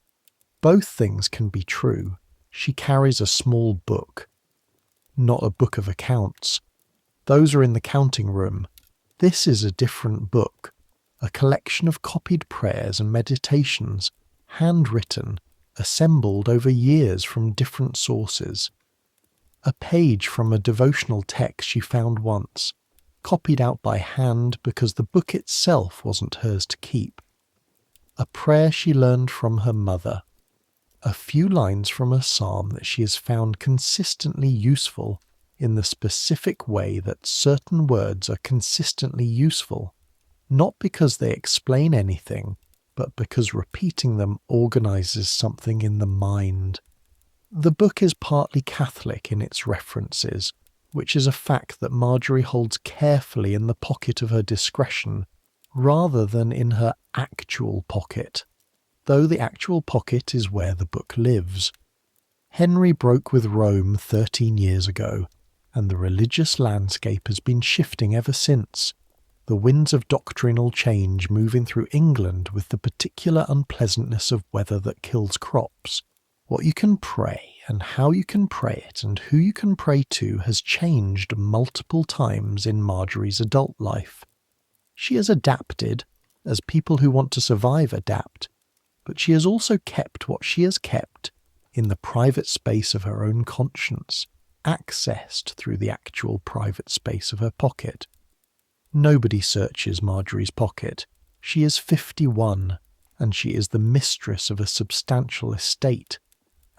Both things can be true. She carries a small book. Not a book of accounts. Those are in the counting room. This is a different book, a collection of copied prayers and meditations, handwritten, assembled over years from different sources. A page from a devotional text she found once, copied out by hand because the book itself wasn't hers to keep. A prayer she learned from her mother. A few lines from a psalm that she has found consistently useful in the specific way that certain words are consistently useful, not because they explain anything, but because repeating them organises something in the mind. The book is partly Catholic in its references, which is a fact that Marjorie holds carefully in the pocket of her discretion, rather than in her actual pocket, though the actual pocket is where the book lives. Henry broke with Rome 13 years ago, and the religious landscape has been shifting ever since, the winds of doctrinal change moving through England with the particular unpleasantness of weather that kills crops. What you can pray and how you can pray it and who you can pray to has changed multiple times in Marjorie's adult life. She has adapted, as people who want to survive adapt, but she has also kept what she has kept in the private space of her own conscience, accessed through the actual private space of her pocket. Nobody searches Marjorie's pocket. She is 51, and she is the mistress of a substantial estate,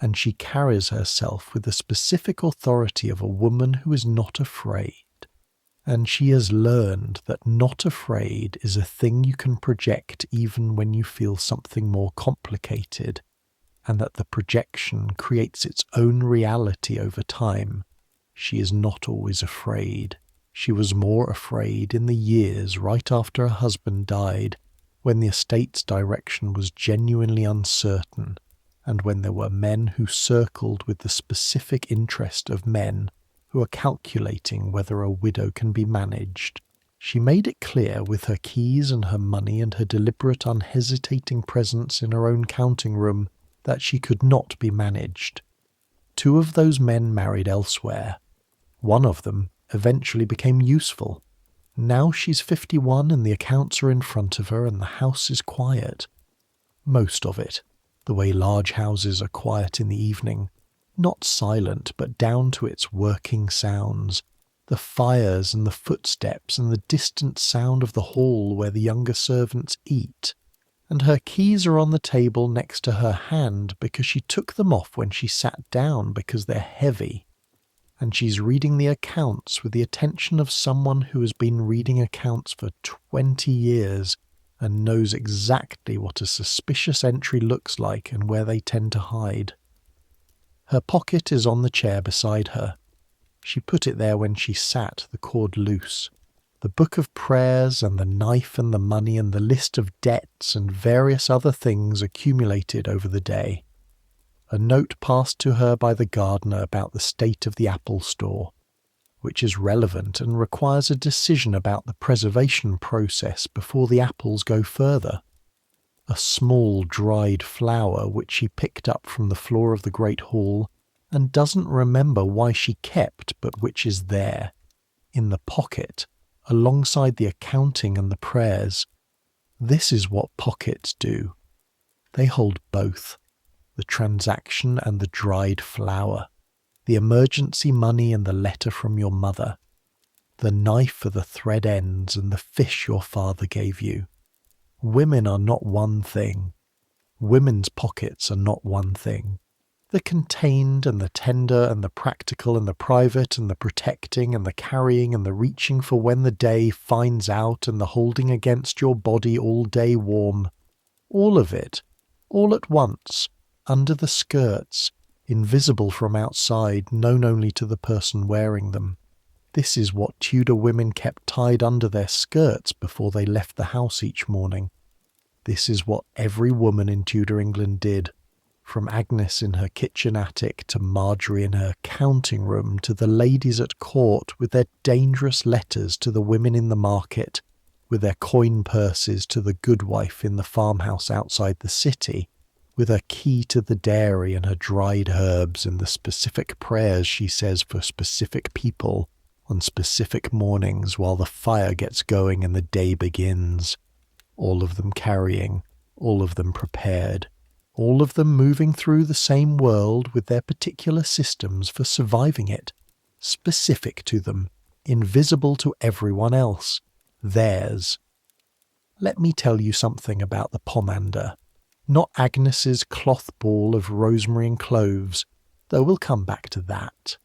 and she carries herself with the specific authority of a woman who is not afraid. And she has learned that not afraid is a thing you can project even when you feel something more complicated, and that the projection creates its own reality over time. She is not always afraid. She was more afraid in the years right after her husband died, when the estate's direction was genuinely uncertain, and when there were men who circled with the specific interest of men who are calculating whether a widow can be managed. She made it clear with her keys and her money and her deliberate, unhesitating presence in her own counting room that she could not be managed. 2 of those men married elsewhere. One of them eventually became useful. Now she's 51 and the accounts are in front of her and the house is quiet. Most of it, the way large houses are quiet in the evening. Not silent, but down to its working sounds. The fires and the footsteps and the distant sound of the hall where the younger servants eat. And her keys are on the table next to her hand because she took them off when she sat down because they're heavy. And she's reading the accounts with the attention of someone who has been reading accounts for 20 years and knows exactly what a suspicious entry looks like and where they tend to hide. Her pocket is on the chair beside her. She put it there when she sat, the cord loose. The book of prayers and the knife and the money and the list of debts and various other things accumulated over the day. A note passed to her by the gardener about the state of the apple store, which is relevant and requires a decision about the preservation process before the apples go further. A small dried flower which she picked up from the floor of the great hall and doesn't remember why she kept, but which is there, in the pocket, alongside the accounting and the prayers. This is what pockets do. They hold both, the transaction and the dried flower, the emergency money and the letter from your mother, the knife for the thread ends and the fish your father gave you. Women are not one thing. Women's pockets are not one thing. The contained and the tender and the practical and the private and the protecting and the carrying and the reaching for when the day finds out and the holding against your body all day warm. All of it, all at once, under the skirts, invisible from outside, known only to the person wearing them. This is what Tudor women kept tied under their skirts before they left the house each morning. This is what every woman in Tudor England did, from Agnes in her kitchen attic to Marjorie in her counting room to the ladies at court with their dangerous letters to the women in the market, with their coin purses to the goodwife in the farmhouse outside the city, with her key to the dairy and her dried herbs and the specific prayers she says for specific people on specific mornings while the fire gets going and the day begins. All of them carrying, all of them prepared, all of them moving through the same world with their particular systems for surviving it, specific to them, invisible to everyone else, theirs. Let me tell you something about the pomander. Not Agnes's cloth ball of rosemary and cloves, though we'll come back to that.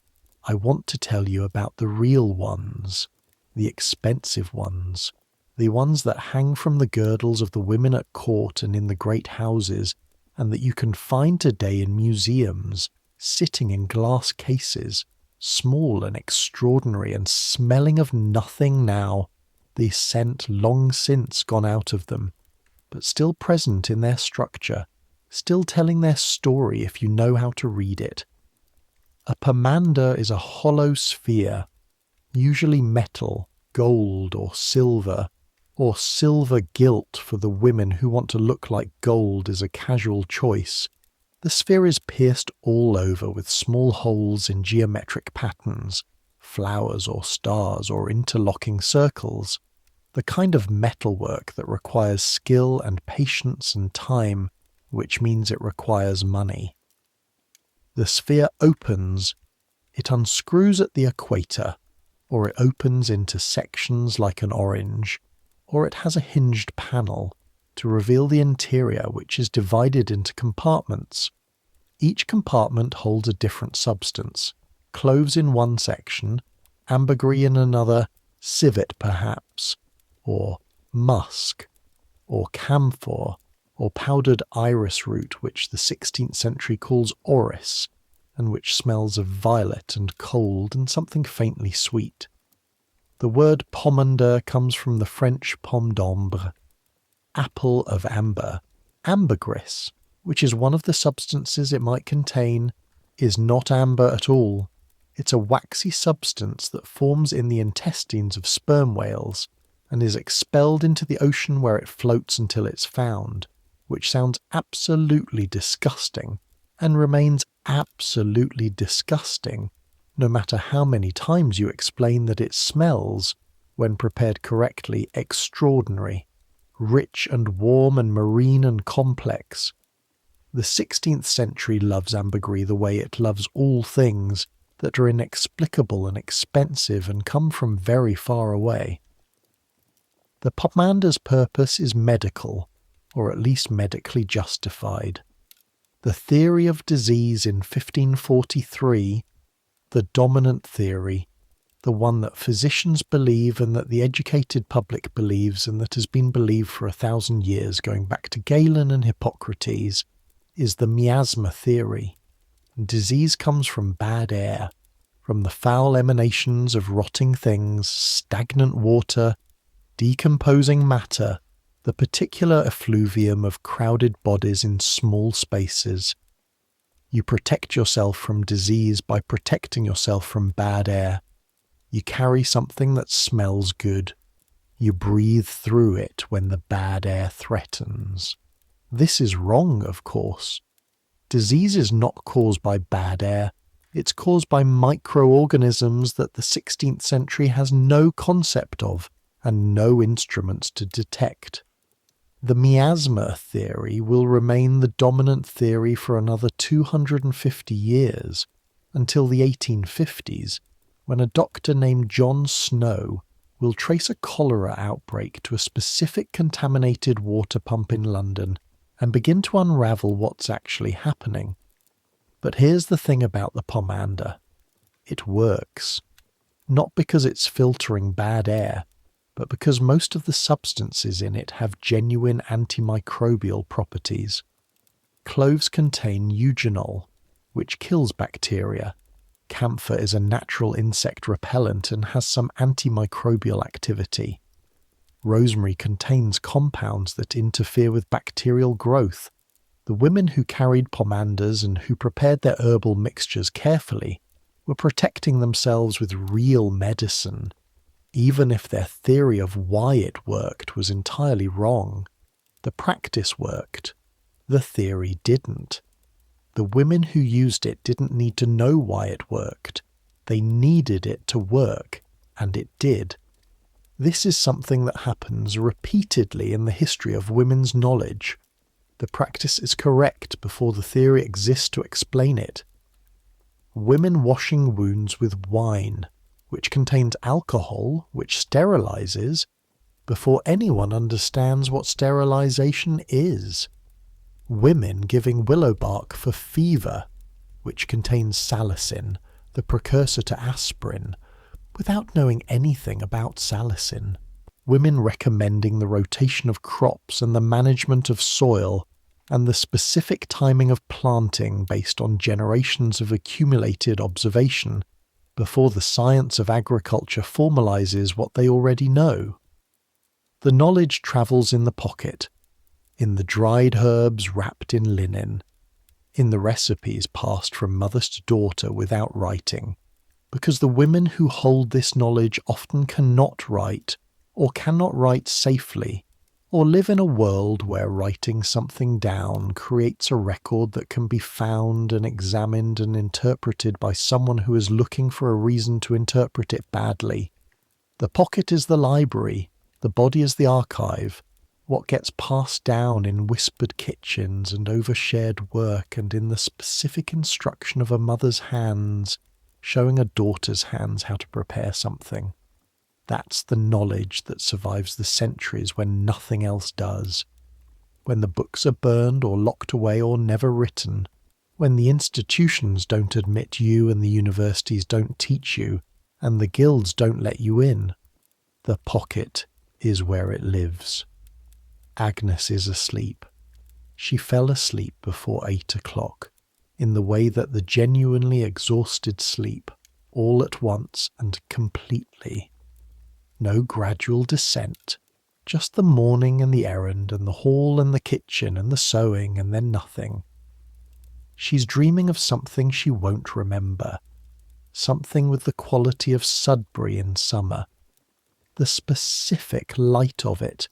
I want to tell you about the real ones, the expensive ones, the ones that hang from the girdles of the women at court and in the great houses, and that you can find today in museums, sitting in glass cases, small and extraordinary and smelling of nothing now, the scent long since gone out of them, but still present in their structure, still telling their story if you know how to read it. A pomander is a hollow sphere, usually metal, gold or silver gilt for the women who want to look like gold as a casual choice. The sphere is pierced all over with small holes in geometric patterns, flowers or stars or interlocking circles, the kind of metalwork that requires skill and patience and time, which means it requires money. The sphere opens, it unscrews at the equator, or it opens into sections like an orange, or it has a hinged panel to reveal the interior, which is divided into compartments. Each compartment holds a different substance, cloves in one section, ambergris in another, civet perhaps, or musk, or camphor, or powdered iris root, which the 16th century calls orris, and which smells of violet and cold and something faintly sweet. The word pomander comes from the French pomme d'ambre, apple of amber, ambergris, which is one of the substances it might contain, is not amber at all. It's a waxy substance that forms in the intestines of sperm whales and is expelled into the ocean where it floats until it's found, which sounds absolutely disgusting and remains absolutely disgusting no matter how many times you explain that it smells, when prepared correctly, extraordinary, rich and warm and marine and complex. The 16th century loves ambergris the way it loves all things that are inexplicable and expensive and come from very far away. The pomander's purpose is medical, or at least medically justified. The theory of disease in 1543, the dominant theory, the one that physicians believe and that the educated public believes and that has been believed for 1,000 years going back to Galen and Hippocrates, is the miasma theory. Disease comes from bad air, from the foul emanations of rotting things, stagnant water, decomposing matter, the particular effluvium of crowded bodies in small spaces. You protect yourself from disease by protecting yourself from bad air. You carry something that smells good. You breathe through it when the bad air threatens. This is wrong, of course. Disease is not caused by bad air. It's caused by microorganisms that the 16th century has no concept of and no instruments to detect. The miasma theory will remain the dominant theory for another 250 years, until the 1850s, when a doctor named John Snow will trace a cholera outbreak to a specific contaminated water pump in London and begin to unravel what's actually happening. But here's the thing about the pomander. It works. Not because it's filtering bad air, but because most of the substances in it have genuine antimicrobial properties. Cloves contain eugenol, which kills bacteria. Camphor is a natural insect repellent and has some antimicrobial activity. Rosemary contains compounds that interfere with bacterial growth. The women who carried pomanders and who prepared their herbal mixtures carefully were protecting themselves with real medicine, even if their theory of why it worked was entirely wrong. The practice worked. The theory didn't. The women who used it didn't need to know why it worked. They needed it to work, and it did. This is something that happens repeatedly in the history of women's knowledge. The practice is correct before the theory exists to explain it. Women washing wounds with wine, which contains alcohol, which sterilizes, before anyone understands what sterilization is. Women giving willow bark for fever, which contains salicin, the precursor to aspirin, without knowing anything about salicin. Women recommending the rotation of crops and the management of soil and the specific timing of planting based on generations of accumulated observation before the science of agriculture formalizes what they already know. The knowledge travels in the pocket, in the dried herbs wrapped in linen, in the recipes passed from mother to daughter without writing, because the women who hold this knowledge often cannot write, or cannot write safely, or live in a world where writing something down creates a record that can be found and examined and interpreted by someone who is looking for a reason to interpret it badly. The pocket is the library, the body is the archive, what gets passed down in whispered kitchens and overshared work and in the specific instruction of a mother's hands, showing a daughter's hands how to prepare something. That's the knowledge that survives the centuries when nothing else does. When the books are burned or locked away or never written. When the institutions don't admit you and the universities don't teach you and the guilds don't let you in. The pocket is where it lives. Agnes is asleep. She fell asleep before 8 o'clock, in the way that the genuinely exhausted sleep, all at once and completely. No gradual descent, Just the morning and the errand and the hall and the kitchen and the sewing and then nothing. She's dreaming of something she won't remember. Something with the quality of Sudbury in summer. The specific light of it.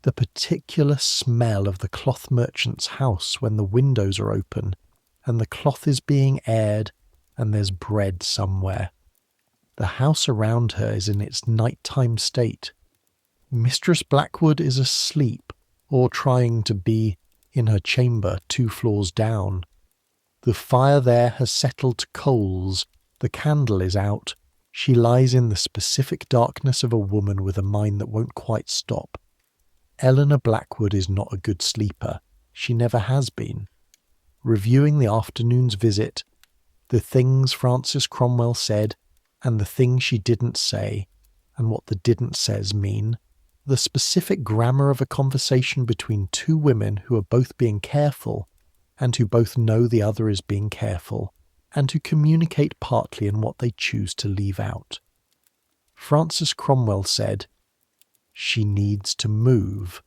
The particular smell of the cloth merchant's house when the windows are open and the cloth is being aired and there's bread somewhere. The house around her is in its nighttime state. Mistress Blackwood is asleep or trying to be in her chamber 2 floors down. The fire there has settled to coals. The candle is out. She lies in the specific darkness of a woman with a mind that won't quite stop. Eleanor Blackwood is not a good sleeper. She never has been. Reviewing the afternoon's visit, the things Francis Cromwell said, and the things she didn't say, and what the didn't says mean, the specific grammar of a conversation between 2 women who are both being careful, and who both know the other is being careful, and who communicate partly in what they choose to leave out. Francis Cromwell said, "She needs to move.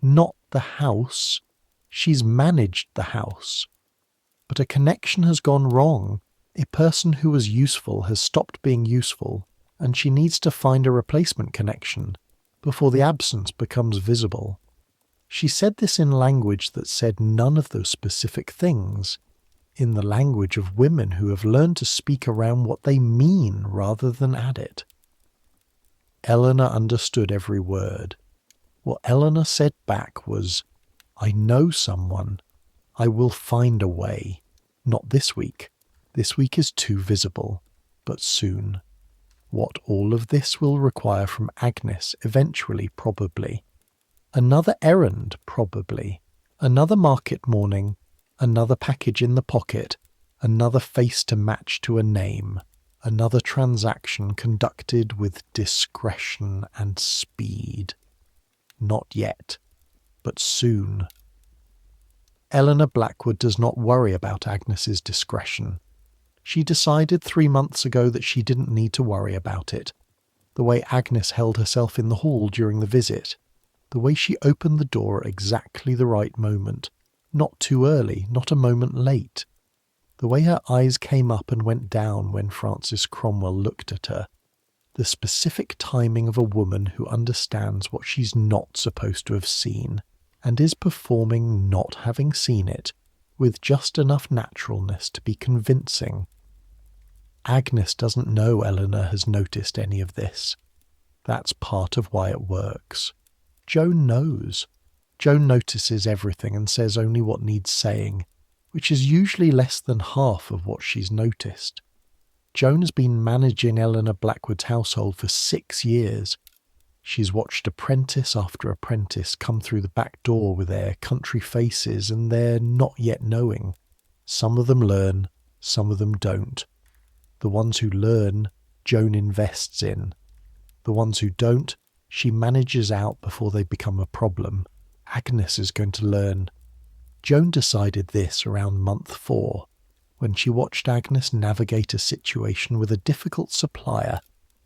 Not the house. She's managed the house. But a connection has gone wrong. A person who was useful has stopped being useful, and she needs to find a replacement connection before the absence becomes visible." She said this in language that said none of those specific things, in the language of women who have learned to speak around what they mean rather than at it. Eleanor understood every word. What Eleanor said back was, "I know someone. I will find a way. Not this week. This week is too visible, but soon. What all of this will require from Agnes eventually, probably. Another errand, probably. Another market morning. Another package in the pocket. Another face to match to a name. Another transaction conducted with discretion and speed. Not yet, but soon." Eleanor Blackwood does not worry about Agnes's discretion. She decided 3 months ago that she didn't need to worry about it. The way Agnes held herself in the hall during the visit. The way she opened the door at exactly the right moment. Not too early, not a moment late. The way her eyes came up and went down when Francis Cromwell looked at her. The specific timing of a woman who understands what she's not supposed to have seen, and is performing not having seen it, with just enough naturalness to be convincing. Agnes doesn't know Eleanor has noticed any of this. That's part of why it works. Joan knows. Joan notices everything and says only what needs saying, which is usually less than half of what she's noticed. Joan has been managing Eleanor Blackwood's household for 6 years. She's watched apprentice after apprentice come through the back door with their country faces and their not yet knowing. Some of them learn, some of them don't. The ones who learn, Joan invests in. The ones who don't, she manages out before they become a problem. Agnes is going to learn. Joan decided this around month 4, when she watched Agnes navigate a situation with a difficult supplier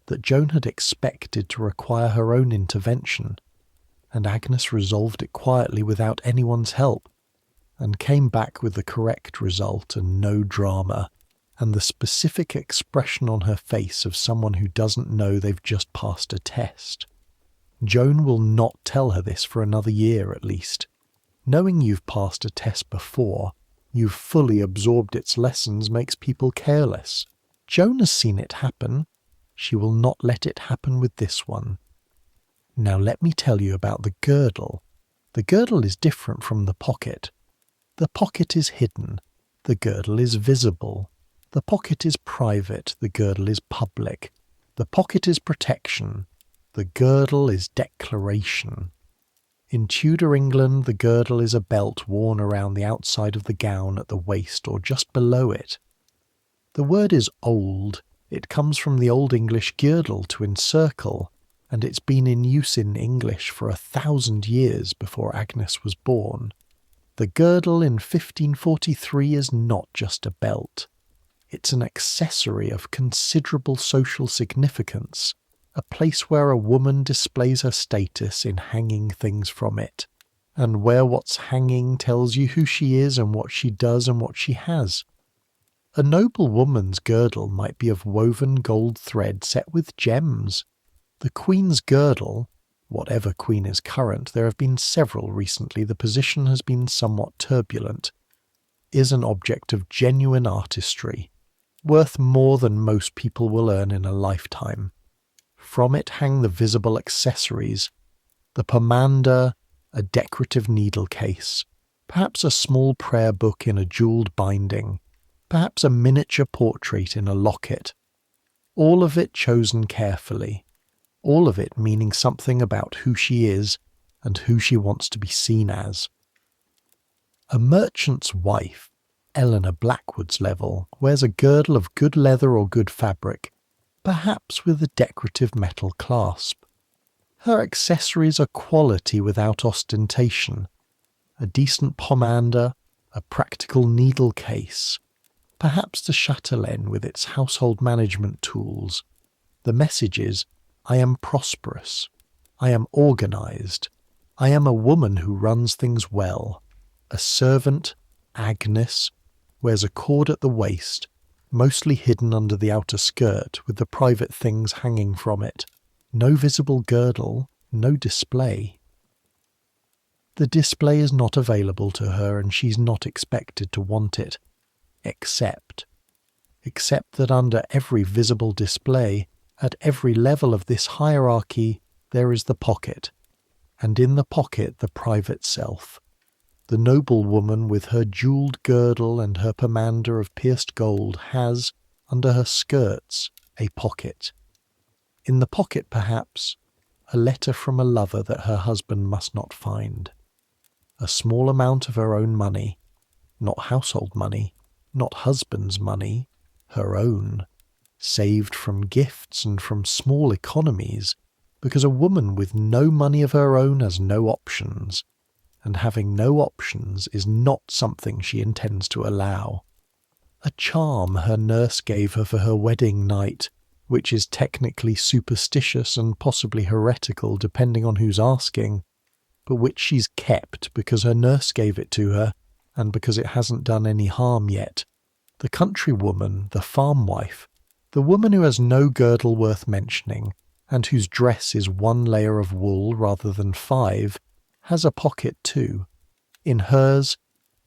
that Joan had expected to require her own intervention, and Agnes resolved it quietly without anyone's help, and came back with the correct result and no drama, and the specific expression on her face of someone who doesn't know they've just passed a test. Joan will not tell her this for another year at least. Knowing you've passed a test before, you've fully absorbed its lessons makes people careless. Joan has seen it happen. She will not let it happen with this one. Now let me tell you about the girdle. The girdle is different from the pocket. The pocket is hidden. The girdle is visible. The pocket is private. The girdle is public. The pocket is protection. The girdle is declaration. In Tudor England, the girdle is a belt worn around the outside of the gown at the waist or just below it. The word is old. It comes from the Old English girdle to encircle, and it's been in use in English for 1,000 years before Agnes was born. The girdle in 1543 is not just a belt. It's an accessory of considerable social significance, a place where a woman displays her status in hanging things from it, and where what's hanging tells you who she is and what she does and what she has. A noble woman's girdle might be of woven gold thread set with gems. The Queen's girdle, whatever Queen is current, there have been several recently, the position has been somewhat turbulent, is an object of genuine artistry, worth more than most people will earn in a lifetime. From it hang the visible accessories, the pomander, a decorative needle case, perhaps a small prayer book in a jewelled binding, perhaps a miniature portrait in a locket. All of it chosen carefully, all of it meaning something about who she is and who she wants to be seen as. A merchant's wife, Eleanor Blackwood's level, wears a girdle of good leather or good fabric, perhaps with a decorative metal clasp. Her accessories are quality without ostentation, a decent pomander, a practical needle case, perhaps the chatelaine with its household management tools. The message is, I am prosperous, I am organised, I am a woman who runs things well. A servant, Agnes, wears a cord at the waist, mostly hidden under the outer skirt with the private things hanging from it. No visible girdle, no display. The display is not available to her and she's not expected to want it, except that under every visible display, at every level of this hierarchy, there is the pocket, and in the pocket the private self. The noble woman with her jewelled girdle and her pomander of pierced gold has, under her skirts, a pocket. In the pocket, perhaps, a letter from a lover that her husband must not find. A small amount of her own money, not household money, not husband's money, her own, saved from gifts and from small economies, because a woman with no money of her own has no options, and having no options is not something she intends to allow. A charm her nurse gave her for her wedding night, which is technically superstitious and possibly heretical depending on who's asking, but which she's kept because her nurse gave it to her and because it hasn't done any harm yet. The countrywoman, the farm wife, the woman who has no girdle worth mentioning, and whose dress is one layer of wool rather than 5, has a pocket too. In hers,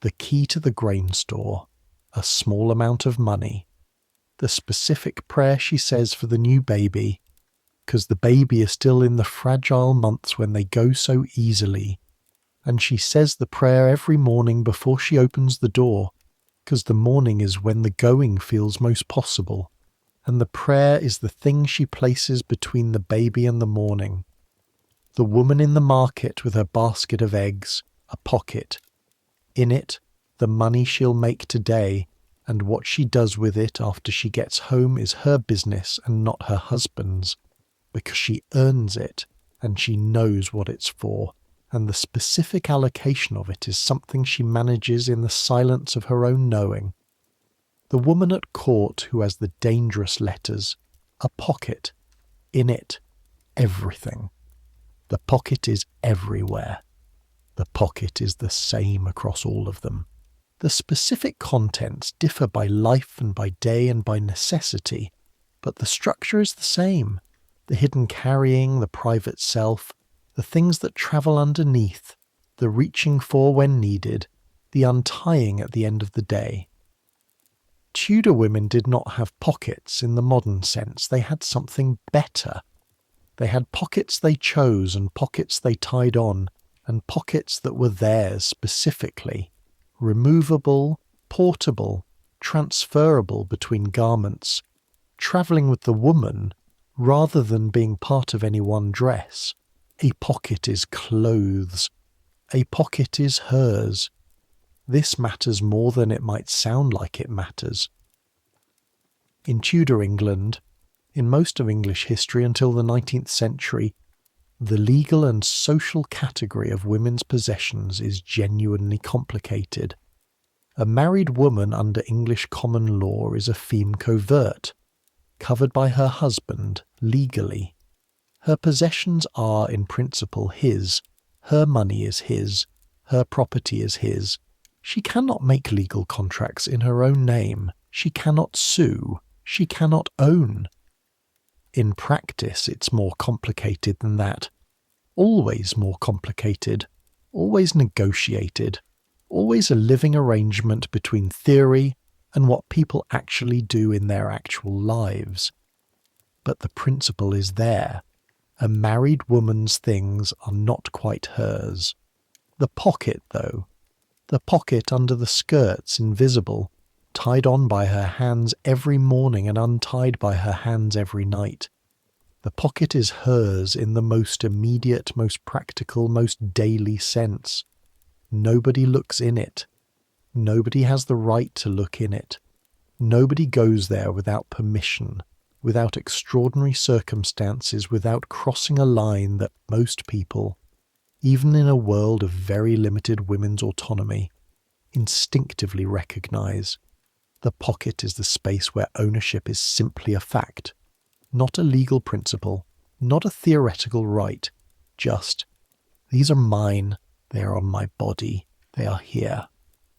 the key to the grain store, a small amount of money, the specific prayer she says for the new baby, because the baby is still in the fragile months when they go so easily, and she says the prayer every morning before she opens the door, because the morning is when the going feels most possible, and the prayer is the thing she places between the baby and the morning. The woman in the market with her basket of eggs, a pocket. In it, the money she'll make today, and what she does with it after she gets home is her business and not her husband's, because she earns it and she knows what it's for, and the specific allocation of it is something she manages in the silence of her own knowing. The woman at court who has the dangerous letters, a pocket. In it, everything. The pocket is everywhere. The pocket is the same across all of them. The specific contents differ by life and by day and by necessity, but the structure is the same. The hidden carrying, the private self, the things that travel underneath, the reaching for when needed, the untying at the end of the day. Tudor women did not have pockets in the modern sense. They had something better. They had pockets they chose and pockets they tied on, and pockets that were theirs specifically, removable, portable, transferable between garments, travelling with the woman rather than being part of any one dress. A pocket is clothes. A pocket is hers. This matters more than it might sound like it matters. In Tudor England, in most of English history until the 19th century, the legal and social category of women's possessions is genuinely complicated. A married woman under English common law is a femme covert, covered by her husband legally. Her possessions are in principle his, her money is his, her property is his. She cannot make legal contracts in her own name. She cannot sue. She cannot own. In practice, it's more complicated than that. Always more complicated. Always negotiated. Always a living arrangement between theory and what people actually do in their actual lives. But the principle is there. A married woman's things are not quite hers. The pocket, though. The pocket under the skirt's invisible, tied on by her hands every morning and untied by her hands every night. The pocket is hers in the most immediate, most practical, most daily sense. Nobody looks in it. Nobody has the right to look in it. Nobody goes there without permission, without extraordinary circumstances, without crossing a line that most people, even in a world of very limited women's autonomy, instinctively recognise. The pocket is the space where ownership is simply a fact, not a legal principle, not a theoretical right, just, these are mine, they are on my body, they are here.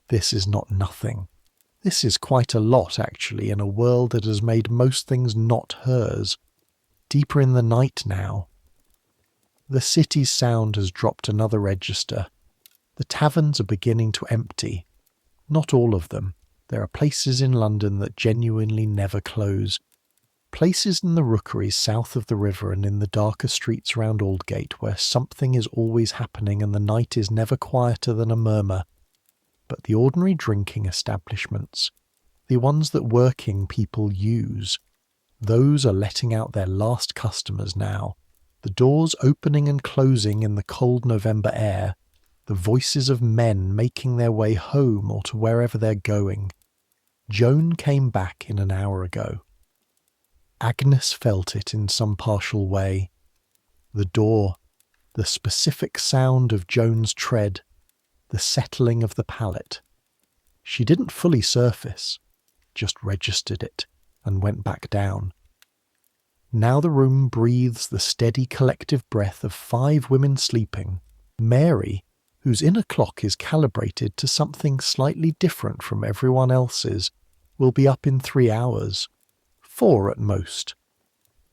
This is not nothing. This is quite a lot, actually, in a world that has made most things not hers. Deeper in the night now. The city's sound has dropped another register. The taverns are beginning to empty. Not all of them. There are places in London that genuinely never close. Places in the rookeries south of the river and in the darker streets round Aldgate where something is always happening and the night is never quieter than a murmur. But the ordinary drinking establishments, the ones that working people use, those are letting out their last customers now. The doors opening and closing in the cold November air, the voices of men making their way home or to wherever they're going. Joan came back in an hour ago. Agnes felt it in some partial way. The door, the specific sound of Joan's tread, the settling of the pallet. She didn't fully surface, just registered it and went back down. Now the room breathes the steady collective breath of 5 women sleeping. Mary, whose inner clock is calibrated to something slightly different from everyone else's, will be up in 3 hours. 4 at most.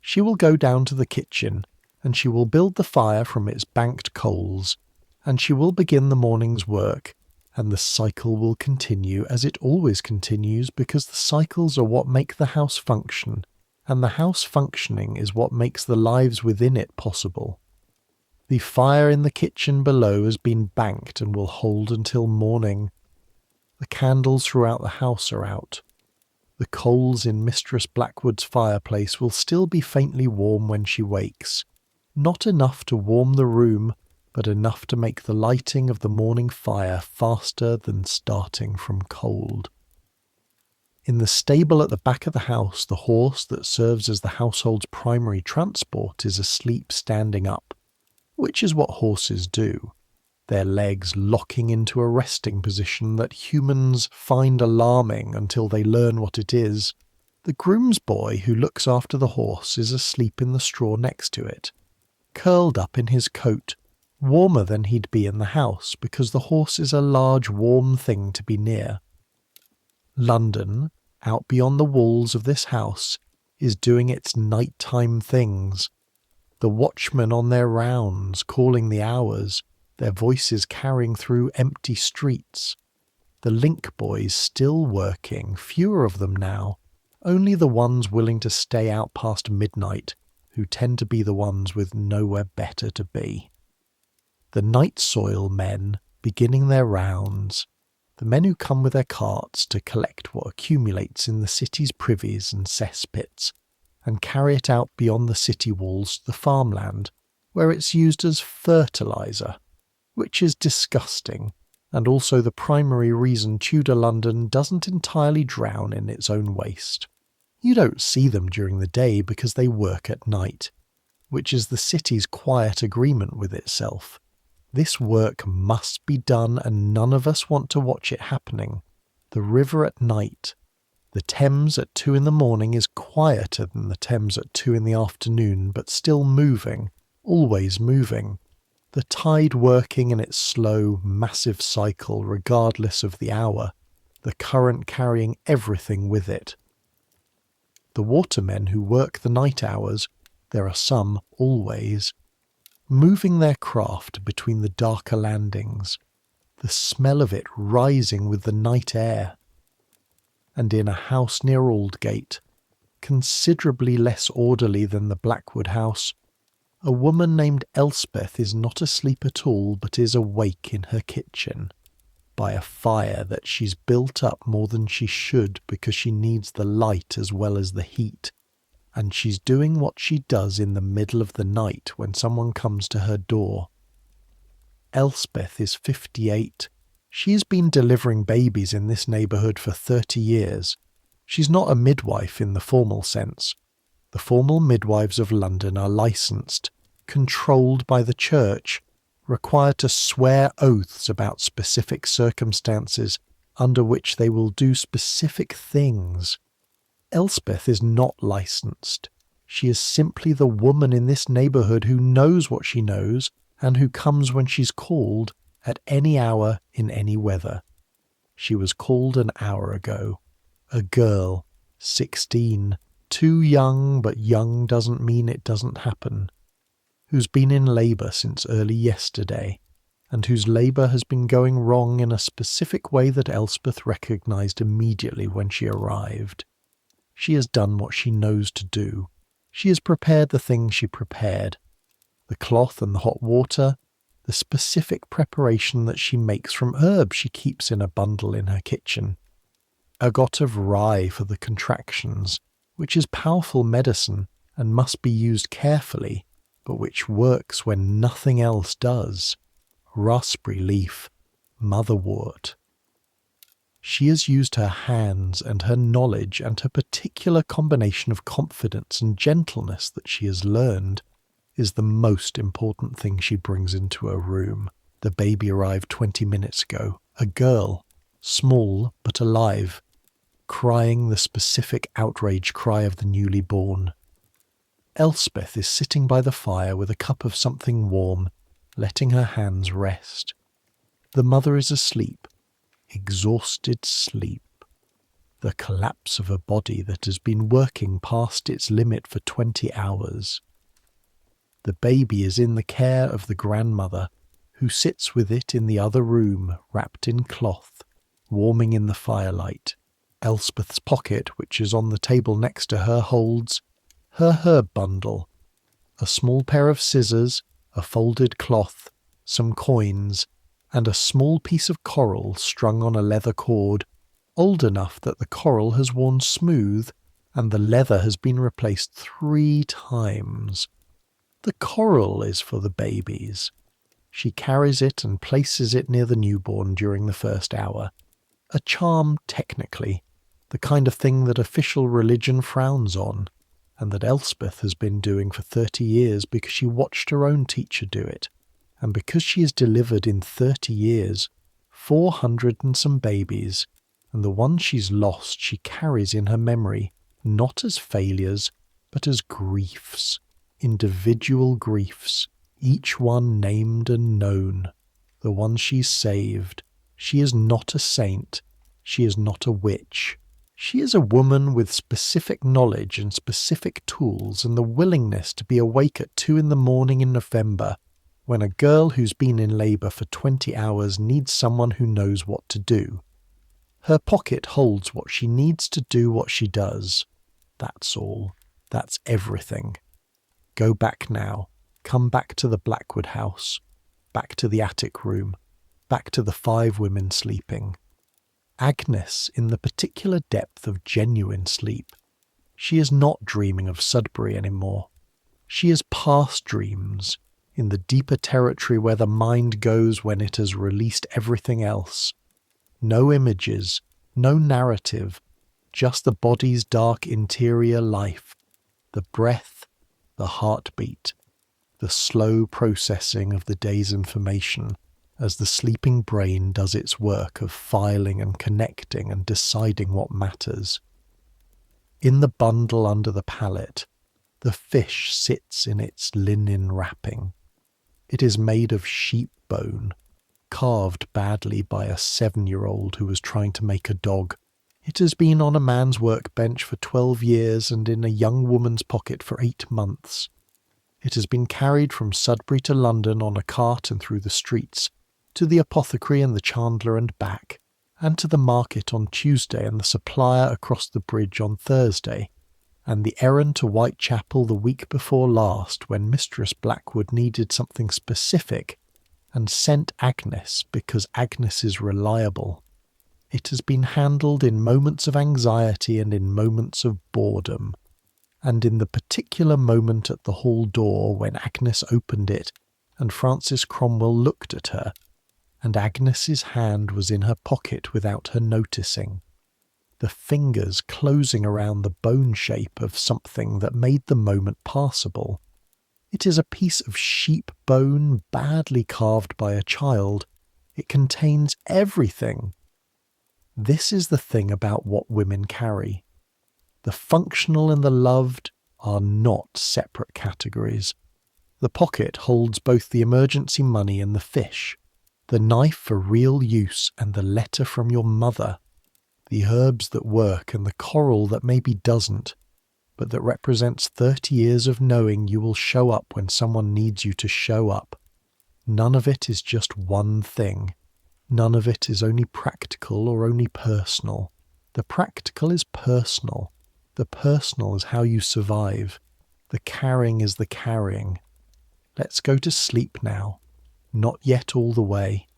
She will go down to the kitchen, and she will build the fire from its banked coals, and she will begin the morning's work, and the cycle will continue as it always continues because the cycles are what make the house function, and the house functioning is what makes the lives within it possible. The fire in the kitchen below has been banked and will hold until morning. The candles throughout the house are out. The coals in Mistress Blackwood's fireplace will still be faintly warm when she wakes. Not enough to warm the room, but enough to make the lighting of the morning fire faster than starting from cold. In the stable at the back of the house, the horse that serves as the household's primary transport is asleep standing up, which is what horses do, their legs locking into a resting position that humans find alarming until they learn what it is. The groom's boy who looks after the horse is asleep in the straw next to it, curled up in his coat, warmer than he'd be in the house because the horse is a large warm thing to be near. London, out beyond the walls of this house, is doing its nighttime things. The watchmen on their rounds, calling the hours, their voices carrying through empty streets. The link boys still working, fewer of them now, only the ones willing to stay out past midnight, who tend to be the ones with nowhere better to be. The night soil men beginning their rounds, the men who come with their carts to collect what accumulates in the city's privies and cesspits, and carry it out beyond the city walls to the farmland, where it's used as fertiliser, which is disgusting, and also the primary reason Tudor London doesn't entirely drown in its own waste. You don't see them during the day because they work at night, which is the city's quiet agreement with itself. This work must be done and none of us want to watch it happening. The river at night, The Thames at 2 in the morning is quieter than the Thames at 2 in the afternoon, but still moving, always moving. The tide working in its slow, massive cycle regardless of the hour, the current carrying everything with it. The watermen who work the night hours, there are some always, moving their craft between the darker landings, the smell of it rising with the night air. And in a house near Aldgate, considerably less orderly than the Blackwood house, a woman named Elspeth is not asleep at all, but is awake in her kitchen, by a fire that she's built up more than she should because she needs the light as well as the heat, and she's doing what she does in the middle of the night when someone comes to her door. Elspeth is 58. She has been delivering babies in this neighbourhood for 30 years. She's not a midwife in the formal sense. The formal midwives of London are licensed, controlled by the church, required to swear oaths about specific circumstances under which they will do specific things. Elspeth is not licensed. She is simply the woman in this neighbourhood who knows what she knows and who comes when she's called at any hour in any weather. She was called an hour ago. A girl, 16, too young, but young doesn't mean it doesn't happen, who's been in labour since early yesterday, and whose labour has been going wrong in a specific way that Elspeth recognised immediately when she arrived. She has done what she knows to do. She has prepared the things she prepared. The cloth and the hot water, the specific preparation that she makes from herbs she keeps in a bundle in her kitchen. A got of rye for the contractions, which is powerful medicine and must be used carefully, but which works when nothing else does. Raspberry leaf, motherwort. She has used her hands and her knowledge and her particular combination of confidence and gentleness that she has learned is the most important thing she brings into her room. The baby arrived 20 minutes ago. A girl, small but alive, crying the specific outrage cry of the newly born. Elspeth is sitting by the fire with a cup of something warm, letting her hands rest. The mother is asleep, exhausted sleep. The collapse of a body that has been working past its limit for 20 hours. The baby is in the care of the grandmother, who sits with it in the other room, wrapped in cloth, warming in the firelight. Elspeth's pocket, which is on the table next to her, holds her herb bundle, a small pair of scissors, a folded cloth, some coins, and a small piece of coral strung on a leather cord, old enough that the coral has worn smooth and the leather has been replaced 3 times. The coral is for the babies. She carries it and places it near the newborn during the first hour. A charm, technically, the kind of thing that official religion frowns on, and that Elspeth has been doing for 30 years because she watched her own teacher do it, and because she has delivered in 30 years 400 and some babies, and the ones she's lost she carries in her memory, not as failures, but as griefs. Individual griefs, each one named and known. The one she's saved. She is not a saint. She is not a witch. She is a woman with specific knowledge and specific tools and the willingness to be awake at 2 in the morning in November, when a girl who's been in labour for 20 hours needs someone who knows what to do. Her pocket holds what she needs to do what she does. That's all. That's everything. Go back now. Come back to the Blackwood house. Back to the attic room. Back to the 5 women sleeping. Agnes in the particular depth of genuine sleep. She is not dreaming of Sudbury anymore. She is past dreams, in the deeper territory where the mind goes when it has released everything else. No images, no narrative, just the body's dark interior life, the breath, the heartbeat, the slow processing of the day's information as the sleeping brain does its work of filing and connecting and deciding what matters. In the bundle under the pallet, the fish sits in its linen wrapping. It is made of sheep bone, carved badly by a 7-year-old who was trying to make a dog. It has been on a man's workbench for 12 years and in a young woman's pocket for 8 months. It has been carried from Sudbury to London on a cart and through the streets, to the apothecary and the chandler and back, and to the market on Tuesday and the supplier across the bridge on Thursday, and the errand to Whitechapel the week before last when Mistress Blackwood needed something specific and sent Agnes because Agnes is reliable. It has been handled in moments of anxiety and in moments of boredom, and in the particular moment at the hall door when Agnes opened it and Francis Cromwell looked at her, and Agnes's hand was in her pocket without her noticing, the fingers closing around the bone shape of something that made the moment passable. It is a piece of sheep bone badly carved by a child. It contains everything. This is the thing about what women carry. The functional and the loved are not separate categories. The pocket holds both the emergency money and the fish, the knife for real use and the letter from your mother, the herbs that work and the coral that maybe doesn't, but that represents 30 years of knowing you will show up when someone needs you to show up. None of it is just one thing. None of it is only practical or only personal. The practical is personal. The personal is how you survive. The carrying is the carrying. Let's go to sleep now. Not yet all the way.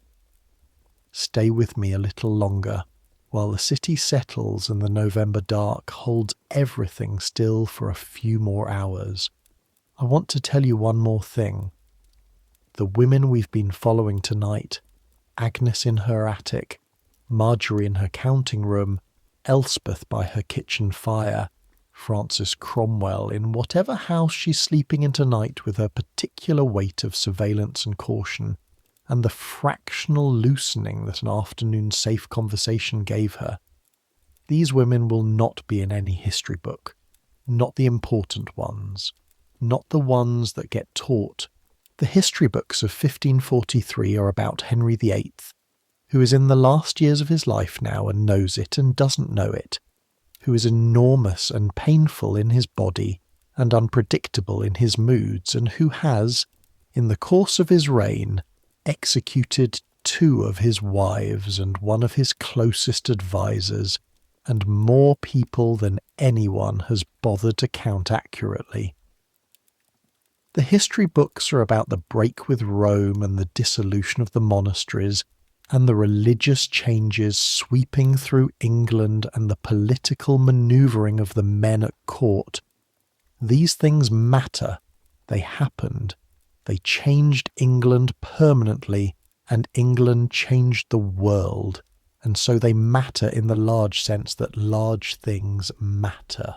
Stay with me a little longer, while the city settles and the November dark holds everything still for a few more hours. I want to tell you one more thing. The women we've been following tonight, Agnes in her attic, Marjorie in her counting room, Elspeth by her kitchen fire, Francis Cromwell in whatever house she's sleeping in tonight with her particular weight of surveillance and caution, and the fractional loosening that an afternoon safe conversation gave her. These women will not be in any history book, not the important ones, not the ones that get taught. The history books of 1543 are about Henry VIII, who is in the last years of his life now and knows it and doesn't know it, who is enormous and painful in his body and unpredictable in his moods, and who has, in the course of his reign, executed 2 of his wives and 1 of his closest advisers, and more people than anyone has bothered to count accurately. The history books are about the break with Rome and the dissolution of the monasteries, and the religious changes sweeping through England and the political manoeuvring of the men at court. These things matter. They happened. They changed England permanently, and England changed the world, and so they matter in the large sense that large things matter.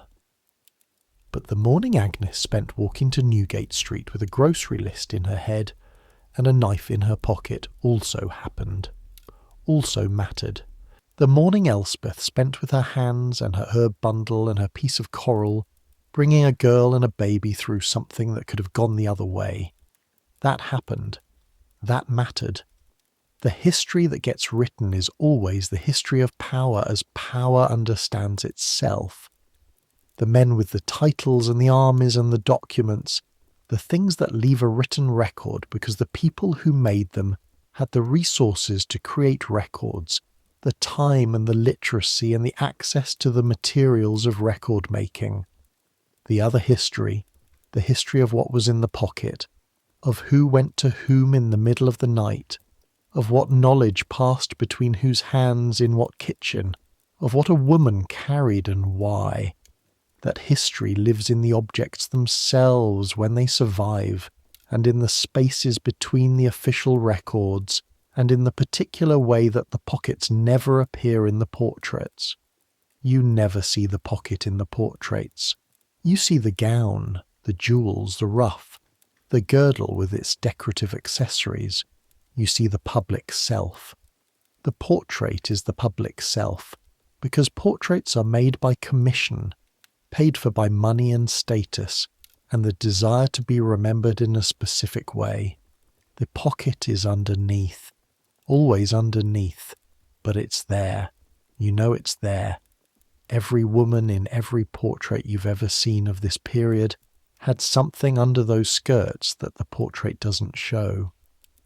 But the morning Agnes spent walking to Newgate Street with a grocery list in her head and a knife in her pocket also happened, also mattered. The morning Elspeth spent with her hands and her herb bundle and her piece of coral, bringing a girl and a baby through something that could have gone the other way. That happened. That mattered. The history that gets written is always the history of power as power understands itself. The men with the titles and the armies and the documents, the things that leave a written record because the people who made them had the resources to create records, the time and the literacy and the access to the materials of record making. The other history, the history of what was in the pocket, of who went to whom in the middle of the night, of what knowledge passed between whose hands in what kitchen, of what a woman carried and why. That history lives in the objects themselves when they survive, and in the spaces between the official records, and in the particular way that the pockets never appear in the portraits. You never see the pocket in the portraits. You see the gown, the jewels, the ruff, the girdle with its decorative accessories. You see the public self. The portrait is the public self, because portraits are made by commission. paid for by money and status, and the desire to be remembered in a specific way. The pocket is underneath, always underneath, but it's there. You know it's there. Every woman in every portrait you've ever seen of this period had something under those skirts that the portrait doesn't show.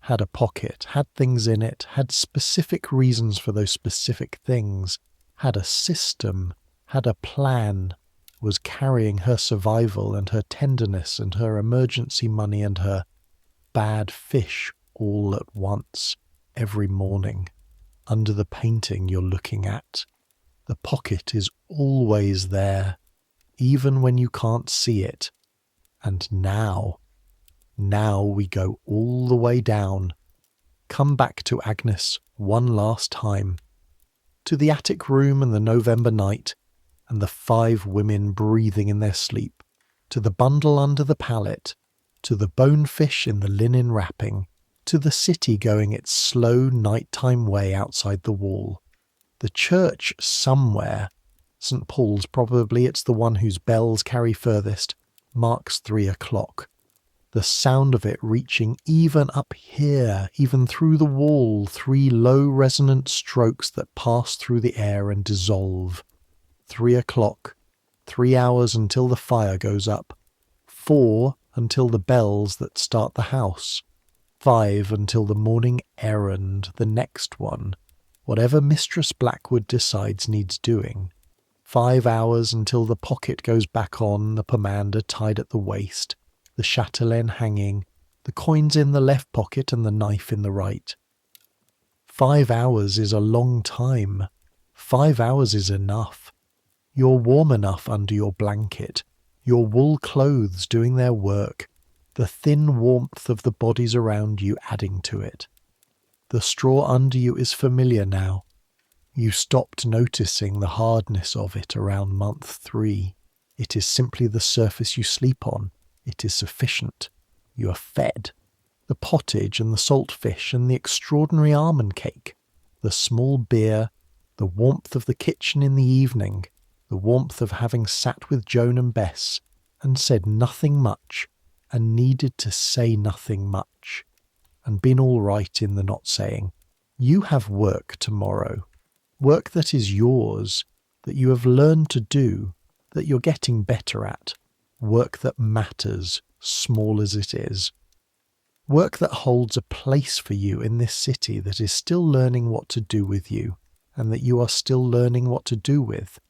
Had a pocket, had things in it, had specific reasons for those specific things, had a system, had a plan, was carrying her survival and her tenderness and her emergency money and her bad fish all at once, every morning, under the painting you're looking at. The pocket is always there, even when you can't see it. And now we go all the way down. Come back to Agnes one last time. To the attic room and the November night, and the 5 women breathing in their sleep, to the bundle under the pallet, to the bonefish in the linen wrapping, to the city going its slow nighttime way outside the wall. The church somewhere, St. Paul's probably, it's the one whose bells carry furthest, marks 3 o'clock. The sound of it reaching even up here, even through the wall, 3 low resonant strokes that pass through the air and dissolve. 3 o'clock, 3 hours until the fire goes up, 4 until the bells that start the house, 5 until the morning errand, the next one, whatever Mistress Blackwood decides needs doing. 5 hours until the pocket goes back on, the pomander tied at the waist, the chatelaine hanging, the coins in the left pocket and the knife in the right. 5 hours is a long time. 5 hours is enough. You're warm enough under your blanket, your wool clothes doing their work, the thin warmth of the bodies around you adding to it. The straw under you is familiar now. You stopped noticing the hardness of it around month 3. It is simply the surface you sleep on. It is sufficient. You are fed. The pottage and the salt fish and the extraordinary almond cake, the small beer, the warmth of the kitchen in the evening, the warmth of having sat with Joan and Bess and said nothing much and needed to say nothing much and been all right in the not saying. You have work tomorrow, work that is yours, that you have learned to do, that you're getting better at, work that matters, small as it is. Work that holds a place for you in this city that is still learning what to do with you, and that you are still learning what to do with.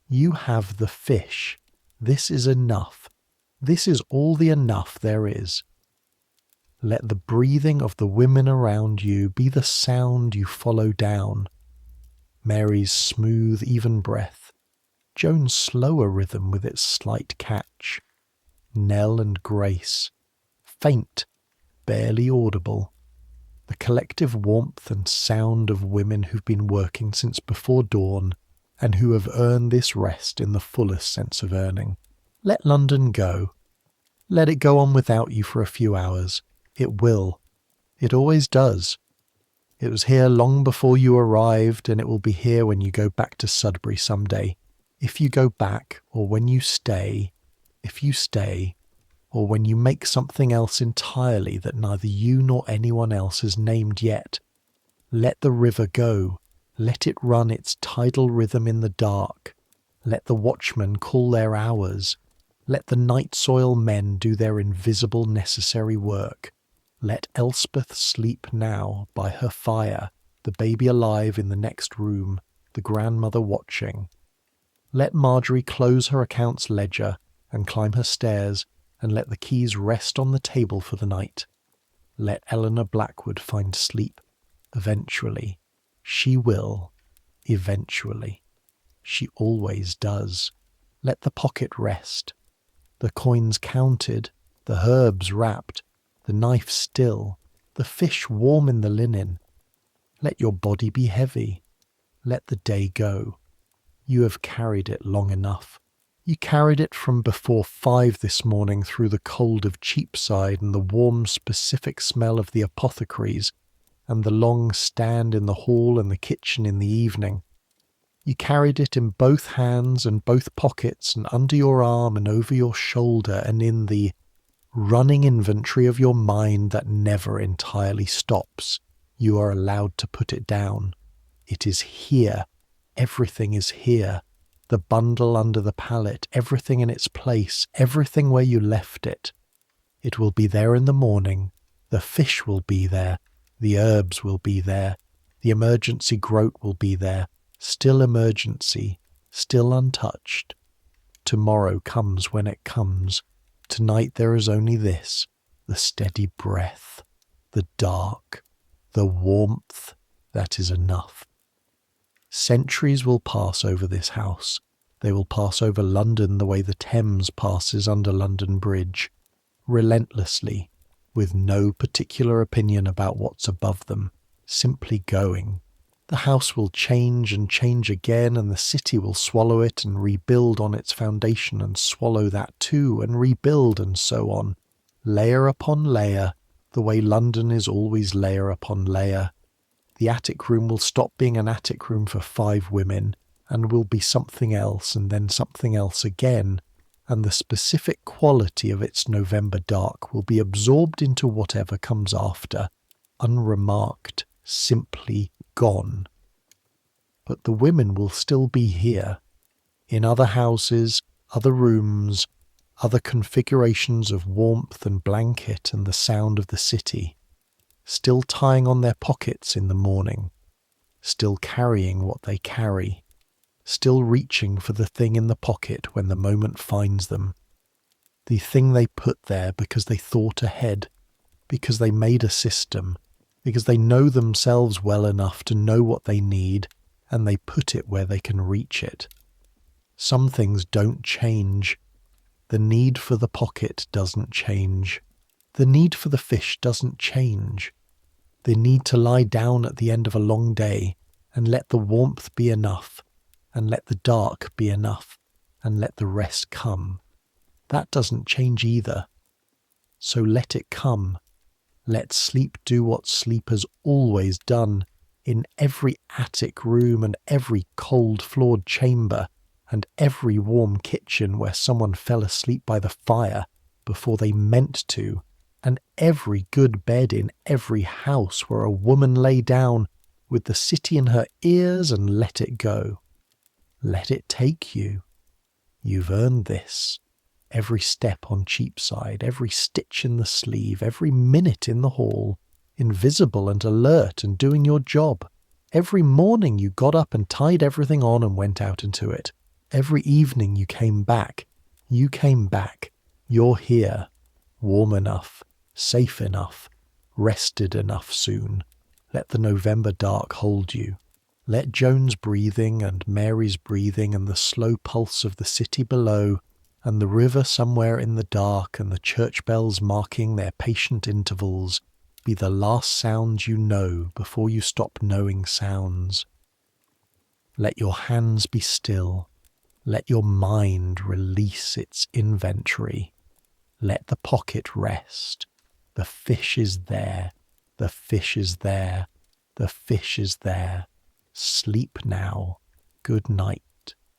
You have the fish. This is enough. This is all the enough there is. Let the breathing of the women around you be the sound you follow down. Mary's smooth, even breath, Joan's slower rhythm with its slight catch, Nell and Grace, faint, barely audible, the collective warmth and sound of women who've been working since before dawn and who have earned this rest in the fullest sense of earning. Let London go. Let it go on without you for a few hours. It will. It always does. It was here long before you arrived, and it will be here when you go back to Sudbury someday. If you go back, or when you stay, if you stay, or when you make something else entirely that neither you nor anyone else has named yet, let the river go. Let it run its tidal rhythm in the dark. Let the watchmen call their hours. Let the night soil men do their invisible necessary work. Let Elspeth sleep now by her fire, the baby alive in the next room, the grandmother watching. Let Marjorie close her accounts ledger and climb her stairs, and let the keys rest on the table for the night. Let Eleanor Blackwood find sleep. Eventually. She will. Eventually. She always does. Let the pocket rest. The coins counted, the herbs wrapped, the knife still, the fish warm in the linen. Let your body be heavy. Let the day go. You have carried it long enough. You carried it from before 5 this morning through the cold of Cheapside and the warm specific smell of the apothecaries and the long stand in the hall and the kitchen in the evening. You carried it in both hands and both pockets and under your arm and over your shoulder and in the running inventory of your mind that never entirely stops. You are allowed to put it down. It is here. Everything is here. The bundle under the pallet, everything in its place, everything where you left it. It will be there in the morning. The fish will be there. The herbs will be there. The emergency groat will be there. Still emergency, still untouched. Tomorrow comes when it comes. Tonight there is only this, the steady breath, the dark, the warmth. That is enough. Centuries will pass over this house. They will pass over London the way the Thames passes under London Bridge, relentlessly, with no particular opinion about what's above them, simply going. The house will change and change again, and the city will swallow it and rebuild on its foundation and swallow that too, and rebuild, and so on, layer upon layer, the way London is always layer upon layer. The attic room will stop being an attic room for 5 women, and will be something else, and then something else again, and the specific quality of its November dark will be absorbed into whatever comes after, unremarked, simply gone. But the women will still be here, in other houses, other rooms, other configurations of warmth and blanket and the sound of the city, still tying on their pockets in the morning, still carrying what they carry, still reaching for the thing in the pocket when the moment finds them, the thing they put there because they thought ahead, because they made a system, because they know themselves well enough to know what they need, and they put it where they can reach it. Some things don't change. The need for the pocket doesn't change. The need for the fish doesn't change. The need to lie down at the end of a long day and let the warmth be enough, and let the dark be enough, and let the rest come. That doesn't change either. So let it come. Let sleep do what sleep has always done in every attic room and every cold-floored chamber and every warm kitchen where someone fell asleep by the fire before they meant to, and every good bed in every house where a woman lay down with the city in her ears and let it go. Let it take you. You've earned this. Every step on Cheapside, every stitch in the sleeve, every minute in the hall, invisible and alert and doing your job. Every morning you got up and tied everything on and went out into it. Every evening you came back. You're here. Warm enough, safe enough, rested enough soon. Let the November dark hold you. Let Joan's breathing and Mary's breathing and the slow pulse of the city below and the river somewhere in the dark and the church bells marking their patient intervals be the last sounds you know before you stop knowing sounds. Let your hands be still. Let your mind release its inventory. Let the pocket rest. The fish is there. The fish is there. The fish is there. Sleep now. Good night.